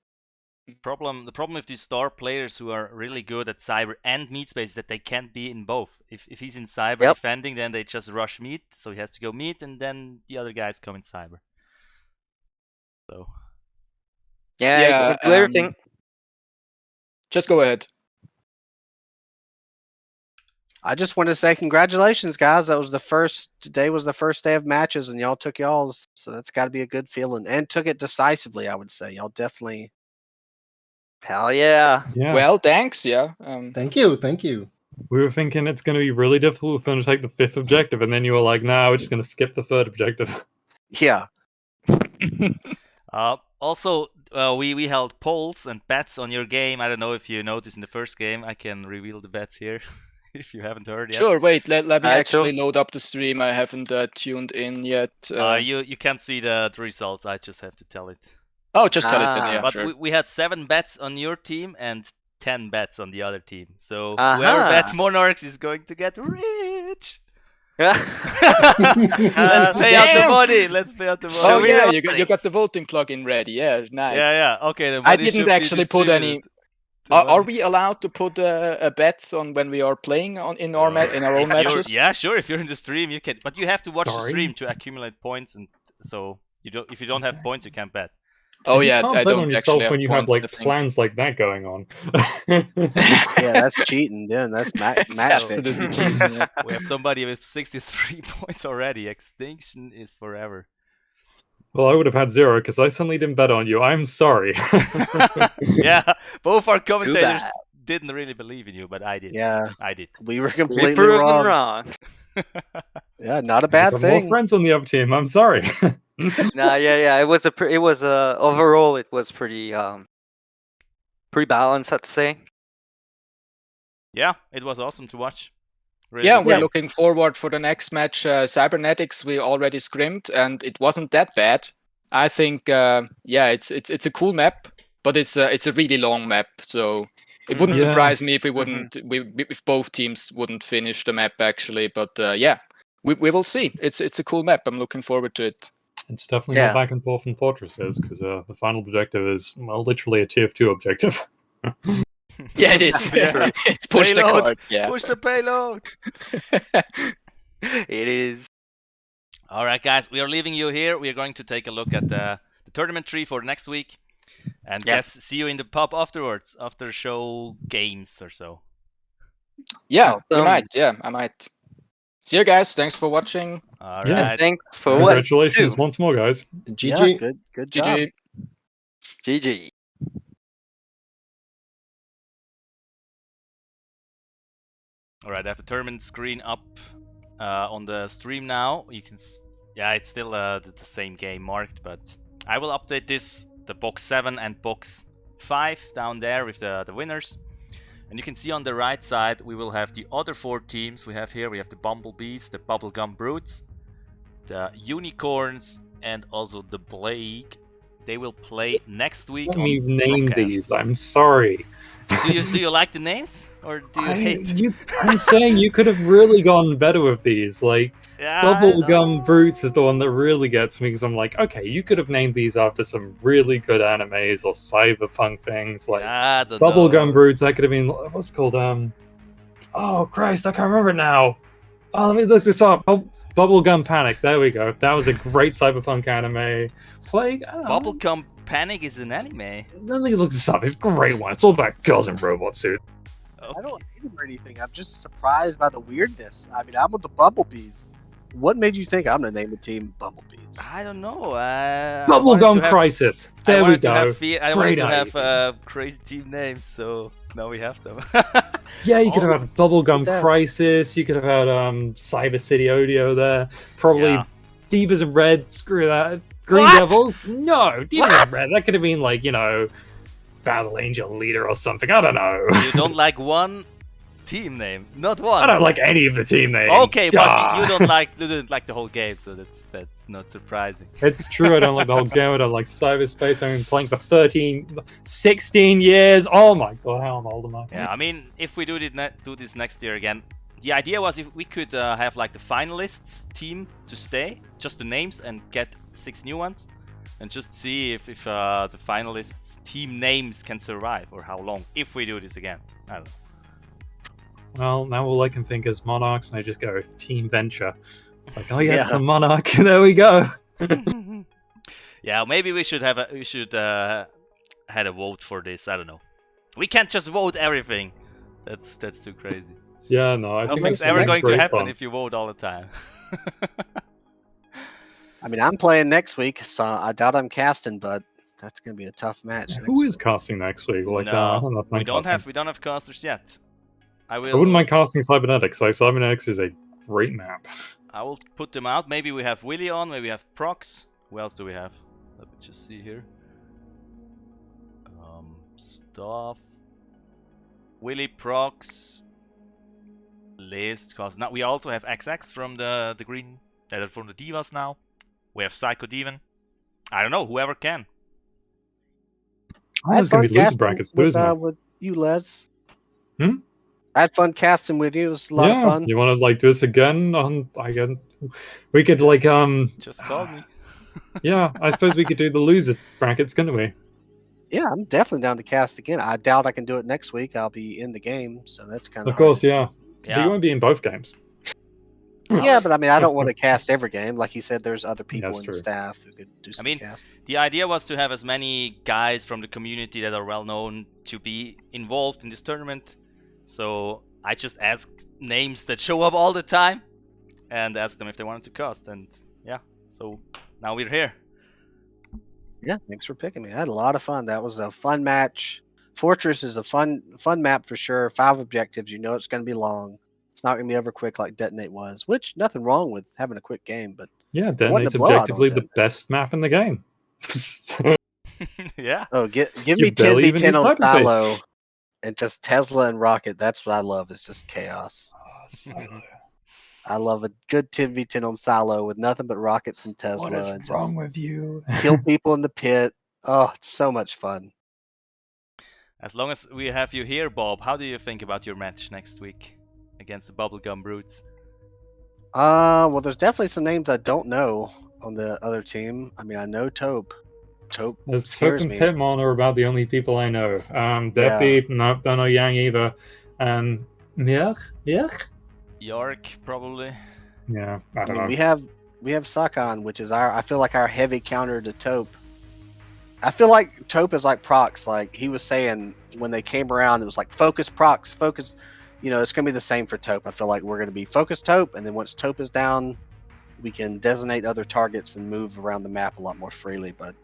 Speaker 2: The problem with these star players who are really good at cyber and meat space is that they can't be in both. If he's in cyber
Speaker 6: Yep.
Speaker 2: defending, then they just rush meat, so he has to go meat, and then the other guys come in cyber. So
Speaker 6: Yeah,
Speaker 5: Yeah,
Speaker 6: I do everything.
Speaker 5: just go ahead.
Speaker 3: I just want to say congratulations, guys. Today was the first day of matches, and y'all took y'all's, so that's got to be a good feeling. And took it decisively, I would say. Y'all definitely.
Speaker 6: Hell yeah.
Speaker 4: Yeah.
Speaker 5: Well, thanks. Yeah.
Speaker 9: Thank you. Thank you.
Speaker 4: We were thinking it's going to be really difficult for them to take the 5th objective, and then you were like, "No, we're just going to skip the 3rd objective."
Speaker 3: Yeah.
Speaker 2: Also, we held polls and bets on your game. I don't know if you noticed in the first game. I can reveal the bets here if you haven't heard yet.
Speaker 5: Sure. Wait. Let me actually
Speaker 6: Sure.
Speaker 5: load up the stream. I haven't tuned in yet.
Speaker 2: You can't see the results. I just have to tell it.
Speaker 5: Oh, just tell it then. Yeah,
Speaker 2: But
Speaker 5: sure.
Speaker 2: we had 7 bets on your team and 10 bets on the other team. So
Speaker 6: Uh-huh.
Speaker 2: whoever bets Monarchs is going to get rich.
Speaker 6: Yeah.
Speaker 2: Let's pay out the
Speaker 5: Damn.
Speaker 2: money. Let's pay out the money.
Speaker 5: Oh
Speaker 6: me
Speaker 5: yeah,
Speaker 6: the
Speaker 5: you got the voting plugin ready. Yeah, nice.
Speaker 2: Yeah. Okay. The
Speaker 5: I
Speaker 2: money
Speaker 5: didn't
Speaker 2: should be
Speaker 5: actually put any.
Speaker 2: distributed. The
Speaker 5: Are
Speaker 2: money-
Speaker 5: we allowed to put bets on when we are playing in our in our own
Speaker 2: If you're-
Speaker 5: matches?
Speaker 2: Yeah, sure. If you're in the stream, you can. But you have to watch the
Speaker 4: Sorry.
Speaker 2: stream to accumulate points, and so you don't. If you don't have points, you can't bet.
Speaker 5: Oh
Speaker 4: You
Speaker 5: yeah,
Speaker 4: can't
Speaker 5: I
Speaker 4: bet
Speaker 5: don't
Speaker 4: on
Speaker 5: actually
Speaker 4: yourself when you have
Speaker 5: points, I
Speaker 4: like
Speaker 5: think.
Speaker 4: plans like that going on.
Speaker 3: Yeah, that's cheating. Then that's match
Speaker 5: It's absolutely
Speaker 3: fixing.
Speaker 5: cheating. Yeah.
Speaker 2: We have somebody with 63 points already. Extinction is forever.
Speaker 4: Well, I would have had 0 because I suddenly didn't bet on you. I'm sorry.
Speaker 2: Yeah, both our commentators
Speaker 6: bad.
Speaker 2: didn't really believe in you, but I did.
Speaker 3: Yeah,
Speaker 2: I did.
Speaker 3: we were
Speaker 6: We
Speaker 3: completely
Speaker 6: proved them
Speaker 3: wrong.
Speaker 6: wrong.
Speaker 3: Yeah, not a
Speaker 4: I just
Speaker 3: bad
Speaker 4: have
Speaker 3: thing.
Speaker 4: more friends on the other team. I'm sorry.
Speaker 6: Nah, yeah. It was overall it was pretty balanced, I'd say.
Speaker 2: Yeah, it was awesome to watch. Really
Speaker 5: Yeah,
Speaker 2: good
Speaker 5: we're
Speaker 2: game.
Speaker 5: looking forward for the next match. Cybernetics, we already scrimmed, and it wasn't that bad. I think, yeah, it's a cool map, but it's a really long map. So it wouldn't
Speaker 4: Yeah.
Speaker 5: surprise me if we wouldn't, if both teams wouldn't finish the map actually. But yeah, we will see. It's a cool map. I'm looking forward to it.
Speaker 4: It's definitely
Speaker 6: Yeah.
Speaker 4: not back and forth in fortresses because the final objective is, well, literally a tier 2 objective.
Speaker 5: Yeah, it is.
Speaker 2: Yeah.
Speaker 5: It's push the
Speaker 2: Payload.
Speaker 5: card. Yeah.
Speaker 2: Push the payload.
Speaker 6: It is.
Speaker 2: All right, guys, we are leaving you here. We are going to take a look at the tournament tree for next week, and
Speaker 6: Yeah.
Speaker 2: guess see you in the pub afterwards, after show games or so.
Speaker 5: Yeah, we
Speaker 6: Awesome.
Speaker 5: might. Yeah, I might. See you guys. Thanks for watching.
Speaker 2: All
Speaker 4: Yeah.
Speaker 2: right.
Speaker 6: Thanks for what?
Speaker 4: Congratulations once more, guys.
Speaker 3: Yeah,
Speaker 9: GG.
Speaker 3: good job.
Speaker 5: GG.
Speaker 6: GG.
Speaker 2: All right, I have the tournament screen up on the stream now. You can, yeah, it's still the same game marked, but I will update this, the box 7 and box 5 down there with the winners. And you can see on the right side we will have the other 4 teams we have here. We have the Bumblebees, the Bubblegum Brutes, the Unicorns and also the Blake. They will play next week
Speaker 4: Let
Speaker 2: on
Speaker 4: me name
Speaker 2: broadcast.
Speaker 4: these. I'm sorry.
Speaker 2: Do you like the names or do you hate?
Speaker 4: I'm saying you could have really gone better with these. Like,
Speaker 2: Yeah, I know.
Speaker 4: Bubblegum Brutes is the one that really gets me because I'm like, okay, you could have named these after some really good animes or cyberpunk things. Like,
Speaker 2: Yeah, I don't
Speaker 4: Bubblegum
Speaker 2: know.
Speaker 4: Brutes, that could have been, what's it called? Oh, Christ, I can't remember it now. Oh, let me look this up. Bubblegum Panic, there we go. That was a great cyberpunk anime. Plague, I don't know.
Speaker 2: Bubblegum Panic is an anime.
Speaker 4: Let me look this up. It's a great one. It's all about girls in robot suits.
Speaker 3: I don't hate him or anything. I'm just surprised by the weirdness. I mean, I'm with the Bumblebees. What made you think I'm gonna name the team Bumblebees?
Speaker 2: I don't know.
Speaker 4: Bubblegum Crisis. There we go.
Speaker 2: I wanted to have crazy team names, so now we have them.
Speaker 4: Yeah, you could have had Bubblegum Crisis. You could have had Cyber City Audio there. Probably Divas in Red. Screw that. Green Devils? No, Divas in Red. That could have been like, Battle Angel Leader or something. I don't know.
Speaker 2: You don't like one team name? Not one.
Speaker 4: I don't like any of the team names.
Speaker 2: Okay, but you didn't like the whole game, so that's not surprising.
Speaker 4: It's true, I don't like the whole game. I don't like cyberspace. I've been playing for 16 years. Oh my god, how old am I?
Speaker 2: Yeah, I mean, if we do this next year again, the idea was if we could have like the finalists team to stay, just the names, and get 6 new ones, and just see if the finalists team names can survive or how long if we do this again. I don't know.
Speaker 4: Well, now all I can think is Monarchs, and I just go Team Venture. It's like, oh yeah, it's the Monarch. There we go.
Speaker 2: Yeah, maybe we should had a vote for this. I don't know. We can't just vote everything. That's too crazy.
Speaker 4: Yeah, no, I think
Speaker 2: it's ever going to happen if you vote all the time.
Speaker 3: I mean, I'm playing next week, so I doubt I'm casting, but that's gonna be a tough match.
Speaker 4: Who is casting next week? Like,
Speaker 2: no, we don't have casters yet. I
Speaker 4: wouldn't mind casting Cybernetics. Like, Cybernetics is a great map.
Speaker 2: I will put them out. Maybe we have Willy on. Maybe we have Prox. Who else do we have? Let me just see here. Stuff. Willy, Prox, list. Cause now we also have XX from the green. From the Divas now. We have Psycho Demon. I don't know. Whoever can.
Speaker 4: There's gonna be loser brackets,
Speaker 3: with you, Les. I had fun casting with you. It was a lot of fun.
Speaker 4: You want to do this again? We could
Speaker 2: just call me.
Speaker 4: Yeah, I suppose we could do the loser brackets, couldn't we?
Speaker 3: Yeah, I'm definitely down to cast again. I doubt I can do it next week. I'll be in the game, so that's kind of.
Speaker 4: Of course, yeah. But you won't be in both games.
Speaker 3: Yeah, but I mean, I don't want to cast every game. Like you said, there's other people in the staff who could do some casting.
Speaker 2: The idea was to have as many guys from the community that are well known to be involved in this tournament. So I just asked names that show up all the time and asked them if they wanted to cast, and yeah, so now we're here.
Speaker 3: Yeah, thanks for picking me. I had a lot of fun. That was a fun match. Fortress is a fun map for sure. 5 objectives. You know it's going to be long. It's not going to be ever quick like Detonate was, which nothing wrong with having a quick game, but
Speaker 4: yeah, Detonate's objectively the best map in the game.
Speaker 2: Yeah.
Speaker 3: Oh, give me 10v10 on Silo. And just Tesla and Rocket, that's what I love. It's just chaos.
Speaker 4: Oh, Silo.
Speaker 3: I love a good 10v10 on Silo with nothing but rockets and Tesla.
Speaker 4: What is wrong with you?
Speaker 3: Kill people in the pit. Oh, it's so much fun.
Speaker 2: As long as we have you here, Bob, how do you think about your match next week against the Bubblegum Brutes?
Speaker 3: Well, there's definitely some names I don't know on the other team. I mean, I know Taupe.
Speaker 4: There's Taupe and Pitmon are about the only people I know. Deppy, no, don't know Yang either. And
Speaker 2: York, probably.
Speaker 4: Yeah, I don't know.
Speaker 3: We have Sakan, which is I feel like our heavy counter to Taupe. I feel like Taupe is like Prox. Like he was saying when they came around, it was like focus Prox, focus. It's gonna be the same for Taupe. I feel like we're gonna be focused Taupe, and then once Taupe is down, we can designate other targets and move around the map a lot more freely. But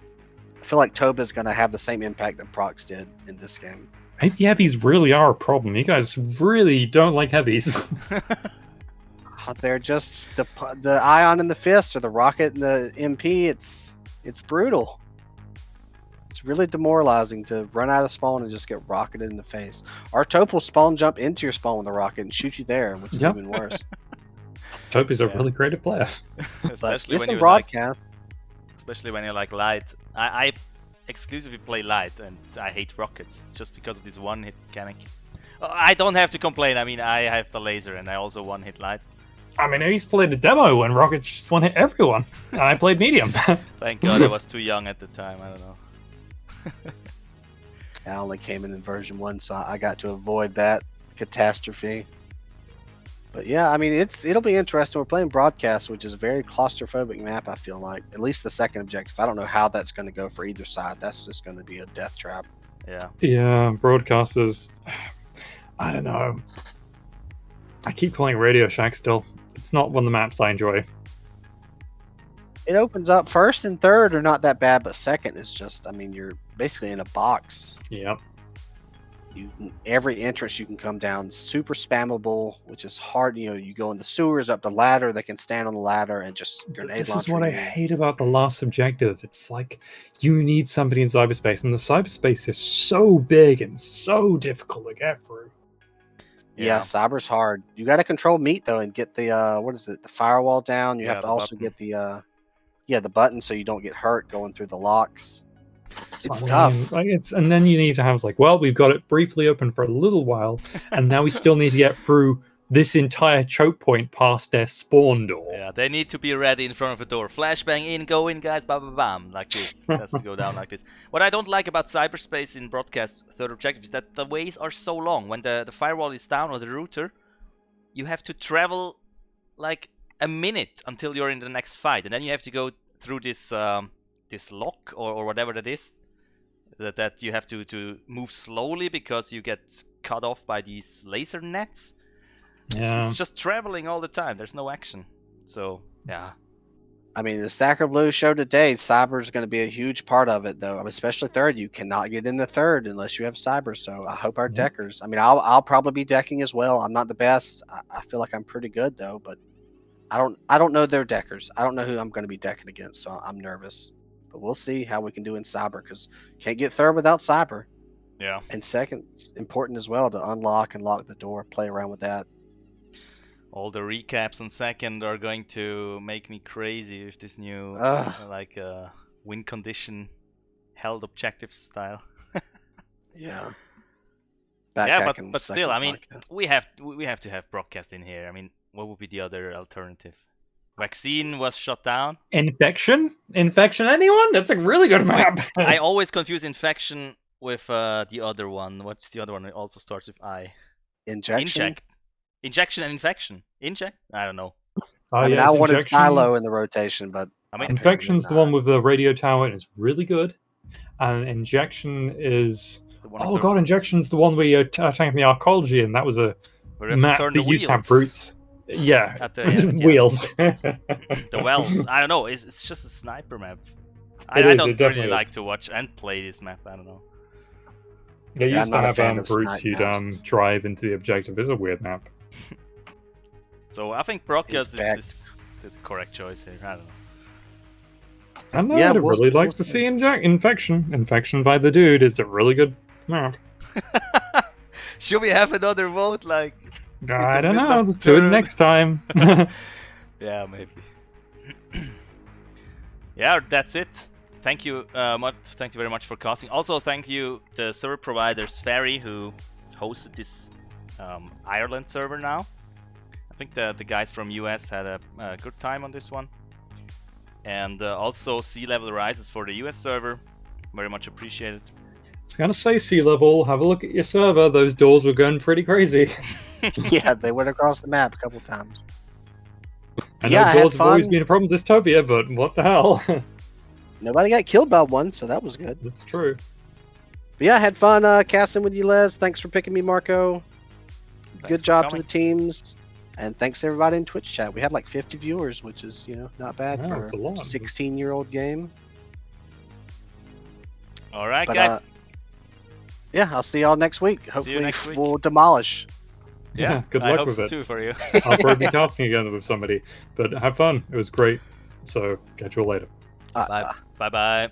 Speaker 3: I feel like Taupe is gonna have the same impact that Prox did in this game.
Speaker 4: Maybe heavies really are a problem. You guys really don't like heavies.
Speaker 3: They're just the Ion and the Fist, or the Rocket and the MP. It's brutal. It's really demoralizing to run out of spawn and just get rocketed in the face. Our Taupe will spawn jump into your spawn with a rocket and shoot you there, which is even worse.
Speaker 4: Toby's a really creative player.
Speaker 2: Especially when
Speaker 3: listen
Speaker 2: you
Speaker 3: broadcast.
Speaker 2: especially when you like light. I exclusively play light, and I hate rockets just because of this one-hit mechanic. I don't have to complain. I mean, I have the laser, and I also one-hit lights.
Speaker 4: I mean, I used to play the demo when rockets just one hit everyone, and I played medium.
Speaker 2: Thank God I was too young at the time. I don't know.
Speaker 3: I only came in version 1, so I got to avoid that catastrophe. But yeah, I mean, it'll be interesting. We're playing broadcast, which is a very claustrophobic map, I feel like. At least the second objective. I don't know how that's going to go for either side. That's just going to be a death trap.
Speaker 2: Yeah.
Speaker 4: Yeah, broadcasters. I don't know. I keep calling it Radio Shack still. It's not one of the maps I enjoy.
Speaker 3: It opens up. First and third are not that bad, but second is just, I mean, you're basically in a box.
Speaker 4: Yep.
Speaker 3: Every entrance you can come down, super spammable, which is hard. You know, you go in the sewers, up the ladder, they can stand on the ladder and just grenade
Speaker 4: This
Speaker 3: launcher.
Speaker 4: is what I hate about the last objective. It's like you need somebody in cyberspace, and the cyberspace is so big and so difficult to get through.
Speaker 3: Yeah, cyber's hard. You got to control meat though, and get the what is it? The firewall down. You have to also get the the button so you don't get hurt going through the locks. It's tough.
Speaker 4: Like and then you need to have well, we've got it briefly open for a little while, and now we still need to get through this entire choke point past their spawn door.
Speaker 2: Yeah, they need to be ready in front of the door. Flashbang in, go in, guys, bam, bam, bam, like this. It has to go down like this. What I don't like about cyberspace in broadcast third objective is that the ways are so long. When the firewall is down or the router, you have to travel like a minute until you're in the next fight, and then you have to go through this this lock or whatever that is. That you have to move slowly because you get cut off by these laser nets.
Speaker 4: Yeah.
Speaker 2: It's just traveling all the time. There's no action. So, yeah.
Speaker 3: I mean, the Sacrebleu show today, cyber is going to be a huge part of it, though. Especially third. You cannot get in the third unless you have cyber. So I hope our deckers. I mean, I'll probably be decking as well. I'm not the best. I feel like I'm pretty good though, but I don't know their deckers. I don't know who I'm going to be decking against, so I'm nervous. But we'll see how we can do in cyber, because can't get third without cyber.
Speaker 2: Yeah.
Speaker 3: And second's important as well, to unlock and lock the door. Play around with that.
Speaker 2: All the recaps on second are going to make me crazy with this new win condition held objective style.
Speaker 3: Yeah.
Speaker 2: Yeah, but still, I mean, we have to have broadcast in here. I mean, what would be the other alternative? Vaccine was shut down.
Speaker 4: Infection? Anyone? That's a really good map.
Speaker 2: I always confuse infection with the other one. What's the other one? It also starts with I.
Speaker 3: Injection.
Speaker 2: Injection and infection. Inject? I don't know.
Speaker 3: I mean, I wanted Silo in the rotation, but
Speaker 2: I mean,
Speaker 4: Infection's the one with the radio tower, and it's really good. And Injection is Injection's the one where you're attacking the arcology, and that was a map that used to have brutes. Yeah, wheels.
Speaker 2: The wells. I don't know. It's just a sniper map. I don't really like to watch and play this map. I don't know.
Speaker 4: Yeah, you used to have brutes you'd drive into the objective. It's a weird map.
Speaker 2: So I think broadcast is the correct choice here. I don't know.
Speaker 4: I know. I'd really like to see Infection. Infection by the Dude is a really good map.
Speaker 2: Should we have another vote? Like,
Speaker 4: I don't know. Let's do it next time.
Speaker 2: Yeah, maybe. Yeah, that's it. Thank you, thank you very much for casting. Also, thank you the server providers Ferry, who hosted this Ireland server now. I think the guys from US had a good time on this one. And also Sea Level Rises for the US server. Very much appreciated.
Speaker 4: I was gonna say, Sea Level, have a look at your server. Those doors were going pretty crazy.
Speaker 3: Yeah, they went across the map a couple times.
Speaker 4: I know doors have always been a problem with Dystopia, but what the hell?
Speaker 3: Nobody got killed by one, so that was good.
Speaker 4: That's true.
Speaker 3: But yeah, I had fun casting with you, Les. Thanks for picking me, Marco. Good job to the teams. And thanks to everybody in Twitch chat. We had like 50 viewers, which is, not bad for a 16-year-old game.
Speaker 2: All right, guys.
Speaker 3: Yeah, I'll see y'all next week. Hopefully we'll demolish.
Speaker 2: Yeah,
Speaker 4: good luck with it.
Speaker 2: Too for you.
Speaker 4: I'll probably be casting again with somebody. But have fun. It was great. So catch you all later.
Speaker 2: Bye. Bye-bye.